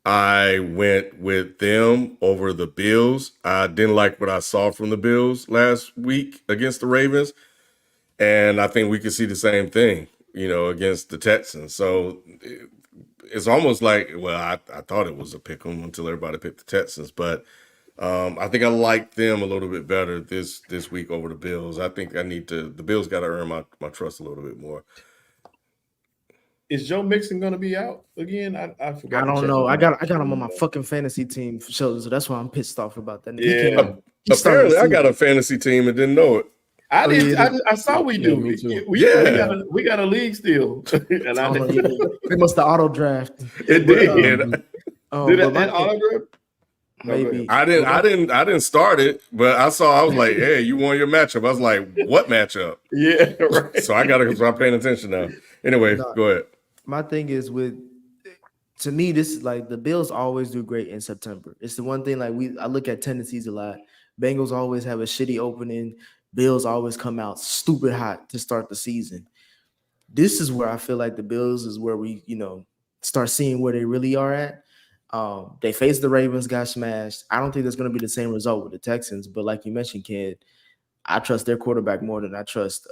I went with them over the Bills. I didn't like what I saw from the Bills last week against the Ravens. And I think we could see the same thing, against the Texans. So it's almost like, well, I thought it was a pick 'em until everybody picked the Texans. But I think I like them a little bit better this week over the Bills. I think the Bills got to earn my trust a little bit more. Is Joe Mixon going to be out again? I forgot. I don't know. I got him on my fucking fantasy team for sure, so that's why I'm pissed off about that. Yeah. Apparently, I got a fantasy team and didn't know it. I didn't. I saw we do. Me too. We got a league still, and I they must have auto draft. It did. Did it auto draft? Maybe I didn't start it, but I was like, hey, you won your matchup. I was like, what matchup? Yeah, right. So I gotta start paying attention now. Anyway, go ahead. My thing is with to me, this is like the Bills always do great in September. It's the one thing like I look at tendencies a lot. Bengals always have a shitty opening. Bills always come out stupid hot to start the season. This is where I feel like the Bills is where we, start seeing where they really are at. They faced the Ravens, got smashed. I don't think there's going to be the same result with the Texans, but like you mentioned, kid, I trust their quarterback more than I trust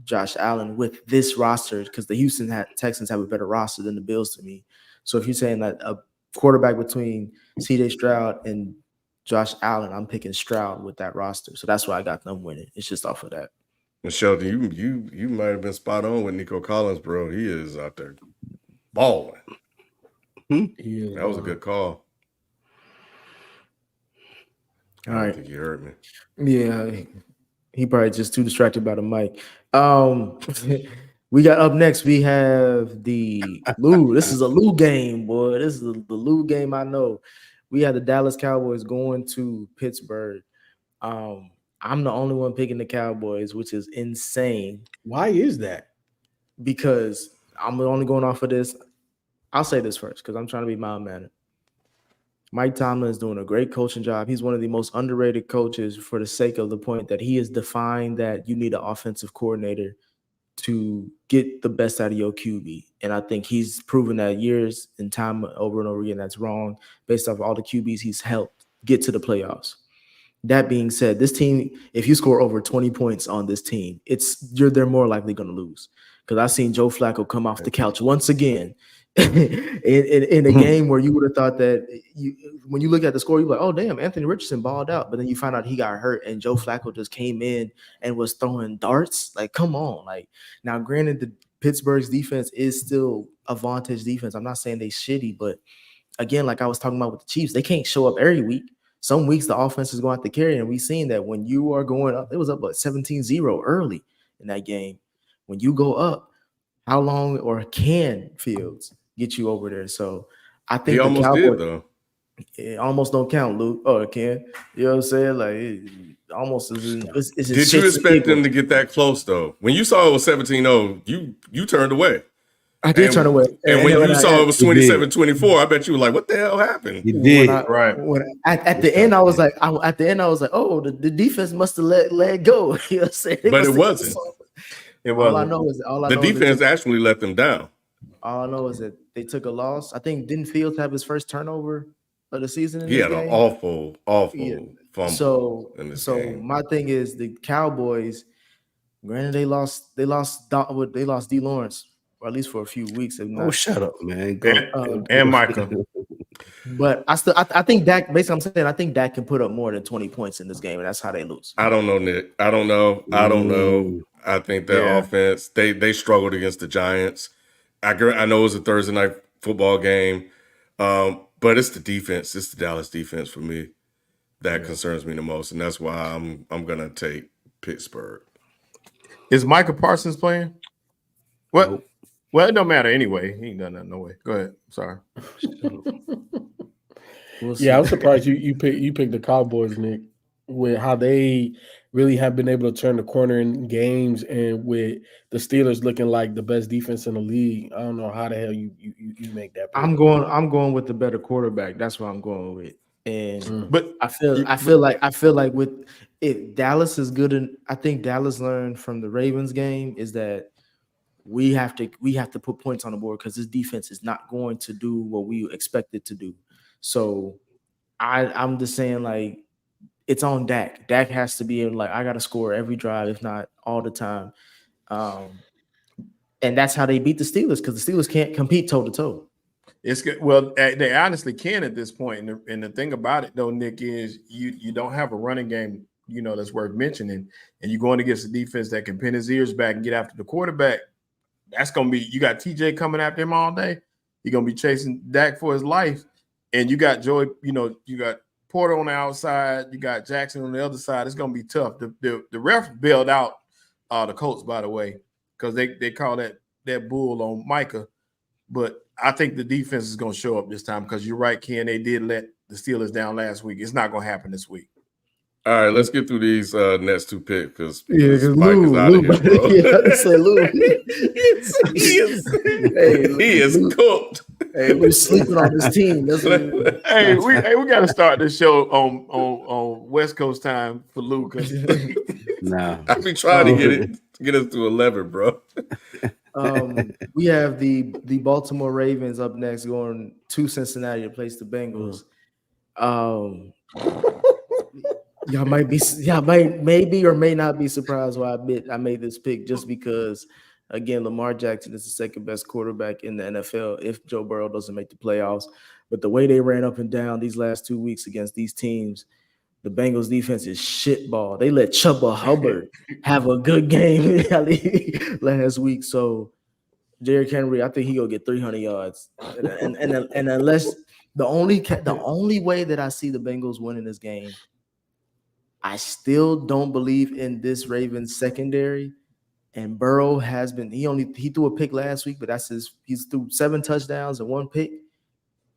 Josh Allen with this roster because the Houston Texans have a better roster than the Bills to me. So if you're saying that a quarterback between C.J. Stroud and Josh Allen, I'm picking Stroud with that roster. So that's why I got them winning. It's just off of that. And Sheldon, you might have been spot on with Nico Collins, bro. He is out there balling. That was a good call. I don't think you heard me. Yeah, he probably just too distracted by the mic. We got up next. We have the Lou. This is a Lou game, boy. This is the Lou game. I know. We have the Dallas Cowboys going to Pittsburgh. I'm the only one picking the Cowboys, which is insane. Why is that? Because I'm only going off of this. I'll say this first because I'm trying to be mild-mannered. Mike Tomlin is doing a great coaching job. He's one of the most underrated coaches for the sake of the point that he has defined that you need an offensive coordinator to get the best out of your QB. And I think he's proven that years and time over and over again that's wrong based off all the QBs he's helped get to the playoffs. That being said, this team, if you score over 20 points on this team, they're more likely going to lose. Because I've seen Joe Flacco come off the couch once again in a game where you would have thought that when you look at the score, you're like, oh, damn, Anthony Richardson balled out. But then you find out he got hurt and Joe Flacco just came in and was throwing darts. Like, come on. Like, now, granted, the Pittsburgh's defense is still a vantage defense. I'm not saying they shitty, but again, like I was talking about with the Chiefs, they can't show up every week. Some weeks the offense is going to have to carry, and we've seen that when you are going up, it was up 17-0 early in that game. When you go up, how long or can Fields get you over there? So I think he almost Cowboys, did though. It almost don't count, Luke. Oh, it can. You know what I'm saying? Like it almost is. Did you expect them to get that close though? When you saw it was 17-0, you turned away. I did turn away. And when you saw it was 27-24, I bet you were like, what the hell happened? You did. At the end, I was like, oh, the defense must have let go. You know what I'm saying? But it wasn't. It wasn't. All I know is the defense actually let them down. All I know is that they took a loss. I think didn't Fields have his first turnover of the season? He had an awful fumble. So my thing is the Cowboys. Granted, they lost D. Lawrence, or at least for a few weeks. Shut up, man. And Michael. But I think Dak. Basically, I'm saying I think Dak can put up more than 20 points in this game, and that's how they lose. I don't know, Nick. I don't know. I think that offense they struggled against the Giants. I know it was a Thursday night football game, but it's the defense. It's the Dallas defense for me that concerns me the most, and that's why I'm gonna take Pittsburgh. Is Micah Parsons playing? What? Nope. Well, it don't matter anyway. He ain't done nothing. No way. Go ahead. Sorry. I was surprised you picked the Cowboys, Nick, with how they really have been able to turn the corner in games, and with the Steelers looking like the best defense in the league. I don't know how the hell you make that pick. I'm going with the better quarterback. That's what I'm going with. And but I feel like with if Dallas is good, and I think Dallas learned from the Ravens game is that we have to put points on the board because this defense is not going to do what we expect it to do. So I'm just saying, like, it's on Dak. Dak has to be like, I got to score every drive, if not all the time. And that's how they beat the Steelers, because the Steelers can't compete toe to toe. It's good. Well, they honestly can at this point. And the thing about it, though, Nick, is you don't have a running game, that's worth mentioning. And you're going against a defense that can pin his ears back and get after the quarterback. That's going to be – you got TJ coming after him all day. You're going to be chasing Dak for his life. And you got Joey – you got Porter on the outside. You got Jackson on the other side. It's going to be tough. The ref bailed out the Colts, by the way, because they call that bull on Micah. But I think the defense is going to show up this time because you're right, Ken. They did let the Steelers down last week. It's not going to happen this week. All right, let's get through these next two picks because Lou is out of here, bro. Lou. He is cooked. Hey, Lou sleeping on his team. That's what Hey, we got to start this show on West Coast time for Lou. Nah. I be trying to get us to 11, bro. We have the Baltimore Ravens up next, going to Cincinnati to place the Bengals. Y'all maybe or may not be surprised why I made this pick, just because, again, Lamar Jackson is the second best quarterback in the NFL if Joe Burrow doesn't make the playoffs. But the way they ran up and down these last 2 weeks against these teams, the Bengals defense is shitball. They let Chuba Hubbard have a good game last week. So Derrick Henry, I think he gonna get 300 yards. And unless the only way that I see the Bengals winning this game, I still don't believe in this Ravens secondary. And Burrow has been he threw a pick last week, but he's threw 7 touchdowns and 1 pick,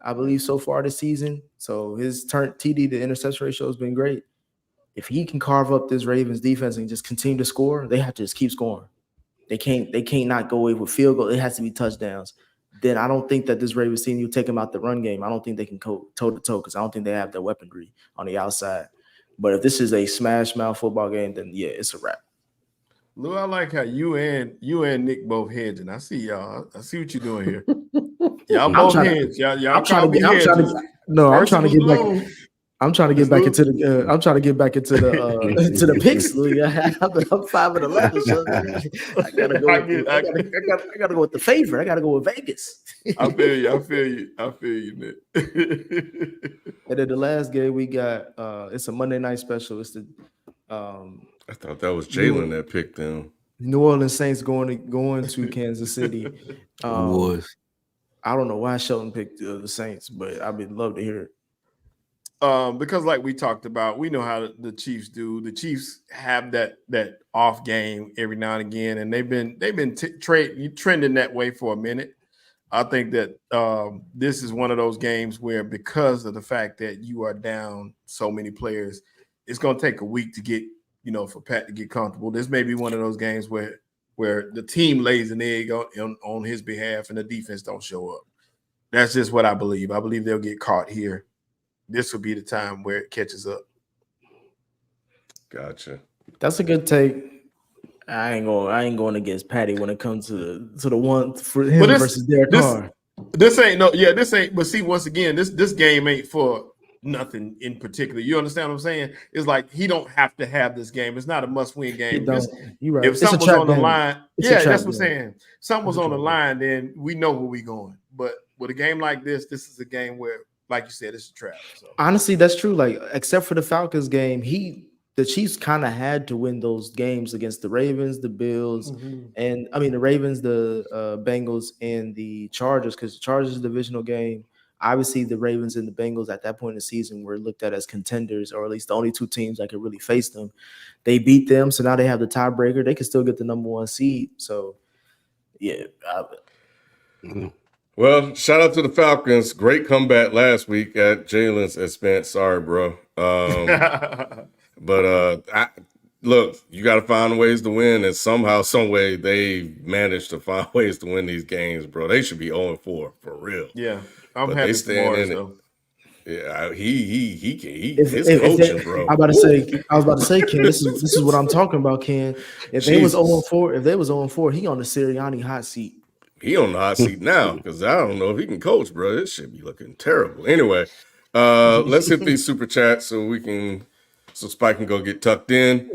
I believe, so far this season. So his TD to interception ratio has been great. If he can carve up this Ravens defense and just continue to score, they have to just keep scoring. They can't not go away with field goal. It has to be touchdowns. Then I don't think that this Ravens team, you take them out the run game, I don't think they can go toe-to-toe because I don't think they have the weaponry on the outside. But if this is a smash mouth football game, then yeah, it's a wrap. Lou, I like how you and Nick both hedging. I see y'all. I see what you're doing here. Y'all both hedge. I'm trying to get back into the picks. Lou. I'm 5-11. So I gotta go with the favorite. I gotta go with Vegas. I feel you, Nick. And then the last game we got, it's a Monday night special. It's the I thought that was Jalen that picked them. New Orleans Saints going to Kansas City. Was. I don't know why Sheldon picked the Saints, but I would love to hear it. Because like we talked about, we know how the Chiefs do. The Chiefs have that off game every now and again, and they've been trending that way for a minute. I think that this is one of those games where, because of the fact that you are down so many players, it's going to take a week to get, for Pat to get comfortable. This may be one of those games where the team lays an egg on his behalf and the defense don't show up. That's just what I believe. I believe they'll get caught here. This will be the time where it catches up. Gotcha. That's a good take. I ain't going against Patty when it comes to the one for him versus Derek Carr. This ain't. But see, once again, this game ain't for nothing in particular. You understand what I'm saying? It's like he don't have to have this game. It's not a must-win game. You're right. If something was on the line, that's what I'm saying. Something was on the line, then we know where we're going. But with a game like this is a game where, like you said, it's a trap. So. Honestly, that's true. Like, except for the Falcons game, the Chiefs kind of had to win those games against the Ravens, the Bills, and the Ravens, the Bengals, and the Chargers, because the Chargers divisional game. Obviously, the Ravens and the Bengals at that point in the season were looked at as contenders, or at least the only 2 teams that could really face them. They beat them, so now they have the tiebreaker. They can still get the number 1 seed. So, yeah. Well, shout out to the Falcons. Great comeback last week at Jalen's expense. Sorry, bro. But look, you got to find ways to win, and somehow, some way, they managed to find ways to win these games, bro. They should be 0-4 for real. Yeah, I'm happy for Morris, though. Yeah, his coaching, bro. I was about to say, Ken, this is what I'm talking about, Ken. If they was 0-4, he on the Sirianni hot seat. He on the hot seat now, because I don't know if he can coach, bro. This should be looking terrible. Anyway, let's hit these super chats so Spike can go get tucked in.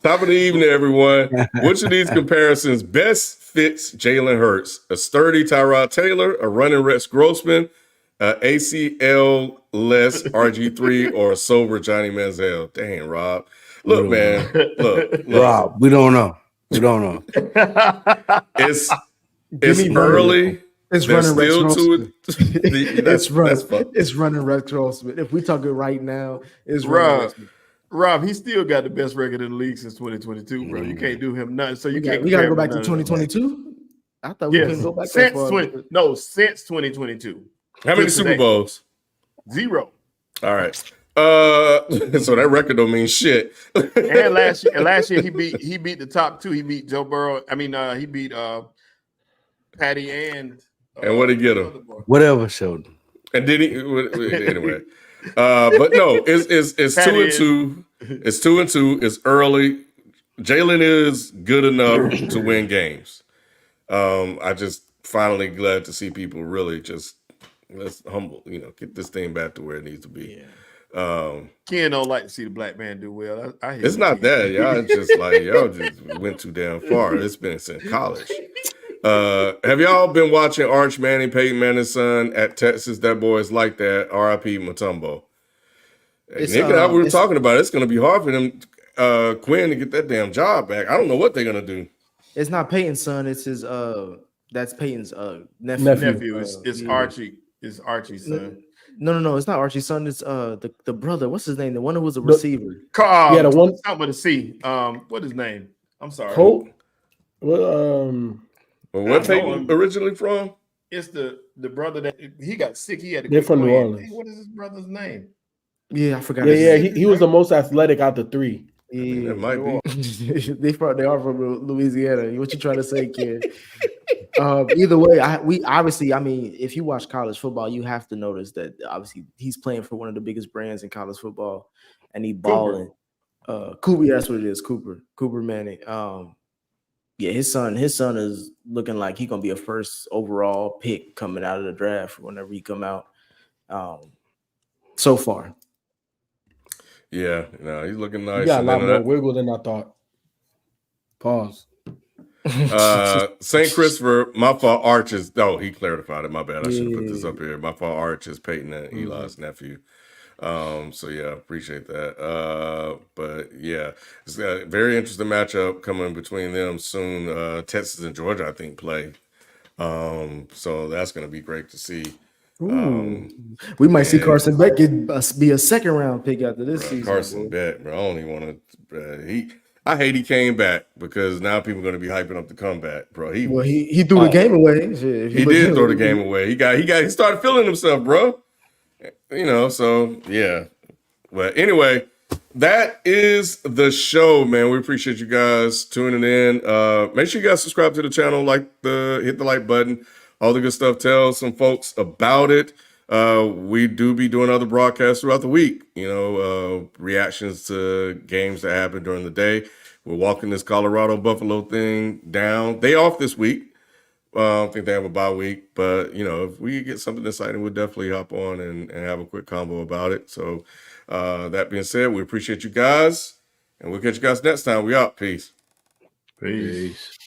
Top of the evening, everyone. Which of these comparisons best fits Jalen Hurts? A sturdy Tyrod Taylor, a running Rex Grossman, ACL-less RG3, or a sober Johnny Manziel? Dang, Rob. Look, man. Look. Rob, we don't know. It's early. It's running Rex Grossman. It's running Rex Grossman. If we talk it right now, it's Rob, he still got the best record in the league since 2022, bro. You can't do him nothing. So we got to go back to 2022. I thought we couldn't go back that far. Since 2022. How many Super Bowls? 0. All right. So that record don't mean shit. And last year he beat the top 2. He beat Joe Burrow. I mean, he beat Patty and what did he get him? Whatever, Sheldon. And did he anyway? But no, it's 2-2. It's 2-2. It's early. Jalen is good enough to win games. I just finally glad to see people really just let's get this thing back to where it needs to be. Yeah. Ken don't like to see the black man do well. I hear it's not that y'all just went too damn far. It's been since college. Have y'all been watching Arch Manning, Peyton Manning's son at Texas? That boy is like that. R.I.P. Mutombo. Nick and I were talking about it. It's going to be hard for them, Quinn, to get that damn job back. I don't know what they're going to do. It's not Peyton's son. It's his. That's Peyton's nephew. It's Archie. It's Archie's son. No. It's not Archie's son. It's the brother. What's his name? The one who was a receiver. Yeah, the one. Something with a C. What is his name? I'm sorry. Colt. Well, where Peyton originally from? It's the brother that he got sick. He had to. They're from New Orleans. What is his brother's name? Yeah, I forgot. Yeah. He was the most athletic out the 3. Yeah, that might be. they are from Louisiana. What you trying to say, kid? Either way, we obviously. I mean, if you watch college football, you have to notice that obviously he's playing for one of the biggest brands in college football, and he balling. Cooper, that's what it is. Cooper Manning. Yeah, his son is looking like he's gonna be a first overall pick coming out of the draft whenever he come out. So far. Yeah, no, he's looking nice. You got a lot more wiggle than I thought. Pause. St. Christopher, my fault, Arch is. Oh, he clarified it. My bad. I should have put this up here. My fault, Arch is Peyton and Eli's nephew. So yeah, appreciate that. But yeah, it's a very interesting matchup coming between them soon. Texas and Georgia, I think, play. So that's going to be great to see. We might see Carson Beck be a second round pick after this season. Carson Beck, bro. I don't even want to. I hate he came back because now people are going to be hyping up the comeback, bro. He threw the game away. He did throw the game away. He started feeling himself, bro. So yeah. But anyway, that is the show, man. We appreciate you guys tuning in. Make sure you guys subscribe to the channel, hit the like button, all the good stuff. Tell some folks about it. We do be doing other broadcasts throughout the week, reactions to games that happen during the day. We're walking this Colorado Buffalo thing down. They off this week. I don't think they have a bye week, but if we get something exciting, we'll definitely hop on and have a quick combo about it. So that being said, we appreciate you guys, and we'll catch you guys next time. We out. Peace. Peace.